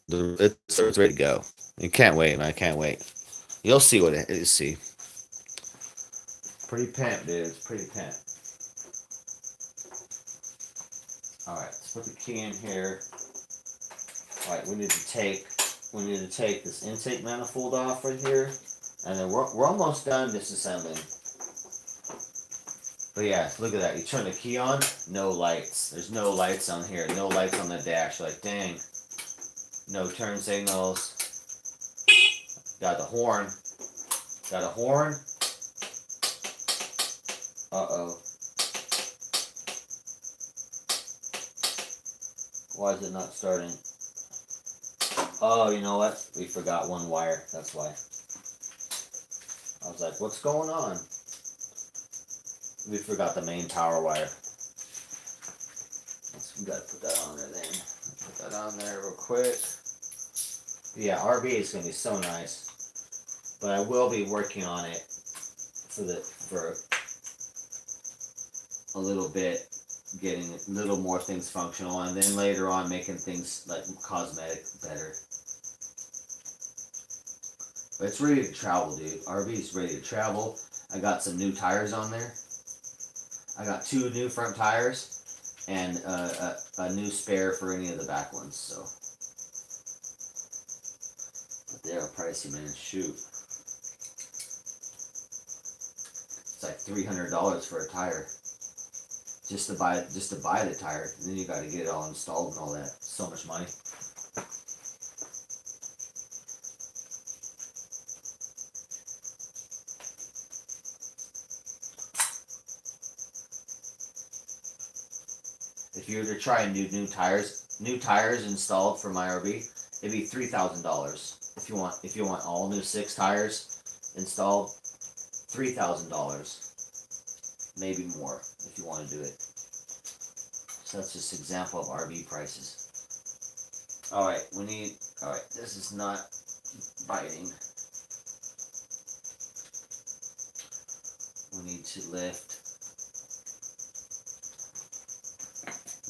it's ready to go. You can't wait, man. I can't wait. You'll see what it is. See, pretty pimp, dude. It's pretty pimp. All right, let's put the key in here. All right, we need to take this intake manifold off right here, and then we're almost done disassembling. But yeah, look at that. You turn the key on, no lights. There's no lights on here. No lights on the dash. Like, dang. No turn signals. Got the horn. Got a horn. Uh-oh. Why is it not starting? Oh, you know what? We forgot one wire. That's why. I was like, what's going on? We forgot the main power wire. We gotta put that on there then. Put that on there real quick. Yeah, RV is gonna be so nice. But I will be working on it for a little bit, getting a little more things functional, and then later on making things like cosmetic better. But it's ready to travel, dude. RV is ready to travel. I got some new tires on there. I got 2 new front tires and a new spare for any of the back ones. So, but they're pricey, man. Shoot, it's like $300 for a tire. Just to buy the tire, and then you got to get it all installed and all that. So much money. if you were to try and do new tires installed for my RV, it'd be $3,000. If you want all new 6 tires installed, $3,000, maybe more if you want to do it. So that's just an example of RV prices. All right, this is not biting. We need to lift.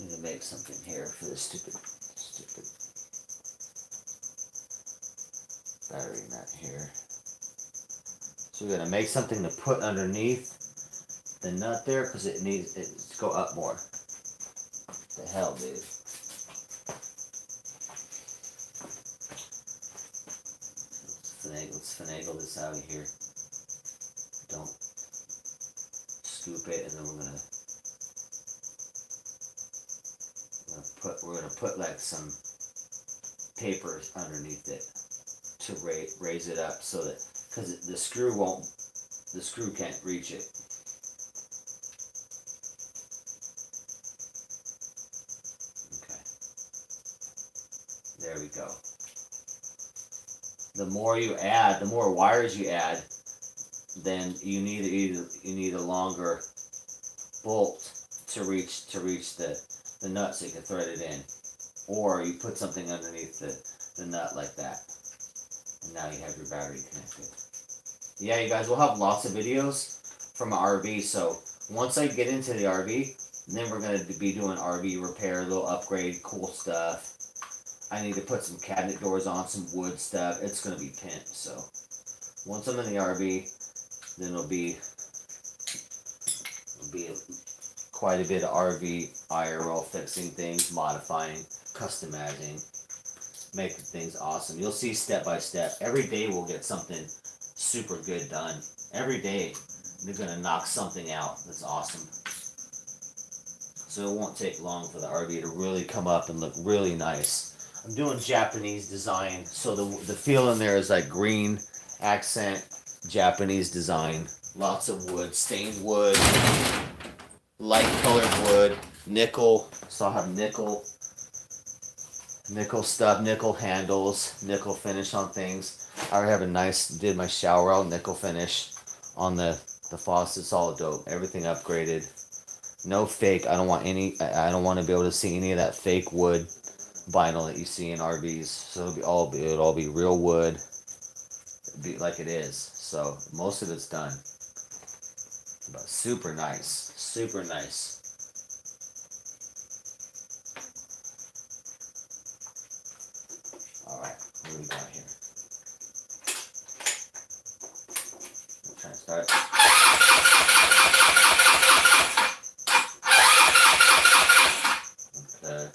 Need to make something here for this stupid battery nut here. So we're gonna make something to put underneath the nut there because it needs to go up more. The hell, dude. Let's finagle this out of here. Don't scoop it, and then we're gonna put like some paper underneath it to raise it up so that, because the screw can't reach it. Okay, there we go. The more you add, the more wires you add, then you need a longer bolt to reach the nut so you can thread it in, or you put something underneath the nut like that, and now you have your battery connected. Yeah, you guys, we'll have lots of videos from an RV. So once I get into the RV, then we're going to be doing RV repair, a little upgrade, cool stuff. I need to put some cabinet doors on, some wood stuff. It's going to be pimped. So once I'm in the RV, then it'll be quite a bit of RV IRL, fixing things, modifying, customizing, making things awesome. You'll see step by step. Every day we'll get something super good done. Every day they're going to knock something out that's awesome. So it won't take long for the RV to really come up and look really nice. I'm doing Japanese design, so the feel in there is like green accent Japanese design. Lots of wood, stained wood, light colored wood, nickel. So I'll have nickel stuff, nickel handles, nickel finish on things. I already have did my shower out, nickel finish on the faucets, all dope. Everything upgraded. No fake. I don't want to be able to see any of that fake wood vinyl that you see in RVs. So it'll all be real wood. It'll be like it is. So most of it's done. But super nice. Super nice. Alright, what do we got here? I'm trying to start. Okay.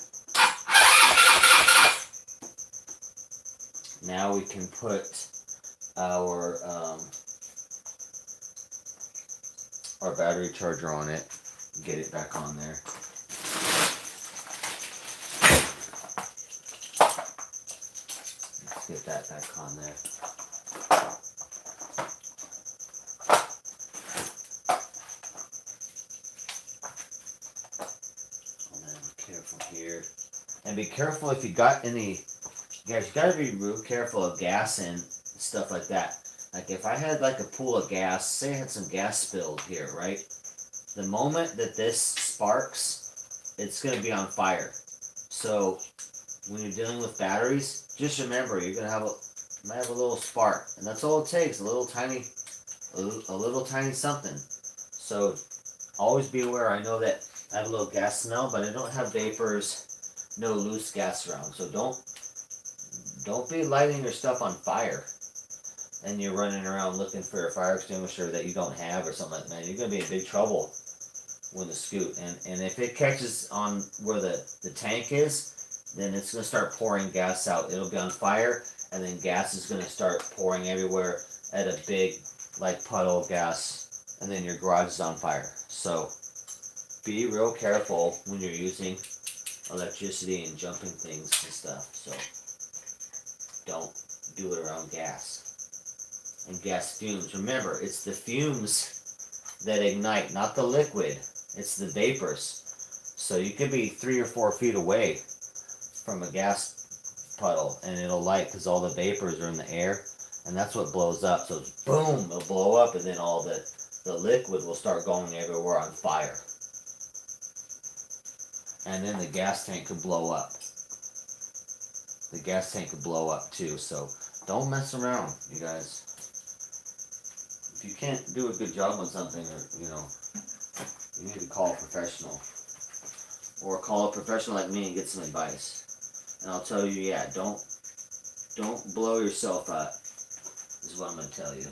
Now we can put our battery charger on it, get it back on there. Let's get that back on there. And then be careful here. And be careful if you got any, guys, you gotta be real careful of gas and stuff like that. Like if I had like a pool of gas, say I had some gas spilled here, right? The moment that this sparks, it's going to be on fire. So when you're dealing with batteries, just remember you're going to might have a little spark, and that's all it takes, a little tiny something. So always be aware. I know that I have a little gas smell, but I don't have vapors, no loose gas around. So don't be lighting your stuff on fire. And you're running around looking for a fire extinguisher that you don't have or something like that, man, you're going to be in big trouble with the scoot. And if it catches on where the tank is, then it's going to start pouring gas out. It'll be on fire, and then gas is going to start pouring everywhere at a big, like, puddle of gas, and then your garage is on fire. So be real careful when you're using electricity and jumping things and stuff. So don't do it around gas. And gas fumes. Remember, it's the fumes that ignite, not the liquid. It's the vapors. So you could be 3 or 4 feet away from a gas puddle, and it'll light because all the vapors are in the air, and that's what blows up. So it's boom, it'll blow up, and then all the liquid will start going everywhere on fire. And then the gas tank could blow up. The gas tank could blow up too. So don't mess around, you guys. If you can't do a good job on something, or you need to call a professional, or call a professional like me and get some advice. And I'll tell you, yeah, don't blow yourself up. Is what I'm gonna tell you.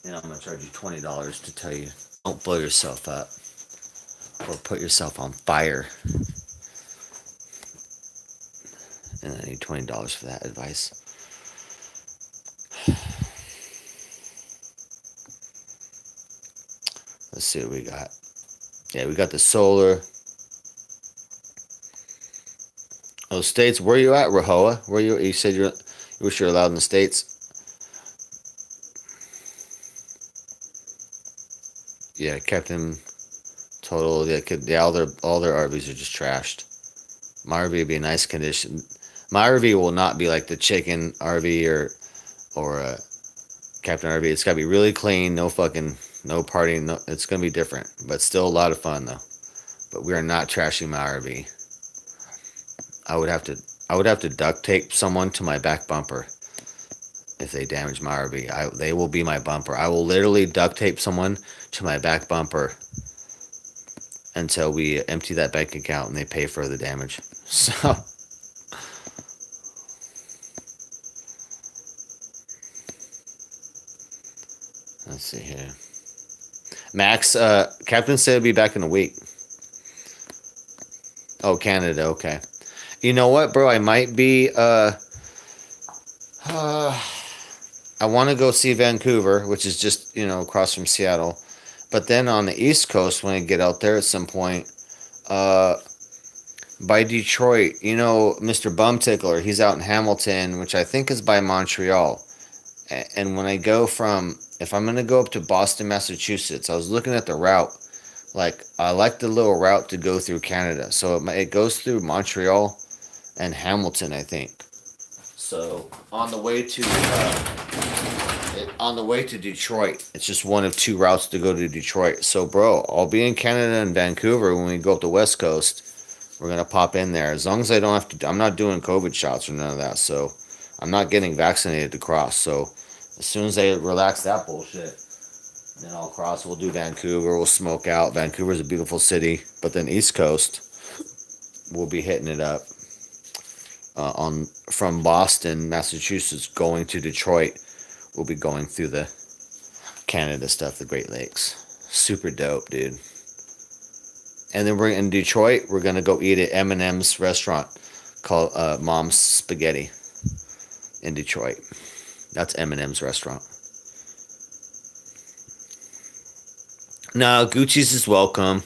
And I'm gonna charge you $20 to tell you, don't blow yourself up or put yourself on fire. And I need $20 for that advice. Let's see what we got. Yeah, we got the solar. Oh, States, where you at, Rahoa? Where you said you wish you're allowed in the States? Yeah, Captain Total. Yeah, all their RVs are just trashed. My RV would be a nice condition. My RV will not be like the chicken RV or Captain RV. It's gotta be really clean, no partying. No, it's gonna be different, but still a lot of fun though. But we are not trashing my RV. I would have to duct tape someone to my back bumper if they damage my RV. They will be my bumper. I will literally duct tape someone to my back bumper until we empty that bank account and they pay for the damage. So let's see here. Max, Captain said he'll be back in a week. Oh, Canada, okay. You know what, bro? I might be I want to go see Vancouver, which is just, across from Seattle. But then on the East Coast, when I get out there at some point, by Detroit, Mr. Bumtickler, he's out in Hamilton, which I think is by Montreal. And when if I'm going to go up to Boston, Massachusetts, I was looking at the route. I like the little route to go through Canada. So it goes through Montreal and Hamilton, I think. So on the way to Detroit, it's just one of 2 routes to go to Detroit. So, bro, I'll be in Canada and Vancouver when we go up the West Coast. We're gonna pop in there as long as I don't have to. I'm not doing COVID shots or none of that. So, I'm not getting vaccinated to cross. So, as soon as they relax that bullshit, then I'll cross. We'll do Vancouver. We'll smoke out. Vancouver's a beautiful city, but then East Coast, we'll be hitting it up. From Boston, Massachusetts, going to Detroit, we'll be going through the Canada stuff, the Great Lakes. Super dope, dude. And then we're in Detroit. We're gonna go eat at M&M's restaurant called Mom's Spaghetti in Detroit. That's M&M's restaurant. No, Gucci's is welcome.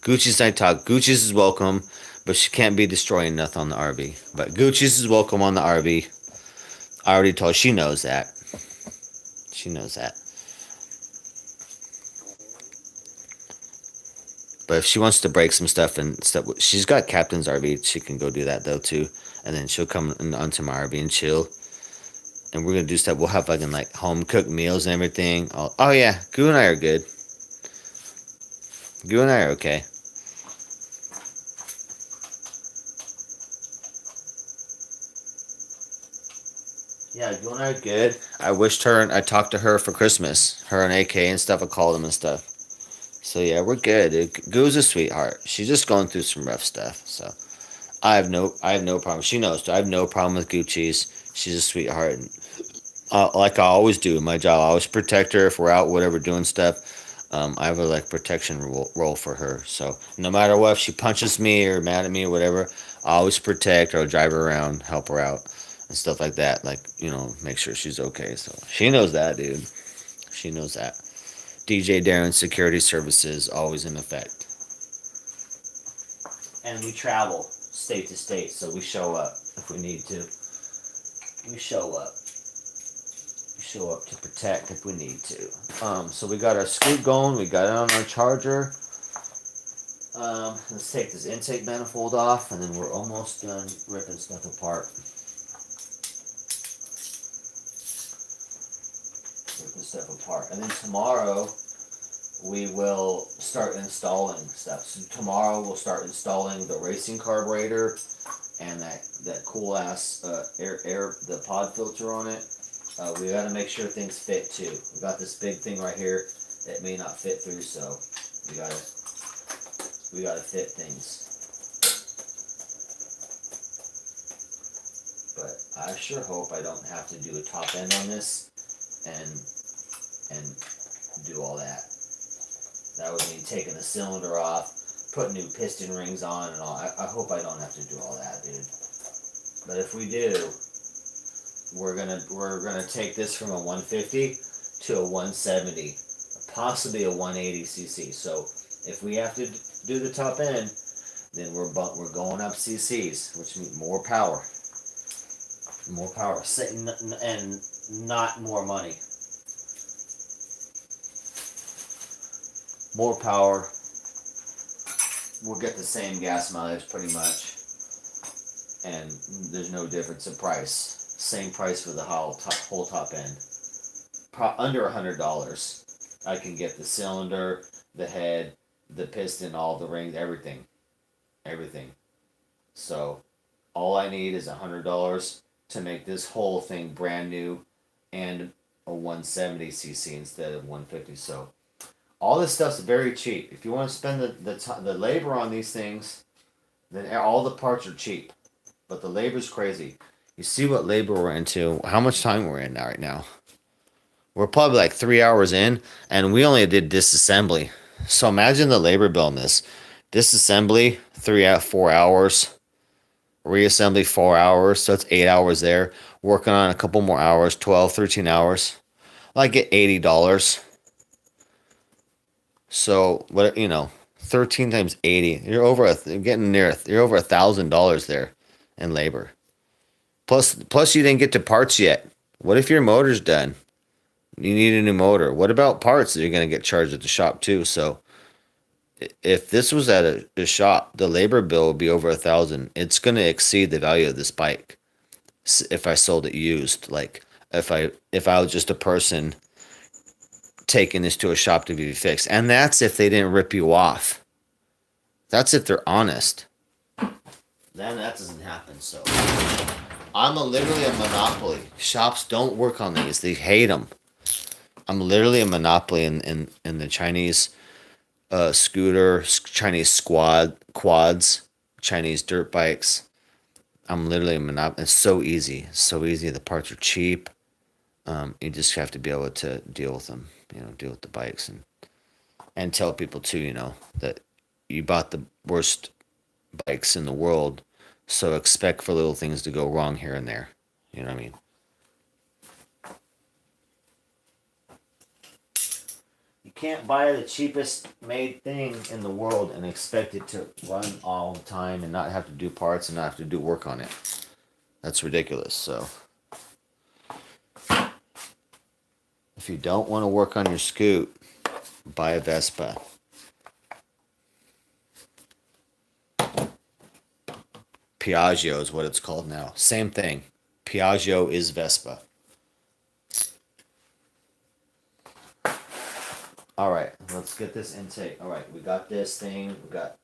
Gucci's I talk. Gucci's is welcome. But she can't be destroying nothing on the RV. But Gucci's is welcome on the RV. I already told her. She knows that. She knows that. But if she wants to break some stuff and stuff, she's got Captain's RV. She can go do that though too. And then she'll come onto my RV and chill. And we're gonna do stuff. We'll have home cooked meals and everything. Oh yeah, Goo and I are good. Goo and I are okay. Yeah, Goo and I are good. I talked to her for Christmas. Her and AK and stuff. I called them and stuff. So yeah, we're good. Goo's a sweetheart. She's just going through some rough stuff. So I have no problem. She knows. I have no problem with Gucci's. She's a sweetheart. And, like I always do in my job, I always protect her if we're out, whatever, doing stuff. I have a protection role for her. So no matter what, if she punches me or mad at me or whatever, I always protect her, drive her around, help her out, and stuff like that. Make sure she's okay. So she knows that, dude. She knows that. DJ Darren Security Services, always in effect. And we travel state to state, so we show up if we need to. We show up. show up to protect if we need to. So we got our scoop going. We got it on our charger. Let's take this intake manifold off, and then we're almost done ripping stuff apart. Ripping stuff apart, and then tomorrow we will start installing stuff. So tomorrow we'll start installing the racing carburetor and that cool ass air the pod filter on it. We got to make sure things fit too. We got this big thing right here that may not fit through, so we gotta fit things. But I sure hope I don't have to do a top end on this and do all that. That would mean taking the cylinder off, putting new piston rings on and all. I hope I don't have to do all that, dude. But if we do, we're gonna take this from a 150 to a 170, possibly a 180 cc. So if we have to do the top end, then we're going up cc's, which means more power, and not more money. More power. We'll get the same gas mileage pretty much, and there's no difference in price. Same price for the whole top end. Under $100, I can get the cylinder, the head, the piston, all the rings, everything. So all I need is $100 to make this whole thing brand new, and a 170 cc instead of 150. So all this stuff's very cheap. If you want to spend the labor on these things, then all the parts are cheap. But the labor's crazy. You see what labor we're into, how much time we're in right now. We're probably like 3 hours in, and we only did disassembly. So imagine the labor bill in this. Disassembly, 4 hours. Reassembly, 4 hours. So it's 8 hours there. Working on a couple more hours, 12, 13 hours. I get $80. So, 13 times 80. You're over $1,000 there in labor. Plus you didn't get to parts yet. What if your motor's done? You need a new motor. What about parts that you're going to get charged at the shop too? So if this was at a shop, the labor bill would be over $1,000. It's going to exceed the value of this bike if I sold it used. Like if I was just a person taking this to a shop to be fixed. And that's if they didn't rip you off. That's if they're honest. Then that doesn't happen. So I'm literally a monopoly. Shops don't work on these. They hate them. I'm literally a monopoly in the Chinese scooter, Chinese quads, Chinese dirt bikes. I'm literally a monopoly. It's so easy. So easy. The parts are cheap. You just have to be able to deal with them. Deal with the bikes and tell people too, that you bought the worst bikes in the world. So expect for little things to go wrong here and there. You know what I mean? You can't buy the cheapest made thing in the world and expect it to run all the time and not have to do parts and not have to do work on it. That's ridiculous. So if you don't want to work on your scoot, buy a Vespa. Piaggio is what it's called now. Same thing. Piaggio is Vespa. Alright, let's get this intake. Alright, we got this thing. We got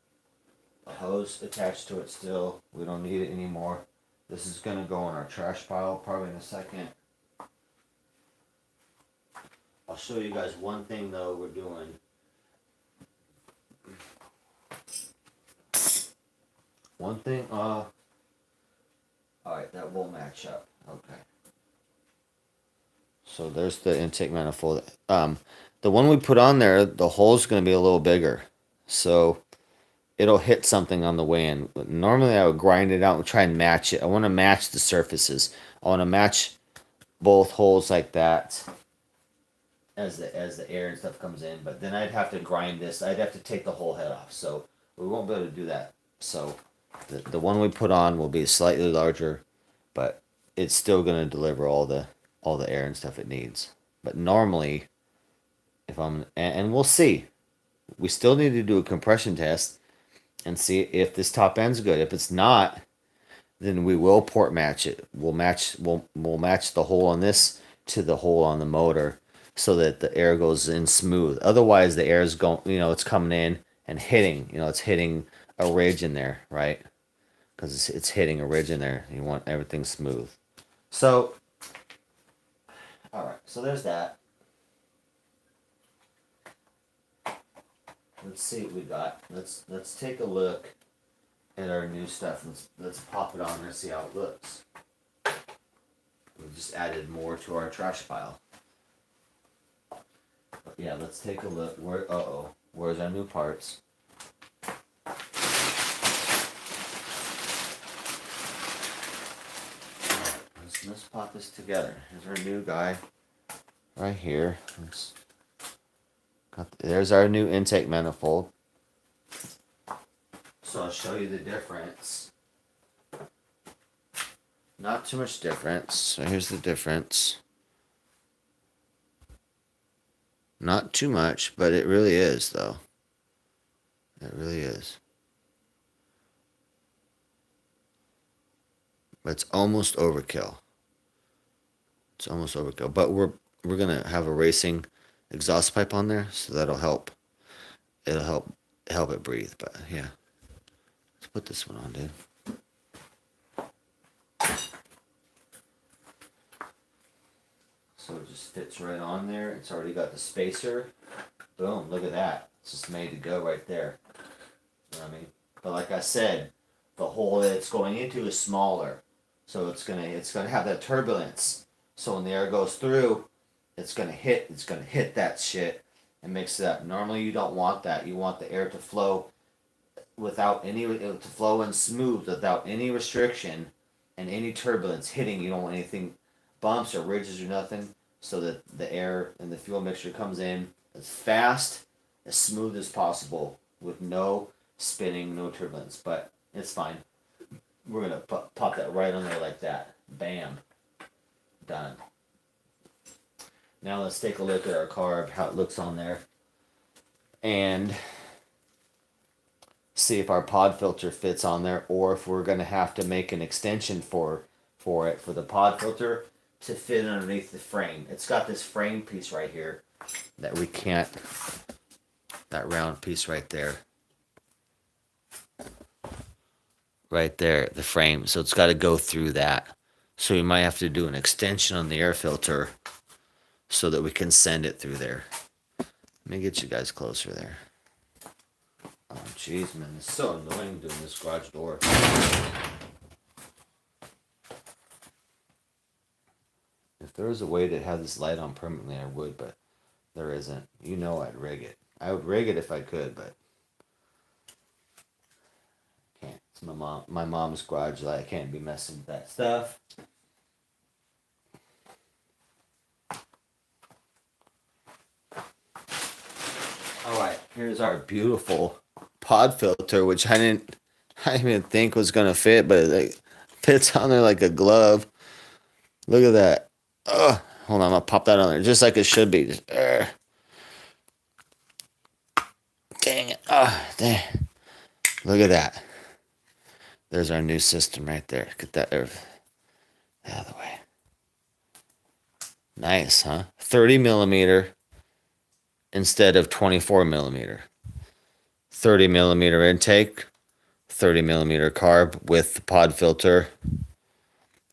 a hose attached to it still. We don't need it anymore. This is going to go in our trash pile probably in a second. I'll show you guys one thing though we're doing. One thing, alright, that will match up. Okay. So there's the intake manifold. The one we put on there, the hole's going to be a little bigger. So it'll hit something on the way in. Normally I would grind it out and try and match it. I want to match the surfaces. I want to match both holes like that as the air and stuff comes in. But then I'd have to grind this. I'd have to take the whole head off. So we won't be able to do that. So the one we put on will be slightly larger, but it's still going to deliver all the all the air and stuff it needs. But normally, if I'm, and we'll see, we still need to do a compression test and see if this top end's good. If it's not, then we will port match it. We'll match the hole on this to the hole on the motor so that the air goes in smooth. Otherwise, the air is going, it's coming in and hitting, it's hitting a ridge in there, right? Because it's hitting a ridge in there. You want everything smooth. So, all right. So there's that. Let's see what we got. Let's take a look at our new stuff. Let's pop it on there and see how it looks. We just added more to our trash pile. But yeah, let's take a look. Where's our new parts? Let's pop this together. Here's our new guy right here. There's our new intake manifold. So I'll show you the difference. Not too much difference. So here's the difference. Not too much, but it really is, though. It really is. But it's almost overkill. It's almost overkill. But we're gonna have a racing exhaust pipe on there, so that'll help. It'll help it breathe. But yeah, let's put this one on, dude. So it just fits right on there. It's already got the spacer. Boom, look at that. It's just made to go right there. You know what I mean? But like I said, the hole that it's going into is smaller. So it's gonna have that turbulence. So when the air goes through, it's gonna hit that shit and mix it up. Normally you don't want that. You want the air to flow to flow in smooth without any restriction and any turbulence hitting. You don't want anything bumps or ridges or nothing, so that the air and the fuel mixture comes in as fast, as smooth as possible with no spinning, no turbulence. But it's fine. We're gonna pop that right on there like that. Bam. Done. Now let's take a look at our carb, how it looks on there, and see if our pod filter fits on there, or if we're gonna have to make an extension for the pod filter to fit underneath the frame. It's got this frame piece right here that we can't, that round piece right there. Right there, the frame. So it's got to go through that. So we might have to do an extension on the air filter so that we can send it through there. Let me get you guys closer there. Oh, jeez, man. It's so annoying doing this garage door. If there was a way to have this light on permanently, I would, but there isn't. You know I'd rig it. I would rig it if I could, but can't. It's my mom's garage light. I can't be messing with that stuff. Alright, here's our beautiful pod filter, which I didn't even think was gonna fit, but it fits on there like a glove. Look at that. Ugh. Hold on, I'm gonna pop that on there just like it should be. Just, dang it. Oh, dang. Look at that. There's our new system right there. Get that out of the way. Nice, huh? 30 millimeter instead of 24 millimeter. 30 millimeter intake, 30 millimeter carb with the pod filter.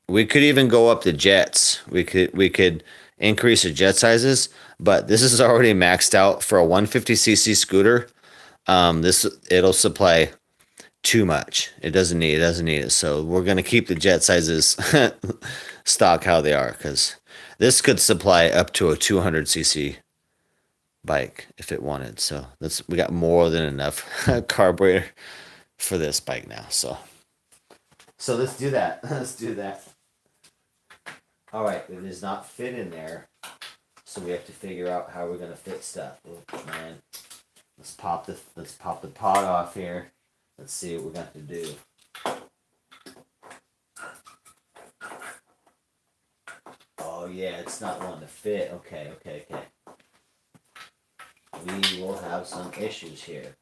We could even go up to jets. We could increase the jet sizes, but this is already maxed out for a 150cc scooter. It'll supply too much. It doesn't need it. So we're gonna keep the jet sizes stock how they are, because this could supply up to a 200cc bike if it wanted. So we got more than enough carburetor for this bike now. So let's do that. Let's do that. All right, it does not fit in there, so we have to figure out how we're gonna fit stuff. Oh, man, let's pop the pod off here. Let's see what we're going to do. Oh Oh yeah, it's not one to fit. Okay, okay, okay. We will have some issues here.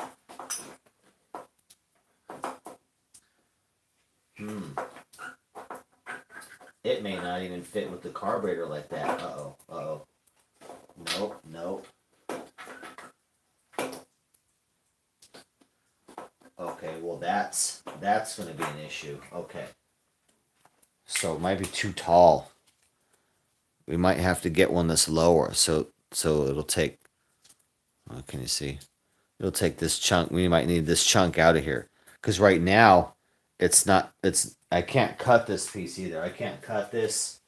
It may not even fit with the carburetor like that. Uh-oh, uh-oh. Nope, nope. Okay, well that's going to be an issue. Okay. So it might be too tall. We might have to get one that's lower. So it'll take, oh, can you see? It'll take this chunk. We might need this chunk out of here. Because right now, it's not, I can't cut this piece either. I can't cut this.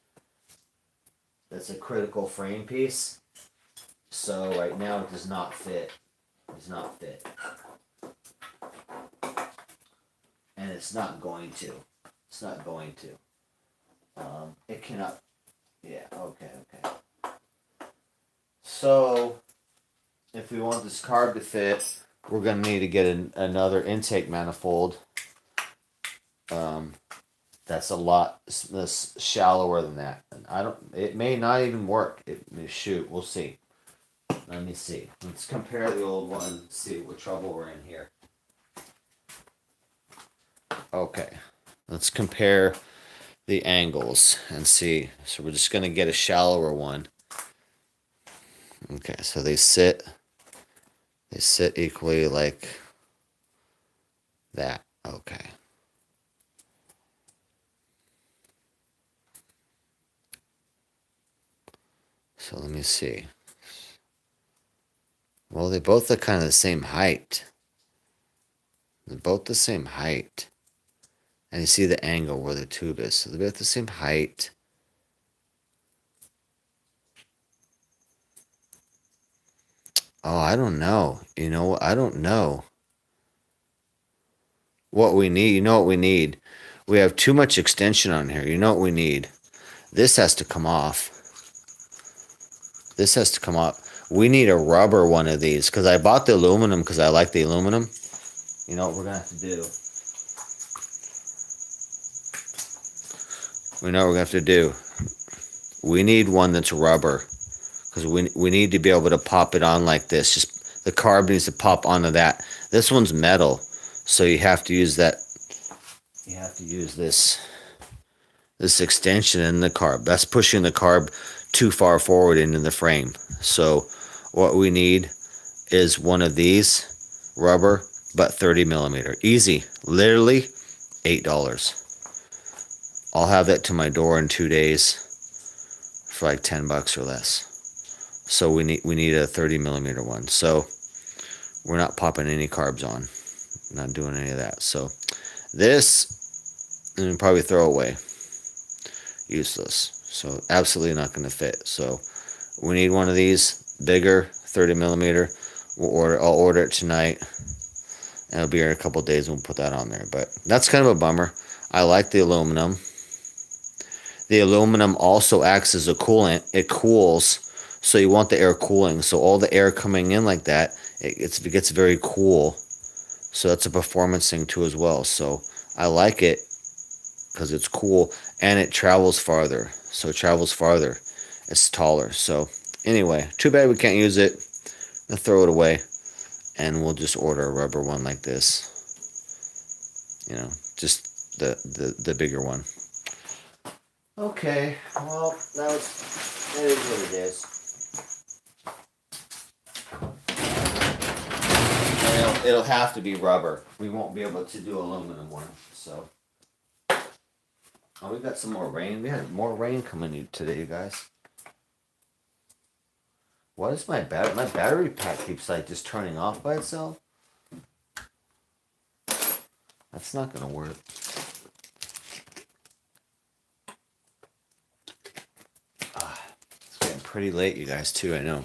That's a critical frame piece. So right now it does not fit. It does not fit. And it's not going to. It's not going to. It cannot. Yeah, okay, okay. So, if we want this carb to fit, we're going to need to get another intake manifold. That's a lot that's shallower than that. And it may not even work. Shoot, we'll see. Let me see. Let's compare the old one and see what trouble we're in here. Okay. Let's compare the angles and see. So we're just going to get a shallower one. Okay, so they sit equally like that. Okay. So let me see. Well, they both are kind of the same height. They're both the same height. And you see the angle where the tube is. So they're both the same height. Oh, I don't know. You know what? I don't know what we need. You know what we need? We have too much extension on here. You know what we need? This has to come off. This has to come off. We need a rubber one of these. Because I bought the aluminum because I like the aluminum. You know what we're going to have to do? We know what we're going to have to do. We need one that's rubber. Because we need to be able to pop it on like this. Just the carb needs to pop onto that. This one's metal. So you have to use that. You have to use this extension in the carb. That's pushing the carb too far forward into the frame. So what we need is one of these rubber, but 30 millimeter. Easy. Literally $8. I'll have that to my door in 2 days for like $10 or less. So we need a 30 millimeter one. So we're not popping any carbs on. Not doing any of that. So this, and we'll probably throw away. Useless. So absolutely not going to fit. So we need one of these bigger, 30 millimeter. I'll order it tonight. And it'll be here in a couple of days and we'll put that on there. But that's kind of a bummer. I like the aluminum. The aluminum also acts as a coolant. It cools. So you want the air cooling. So all the air coming in like that, it gets very cool. So that's a performance thing too as well. So I like it because it's cool and it travels farther. So it travels farther. It's taller. So anyway, too bad we can't use it. I'll throw it away. And we'll just order a rubber one like this. You know, just the bigger one. Okay, well, it is what it is. And it'll have to be rubber. We won't be able to do aluminum one, so. Oh, we got some more rain. We had more rain coming in today, you guys. What is my battery pack keeps like just turning off by itself? That's not gonna work. It's getting pretty late, you guys, too, I know.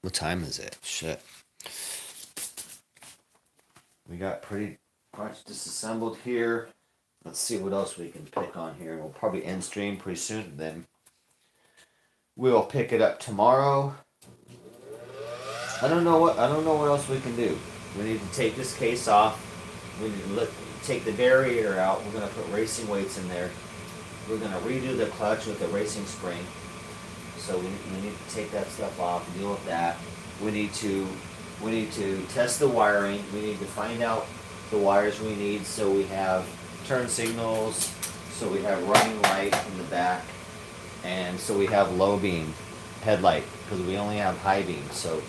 What time is it? Shit. We got pretty much disassembled here. Let's see what else we can pick on here. We'll probably end stream pretty soon. Then we'll pick it up tomorrow. I don't know what else we can do. We need to take this case off. We need to take the variator out. We're gonna put racing weights in there. We're gonna redo the clutch with the racing spring. So we need to take that stuff off, deal with that. We need to test the wiring. We need to find out the wires we need, so we have turn signals, so we have running light in the back, and so we have low beam headlight, because we only have high beam. So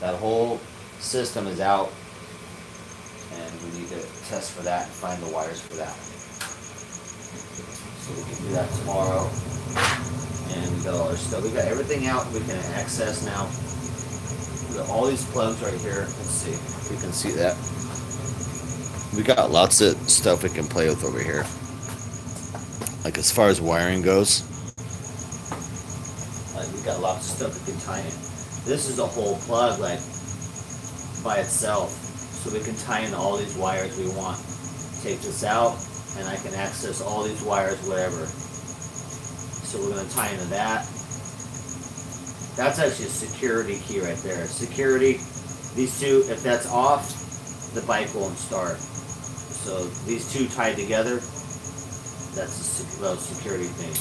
that whole system is out, and we need to test for that and find the wires for that. So we can do that tomorrow. And we got all our stuff. We got everything out. We can access now. We got all these plugs right here. Let's see if we can see that. We got lots of stuff we can play with over here. Like as far as wiring goes, we got lots of stuff we can tie in. This is a whole plug, like by itself, so we can tie in all these wires we want. Take this out, and I can access all these wires, whatever. So we're going to tie into that. That's actually a security key right there. Security, these two, if that's off, the bike won't start. So these two tied together, that's a little security thing.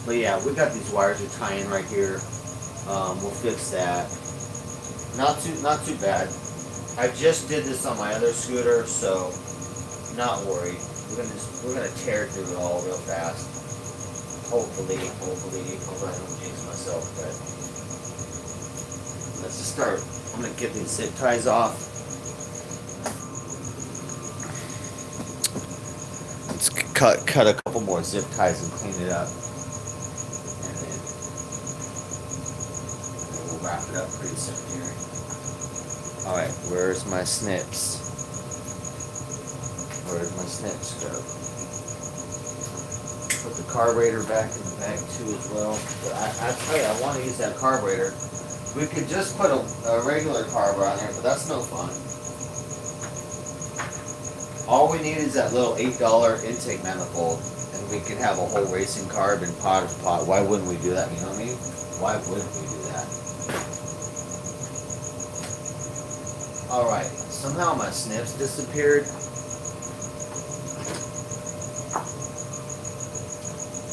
But yeah, we got these wires we're tying right here. We'll fix that. Not too bad. I just did this on my other scooter, so not worried. We're gonna tear through it all real fast. Hopefully I don't jinx myself, but let's just start. I'm gonna get these zip ties off. Let's cut a couple more zip ties and clean it up, and then we'll wrap it up pretty soon here. All right, where's my snips? Where's my snips go? Put the carburetor back in the bag too as well. But I tell you, I want to use that carburetor. We could just put a regular carb on there, but that's no fun. All we need is that little $8 intake manifold, and we can have a whole racing carb and pot. Why wouldn't we do that? You know what I mean? Why wouldn't we do that? All right. Somehow my snips disappeared.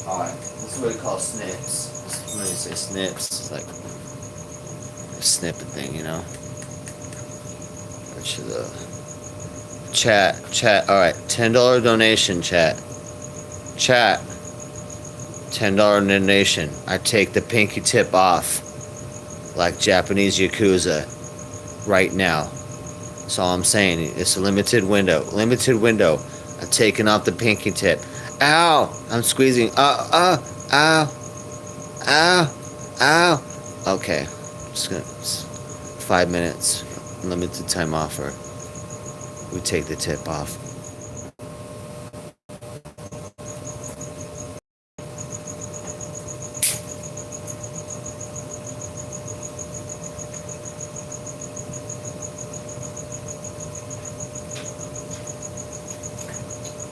Alright, this is what we call snips. When you say snips, it's like a snippet thing, you know? Which is a chat. Alright, $10 donation, chat. Chat. $10 donation. I take the pinky tip off like Japanese Yakuza right now. That's all I'm saying. It's a limited window. I'm taking off the pinky tip. Ow! I'm squeezing. Ow! Okay. Just gonna 5 minutes. Limited time offer. We take the tip off.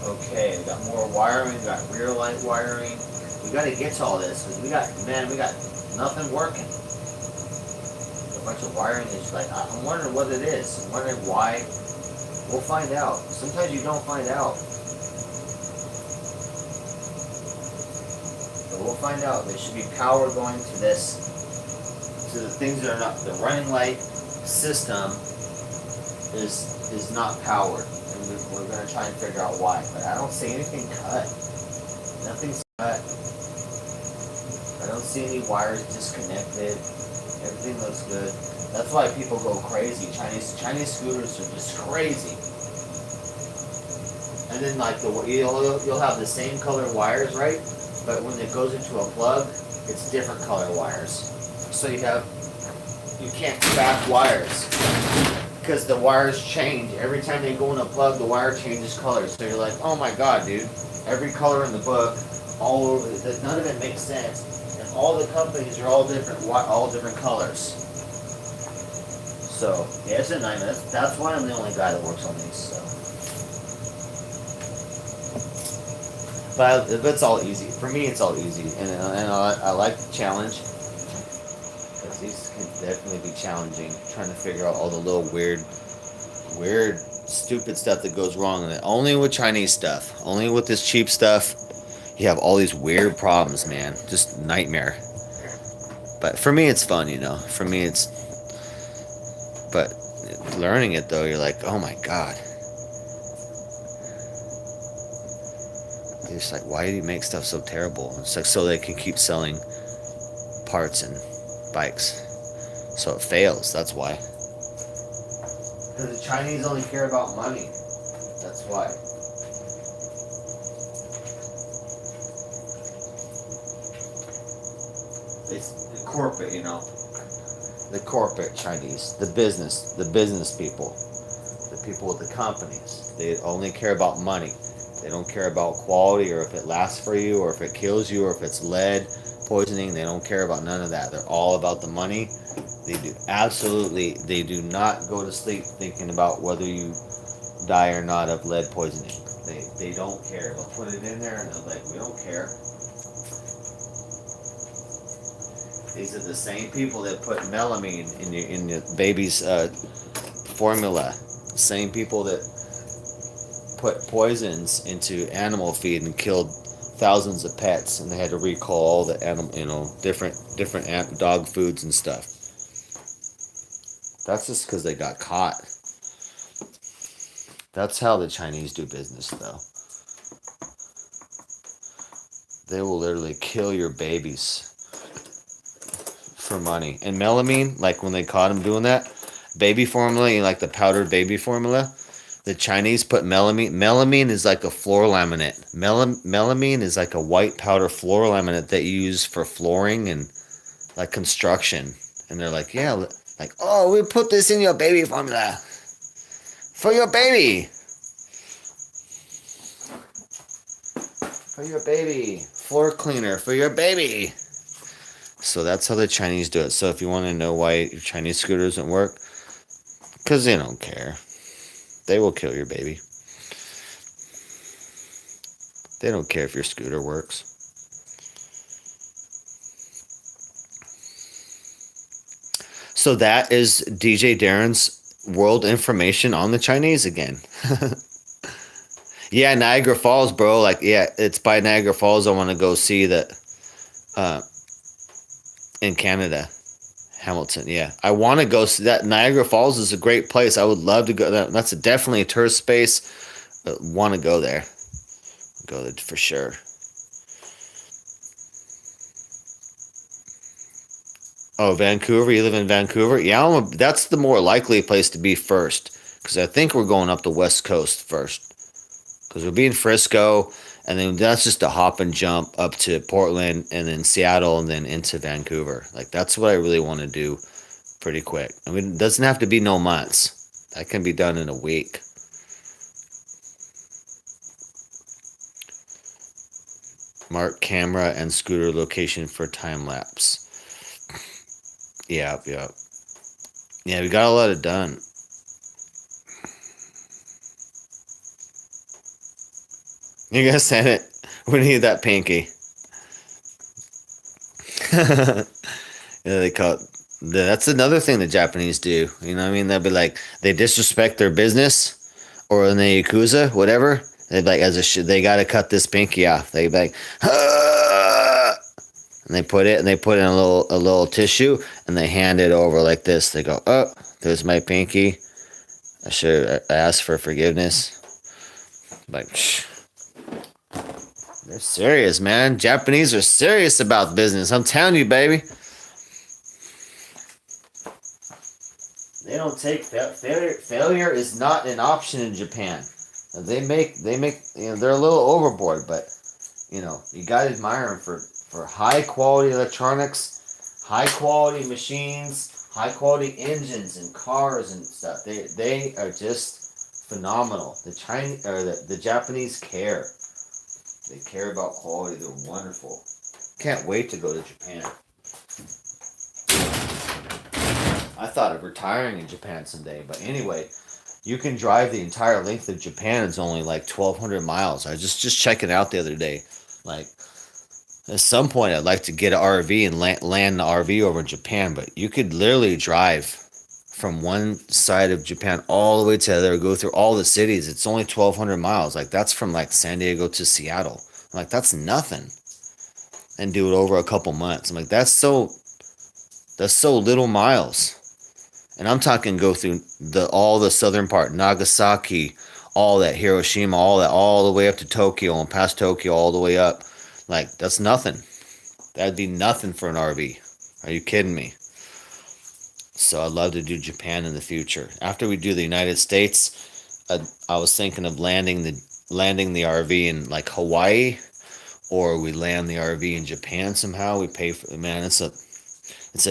Okay, we got more wiring, we got rear light wiring. We got to get to all this because we got nothing working. A bunch of wiring is like, I'm wondering what it is. I'm wondering why. We'll find out. Sometimes you don't find out. But we'll find out. There should be power going to this, to the things that are not, the running light system is not powered. We're going to try and figure out why. But I don't see anything cut. Nothing's cut. I don't see any wires disconnected. Everything looks good. That's why people go crazy. Chinese scooters are just crazy. And then like you'll have the same color wires, right? But when it goes into a plug, it's different color wires. So you can't track wires. Because the wires change. Every time they go in a plug, the wire changes colors. So you're like, oh my god, dude. Every color in the book, all over, none of it makes sense. And all the companies are all different colors. So, yeah, it's a nightmare. That's why I'm the only guy that works on these. So. But it's all easy. For me, it's all easy. And I like the challenge. Because these can definitely be challenging. Trying to figure out all the little weird, stupid stuff that goes wrong in it. Only with Chinese stuff. Only with this cheap stuff. You have all these weird problems, man. Just nightmare. But for me, it's fun, you know. For me, it's. But learning it though, you're like, oh my god. It's like, why do you make stuff so terrible? It's like so they can keep selling parts and bikes. So it fails. That's why. Because the Chinese only care about money. That's why. It's the corporate, you know. The corporate Chinese, the business people, the people with the companies. They only care about money. They don't care about quality or if it lasts for you or if it kills you or if it's lead poisoning. They don't care about none of that. They're all about the money. They do not go to sleep thinking about whether you die or not of lead poisoning. They don't care. They'll put it in there and they're like, we don't care. These are the same people that put melamine in your baby's formula. Same people that put poisons into animal feed and killed thousands of pets, and they had to recall all the animal, different dog foods and stuff. That's just because they got caught. That's how the Chinese do business, though. They will literally kill your babies for money. And melamine, like when they caught him doing that, baby formula, like the powdered baby formula, the Chinese put melamine. Melamine is like a floor laminate. Melamine is like a white powder floor laminate that you use for flooring and like construction. And they're like, yeah, like, oh, we put this in your baby formula for your baby. For your baby. Floor cleaner for your baby. So that's how the Chinese do it. So if you want to know why your Chinese scooter doesn't work, because they don't care. They will kill your baby. They don't care if your scooter works. So that is DJ Darren's world information on the Chinese again. Yeah, Niagara Falls, bro. Like, yeah, it's by Niagara Falls. I want to go see that in Canada. Hamilton, yeah. I want to go see that. Niagara Falls is a great place. I would love to go. That's definitely a tourist space. But want to go there. Go there for sure. Oh, Vancouver? You live in Vancouver? Yeah, that's the more likely place to be first. Because I think we're going up the West Coast first. Because we'll be in Frisco, and then that's just a hop and jump up to Portland, and then Seattle, and then into Vancouver. Like, that's what I really want to do pretty quick. I mean, it doesn't have to be no months. That can be done in a week. Mark camera and scooter location for time lapse. Yeah. Yeah, we got a lot of done. You guys said it. We need that pinky. Yeah, they call it. That's another thing the Japanese do. You know what I mean? They'll be like, they disrespect their business, or in the Yakuza, whatever. They like, they gotta cut this pinky off. They be like, ah! And they put it in a little tissue, and they hand it over like this. They go, oh, there's my pinky. I should ask for forgiveness. Like, shh. They're serious, man. Japanese are serious about business. I'm telling you, baby. They don't take failure is not an option in Japan. They make they're a little overboard, but you gotta admire them for high quality electronics, high quality machines, high quality engines and cars and stuff. They are just phenomenal. The Japanese care. They care about quality. They're wonderful. Can't wait to go to Japan. I thought of retiring in Japan someday, but anyway, you can drive the entire length of Japan. It's only like 1,200 miles. I was just checking it out the other day. Like, at some point, I'd like to get an RV and land the RV over in Japan, but you could literally drive from one side of Japan all the way to the other, go through all the cities. It's only 1,200 miles. Like, that's from like San Diego to Seattle. I'm like, that's nothing. And do it over a couple months. I'm like, that's so That's so little miles. And I'm talking go through all the southern part, Nagasaki, all that, Hiroshima, all that, all the way up to Tokyo and past Tokyo, all the way up. Like, that's nothing. That'd be nothing for an RV. Are you kidding me? So I'd love to do Japan in the future. After we do the United States, I was thinking of landing the RV in like Hawaii, or we land the RV in Japan somehow. We pay for, man, it's a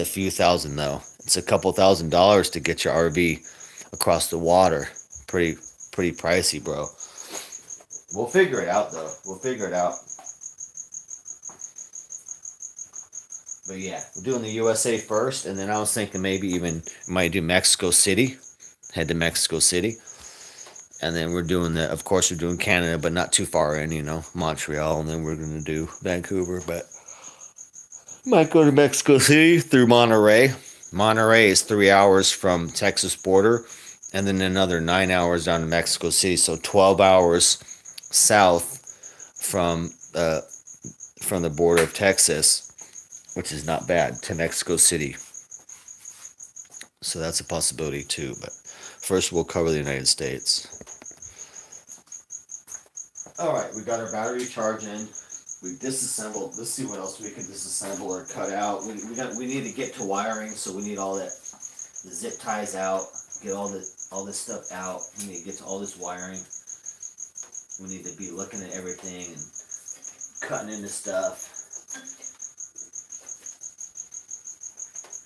few thousand though. It's a couple $1,000s to get your RV across the water. Pretty pricey, bro. We'll figure it out though. We'll figure it out. But yeah, we're doing the USA first, and then I was thinking maybe even might do Mexico City. Head to Mexico City. And then we're doing of course we're doing Canada, but not too far in, Montreal, and then we're gonna do Vancouver, but might go to Mexico City through Monterey. Monterey is 3 hours from Texas border, and then another 9 hours down to Mexico City, so 12 hours south from the border of Texas, which is not bad, to Mexico City. So that's a possibility too, but first we'll cover the United States. Alright, we got our battery charge in. We disassembled. Let's see what else we can disassemble or cut out. We need to get to wiring, so we need all that, the zip ties out, get all this stuff out. We need to get to all this wiring. We need to be looking at everything and cutting into stuff.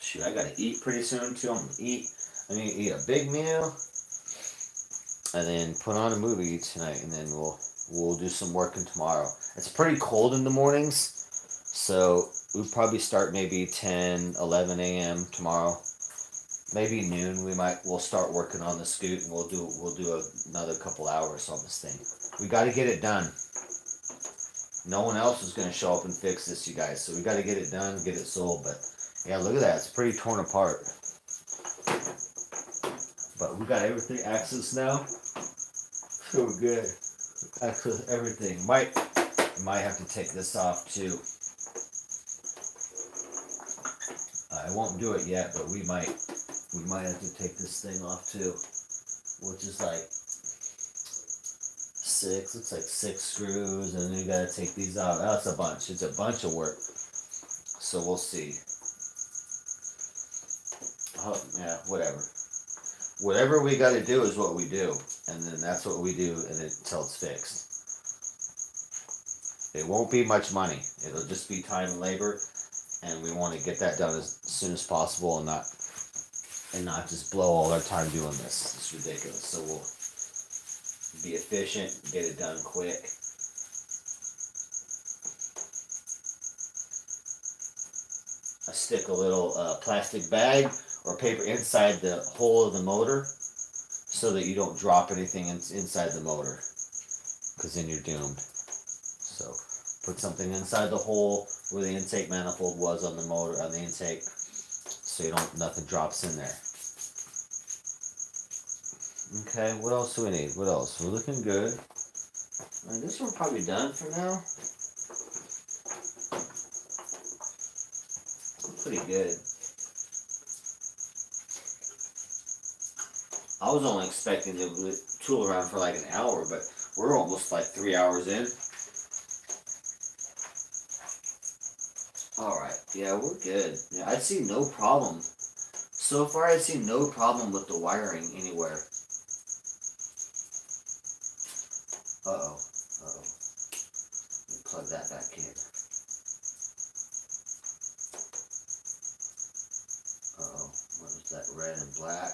Shoot, I gotta eat pretty soon too. I'm gonna eat a big meal, and then put on a movie tonight, and then we'll do some working tomorrow. It's pretty cold in the mornings, so we'll probably start maybe 10, 11 a.m. tomorrow. Maybe noon. We'll start working on the scoot, and we'll do another couple hours on this thing. We got to get it done. No one else is going to show up and fix this, you guys. So we got to get it done, get it sold. But yeah, look at that. It's pretty torn apart. But we got everything accessed now. So we're good. Access everything. Might have to take this off too. I won't do it yet, but we might have to take this thing off too, which is like looks like 6 screws, and then you gotta take these out. That's a bunch. It's a bunch of work. So we'll see. Oh, yeah, whatever. Whatever we gotta do is what we do, and then that's what we do, and until it's fixed. It won't be much money. It'll just be time and labor, and we want to get that done as soon as possible, and not just blow all our time doing this. It's ridiculous. So we'll be efficient, get it done quick. I stick a little plastic bag or paper inside the hole of the motor so that you don't drop anything inside the motor, because then you're doomed. So put something inside the hole where the intake manifold was on the motor, on the intake, so nothing drops in there. Okay, what else do we need? What else? We're looking good. I guess we're probably done for now. We're pretty good. I was only expecting to tool around for like an hour, but we're almost like 3 hours in. Alright, yeah, we're good. Yeah, I see no problem. So far, I see no problem with the wiring anywhere. Uh-oh. Let me plug that back in. Uh-oh. What is that? Red and black.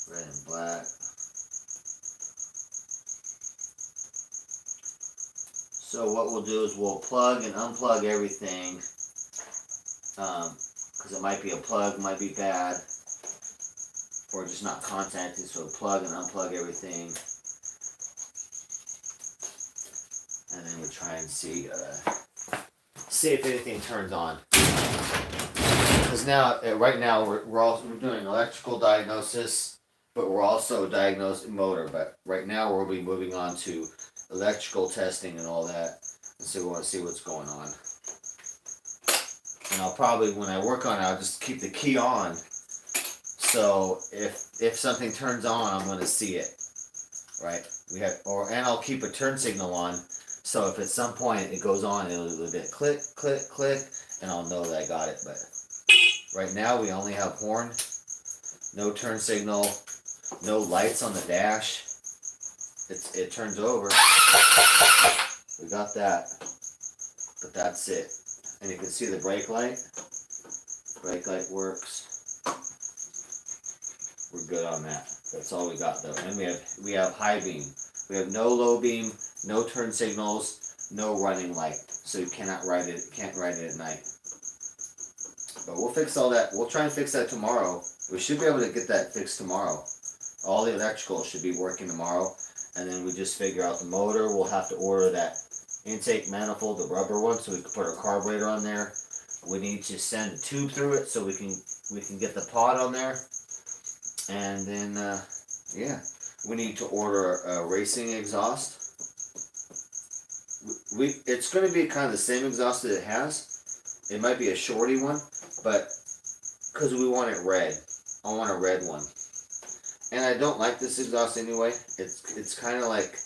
Red and black. So what we'll do is we'll plug and unplug everything. Because it might be a plug, might be bad. Or just not contacted. So plug and unplug everything. And then we try and see if anything turns on. Because right now we're doing electrical diagnosis, but we're also diagnosing motor. But right now we'll be moving on to electrical testing and all that, and so we want to see what's going on. And I'll probably, when I work on it, I'll just keep the key on. So if something turns on, I'm gonna see it, right? And I'll keep a turn signal on. So if at some point it goes on, it'll be click, click, click, and I'll know that I got it. But right now we only have horn, no turn signal, no lights on the dash. It turns over. We got that, but that's it. And you can see the brake light. Brake light works. We're good on that. That's all we got though. And we have high beam. We have no low beam, no turn signals, no running light. So you can't ride it at night. But we'll fix all that. We'll try and fix that tomorrow. We should be able to get that fixed tomorrow. All the electrical should be working tomorrow. And then we just figure out the motor. We'll have to order that intake manifold, the rubber one, so we can put our carburetor on there. We need to send a tube through it so we can get the pod on there. And then yeah, we need to order a racing exhaust. It's going to be kind of the same exhaust that it has. It might be a shorty one, but because we want it red, I want a red one. And I don't like this exhaust anyway. It's kind of like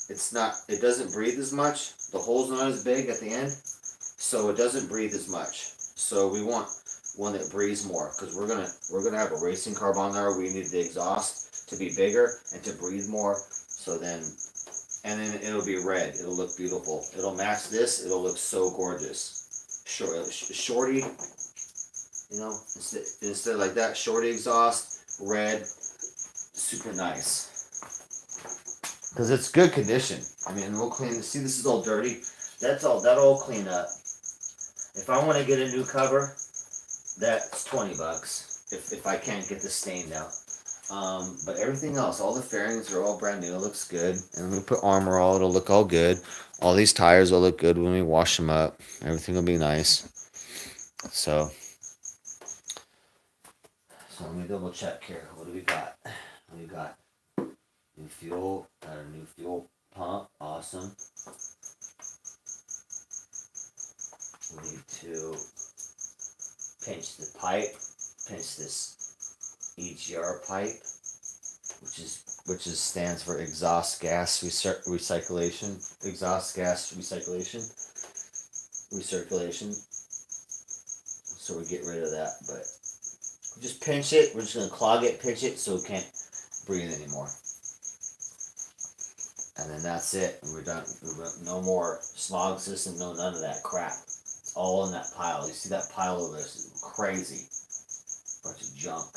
it doesn't breathe as much. The hole's not as big at the end, so it doesn't breathe as much. So we want one that breathes more, because we're gonna have a racing carb on there. We need the exhaust to be bigger and to breathe more. So then it'll be red. It'll look beautiful. It'll match this. It'll look so gorgeous. Shorty, you know, instead of like that, shorty exhaust, red, super nice. Because it's good condition. I mean, we'll clean. See, this is all dirty. That'll clean up. If I want to get a new cover, that's $20 if I can't get the stain out. But everything else, all the fairings are all brand new. It looks good. And we put armor all. It'll look all good. All these tires will look good when we wash them up. Everything will be nice. So let me double check here. What do we got? We got new fuel. Got a new fuel pump. Awesome. We need to pinch the pipe. Pinch this EGR pipe, which stands for exhaust gas recirculation. So we get rid of that, but just pinch it. We're just gonna clog it, pinch it, so we can't breathe anymore. And then that's it. And we're done. No more smog system. No, none of that crap. It's all in that pile. You see that pile over there? It's crazy. Bunch of junk.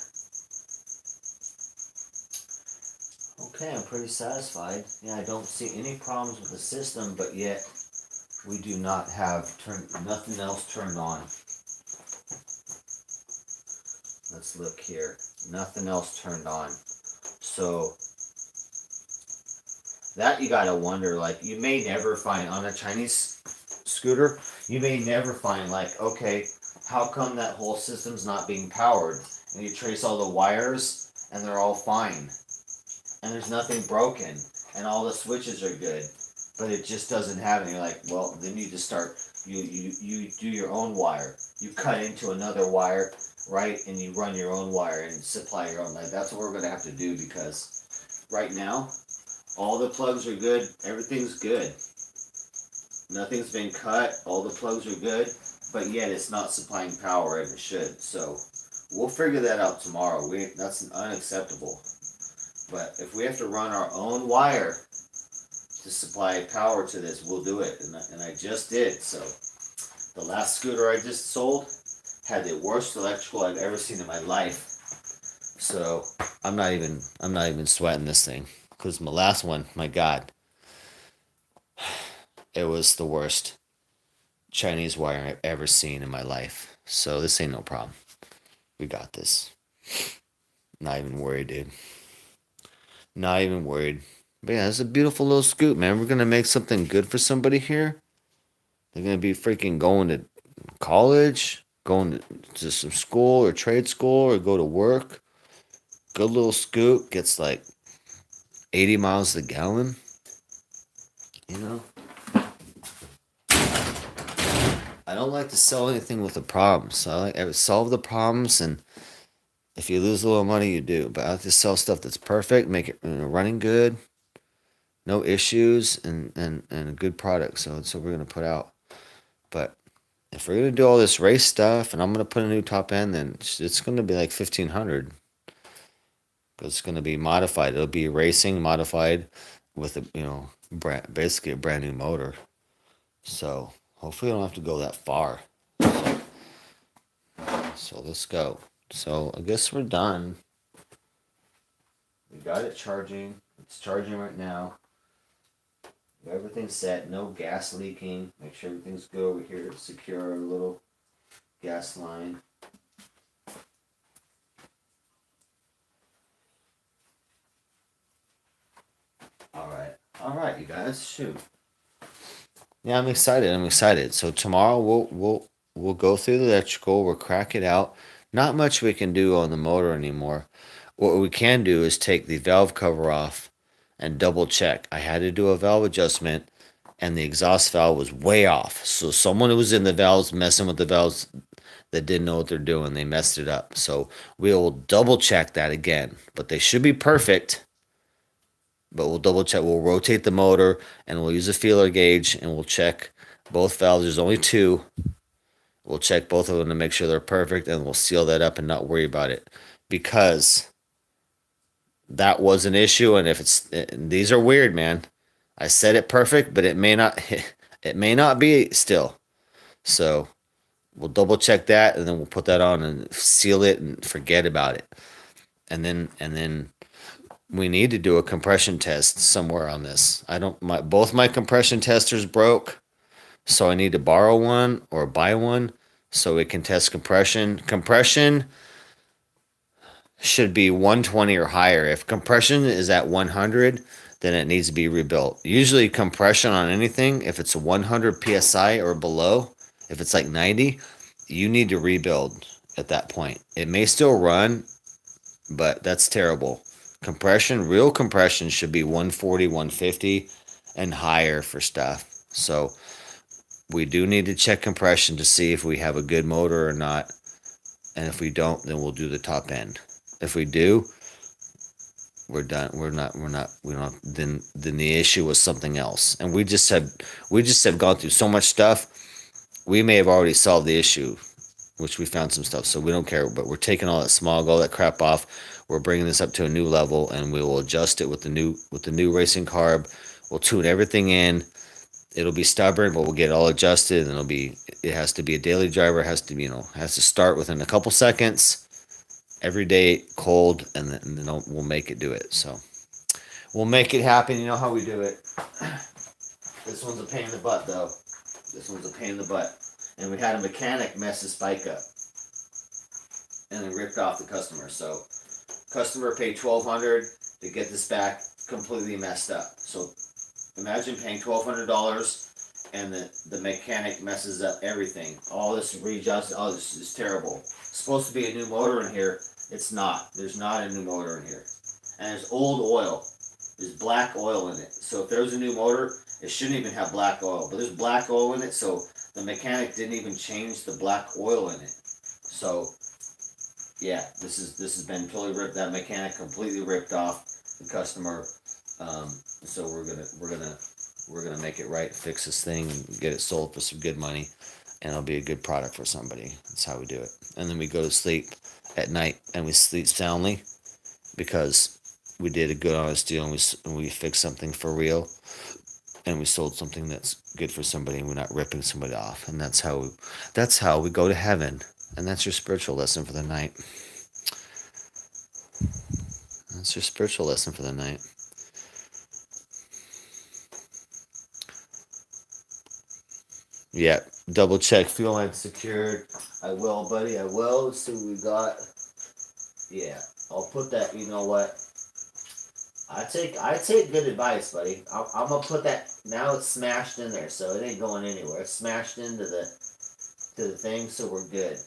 Okay, I'm pretty satisfied. Yeah, I don't see any problems with the system, but yet we do not have nothing else turned on. Let's look here. Nothing else turned on. So that you gotta wonder, like, you may never find on a Chinese scooter, you may never find, like, okay, how come that whole system's not being powered? And you trace all the wires and they're all fine. And there's nothing broken, and all the switches are good, but it just doesn't have any. Like, well, then you just start, you do your own wire. You cut into another wire, right, and you run your own wire and supply your own. Like, that's what we're going to have to do, because right now, all the plugs are good, everything's good. Nothing's been cut, all the plugs are good, but yet it's not supplying power as it should. So we'll figure that out tomorrow. That's unacceptable. But if we have to run our own wire to supply power to this, we'll do it. And I just did. So the last scooter I just sold had the worst electrical I've ever seen in my life. So I'm not even sweating this thing, because my last one, my God, it was the worst Chinese wiring I've ever seen in my life. So this ain't no problem. We got this. Not even worried, dude. Not even worried. But yeah, it's a beautiful little scoot, man. We're going to make something good for somebody here. They're going to be freaking going to college, going to some school or trade school, or go to work. Good little scoot. Gets like 80 miles a gallon. You know? I don't like to sell anything with a problem. So I would solve the problems, and if you lose a little money, you do. But I like to sell stuff that's perfect, make it running good, no issues, and a good product. So that's what we're gonna put out. But if we're gonna do all this race stuff, and I'm gonna put a new top end, then it's gonna be like 1,500. It's gonna be modified. It'll be racing modified with a basically a brand new motor. So hopefully, I don't have to go that far. So let's go. So I guess we're done. We got it charging. It's charging right now. Everything's set. No gas leaking. Make sure everything's good over here. Secure our little gas line. All right, you guys. Shoot. Yeah, I'm excited. I'm excited. So tomorrow we'll go through the electrical. We'll crack it out. Not much we can do on the motor anymore. What we can do is take the valve cover off and double check. I had to do a valve adjustment, and the exhaust valve was way off. So someone who was in the valves messing with the valves that didn't know what they're doing, they messed it up. So we'll double check that again. But they should be perfect. But we'll double check. We'll rotate the motor, and we'll use a feeler gauge, and we'll check both valves. There's only two. We'll check both of them to make sure they're perfect, and we'll seal that up and not worry about it, because that was an issue. And if it's these are weird, man. I said it perfect, but it may not. It may not be still. So we'll double check that, and then we'll put that on and seal it and forget about it. And then we need to do a compression test somewhere on this. I don't. Both my compression testers broke, so I need to borrow one or buy one so we can test compression. Compression should be 120 or higher. If compression is at 100, then it needs to be rebuilt. Usually compression on anything, if it's 100 psi or below, if it's like 90, you need to rebuild at that point. It may still run, but that's terrible. Compression, real compression should be 140, 150 and higher for stuff. So we do need to check compression to see if we have a good motor or not. And if we don't, then we'll do the top end. If we do, we're done. We don't. Then the issue was something else. And we just have gone through so much stuff. We may have already solved the issue, which we found some stuff. So we don't care. But we're taking all that smog, all that crap off. We're bringing this up to a new level, and we will adjust it with the new racing carb. We'll tune everything in. It'll be stubborn, but we'll get it all adjusted, and it has to be a daily driver. It has to be, has to start within a couple seconds every day, cold, and then we'll make it do it. So we'll make it happen. You know how we do it. This one's a pain in the butt, though. This one's a pain in the butt. And we had a mechanic mess the spike up, and then ripped off the customer. So customer paid $1,200 to get this back completely messed up. So imagine paying $1,200 and the mechanic messes up everything. All this readjust. Oh, this is terrible. It's supposed to be a new motor in here. It's not. There's not a new motor in here. And there's old oil. There's black oil in it. So if there was a new motor, it shouldn't even have black oil. But there's black oil in it, so the mechanic didn't even change the black oil in it. So yeah, this has been totally ripped. That mechanic completely ripped off the customer. So we're gonna make it right, fix this thing, and get it sold for some good money, and it'll be a good product for somebody. That's how we do it. And then we go to sleep at night, and we sleep soundly because we did a good honest deal, and we fixed something for real, and we sold something that's good for somebody, and we're not ripping somebody off. And that's how we go to heaven. And that's your spiritual lesson for the night. That's your spiritual lesson for the night. Yeah, double check fuel line secured. I will, buddy. I will. Let's see what we got. Yeah, I'll put that. You know what? I take good advice, buddy. I'm gonna put that. Now it's smashed in there, so it ain't going anywhere. It's smashed into the thing, so we're good.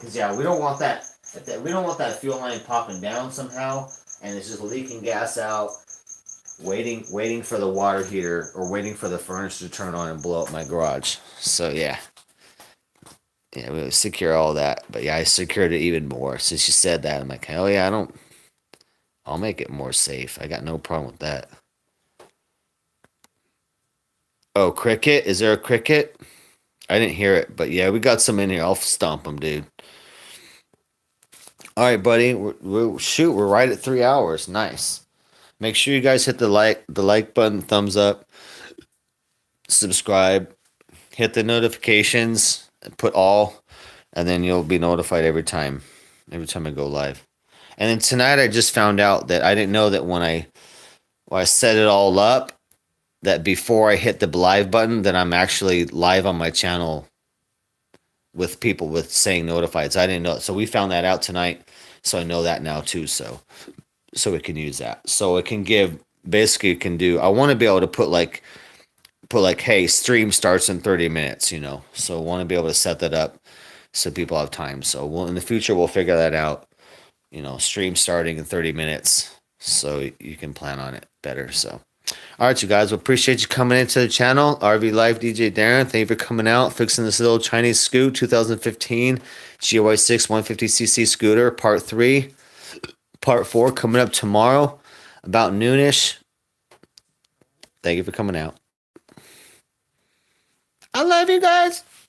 Cause yeah, we don't want that. We don't want that fuel line popping down somehow, and it's just leaking gas out. Waiting for the water heater or waiting for the furnace to turn on and blow up my garage. So yeah, Yeah, we secure all that. But yeah, I secured it even more. Since you said that, I'm like, oh yeah, I'll make it more safe. I got no problem with that. Oh, cricket? Is there a cricket? I didn't hear it, but yeah, we got some in here. I'll stomp them, dude. All right, buddy. We're right at 3 hours. Nice. Make sure you guys hit the like button, thumbs up, subscribe, hit the notifications, and put all, and then you'll be notified every time I go live. And then tonight I just found out that I didn't know that when I set it all up, that before I hit the live button, that I'm actually live on my channel with people with saying notified. So I didn't know. So we found that out tonight. So I know that now too. So we can use that. So it can give, basically it can do, I want to be able to put like, hey, stream starts in 30 minutes, So I want to be able to set that up so people have time. So in the future, we'll figure that out, stream starting in 30 minutes so you can plan on it better. So, all right, you guys, we appreciate you coming into the channel. RV Life DJ Darren, thank you for coming out, fixing this little Chinese scoot 2015 GY6 150cc scooter, part 3. Part 4 coming up tomorrow about noonish. Thank you for coming out. I love you guys.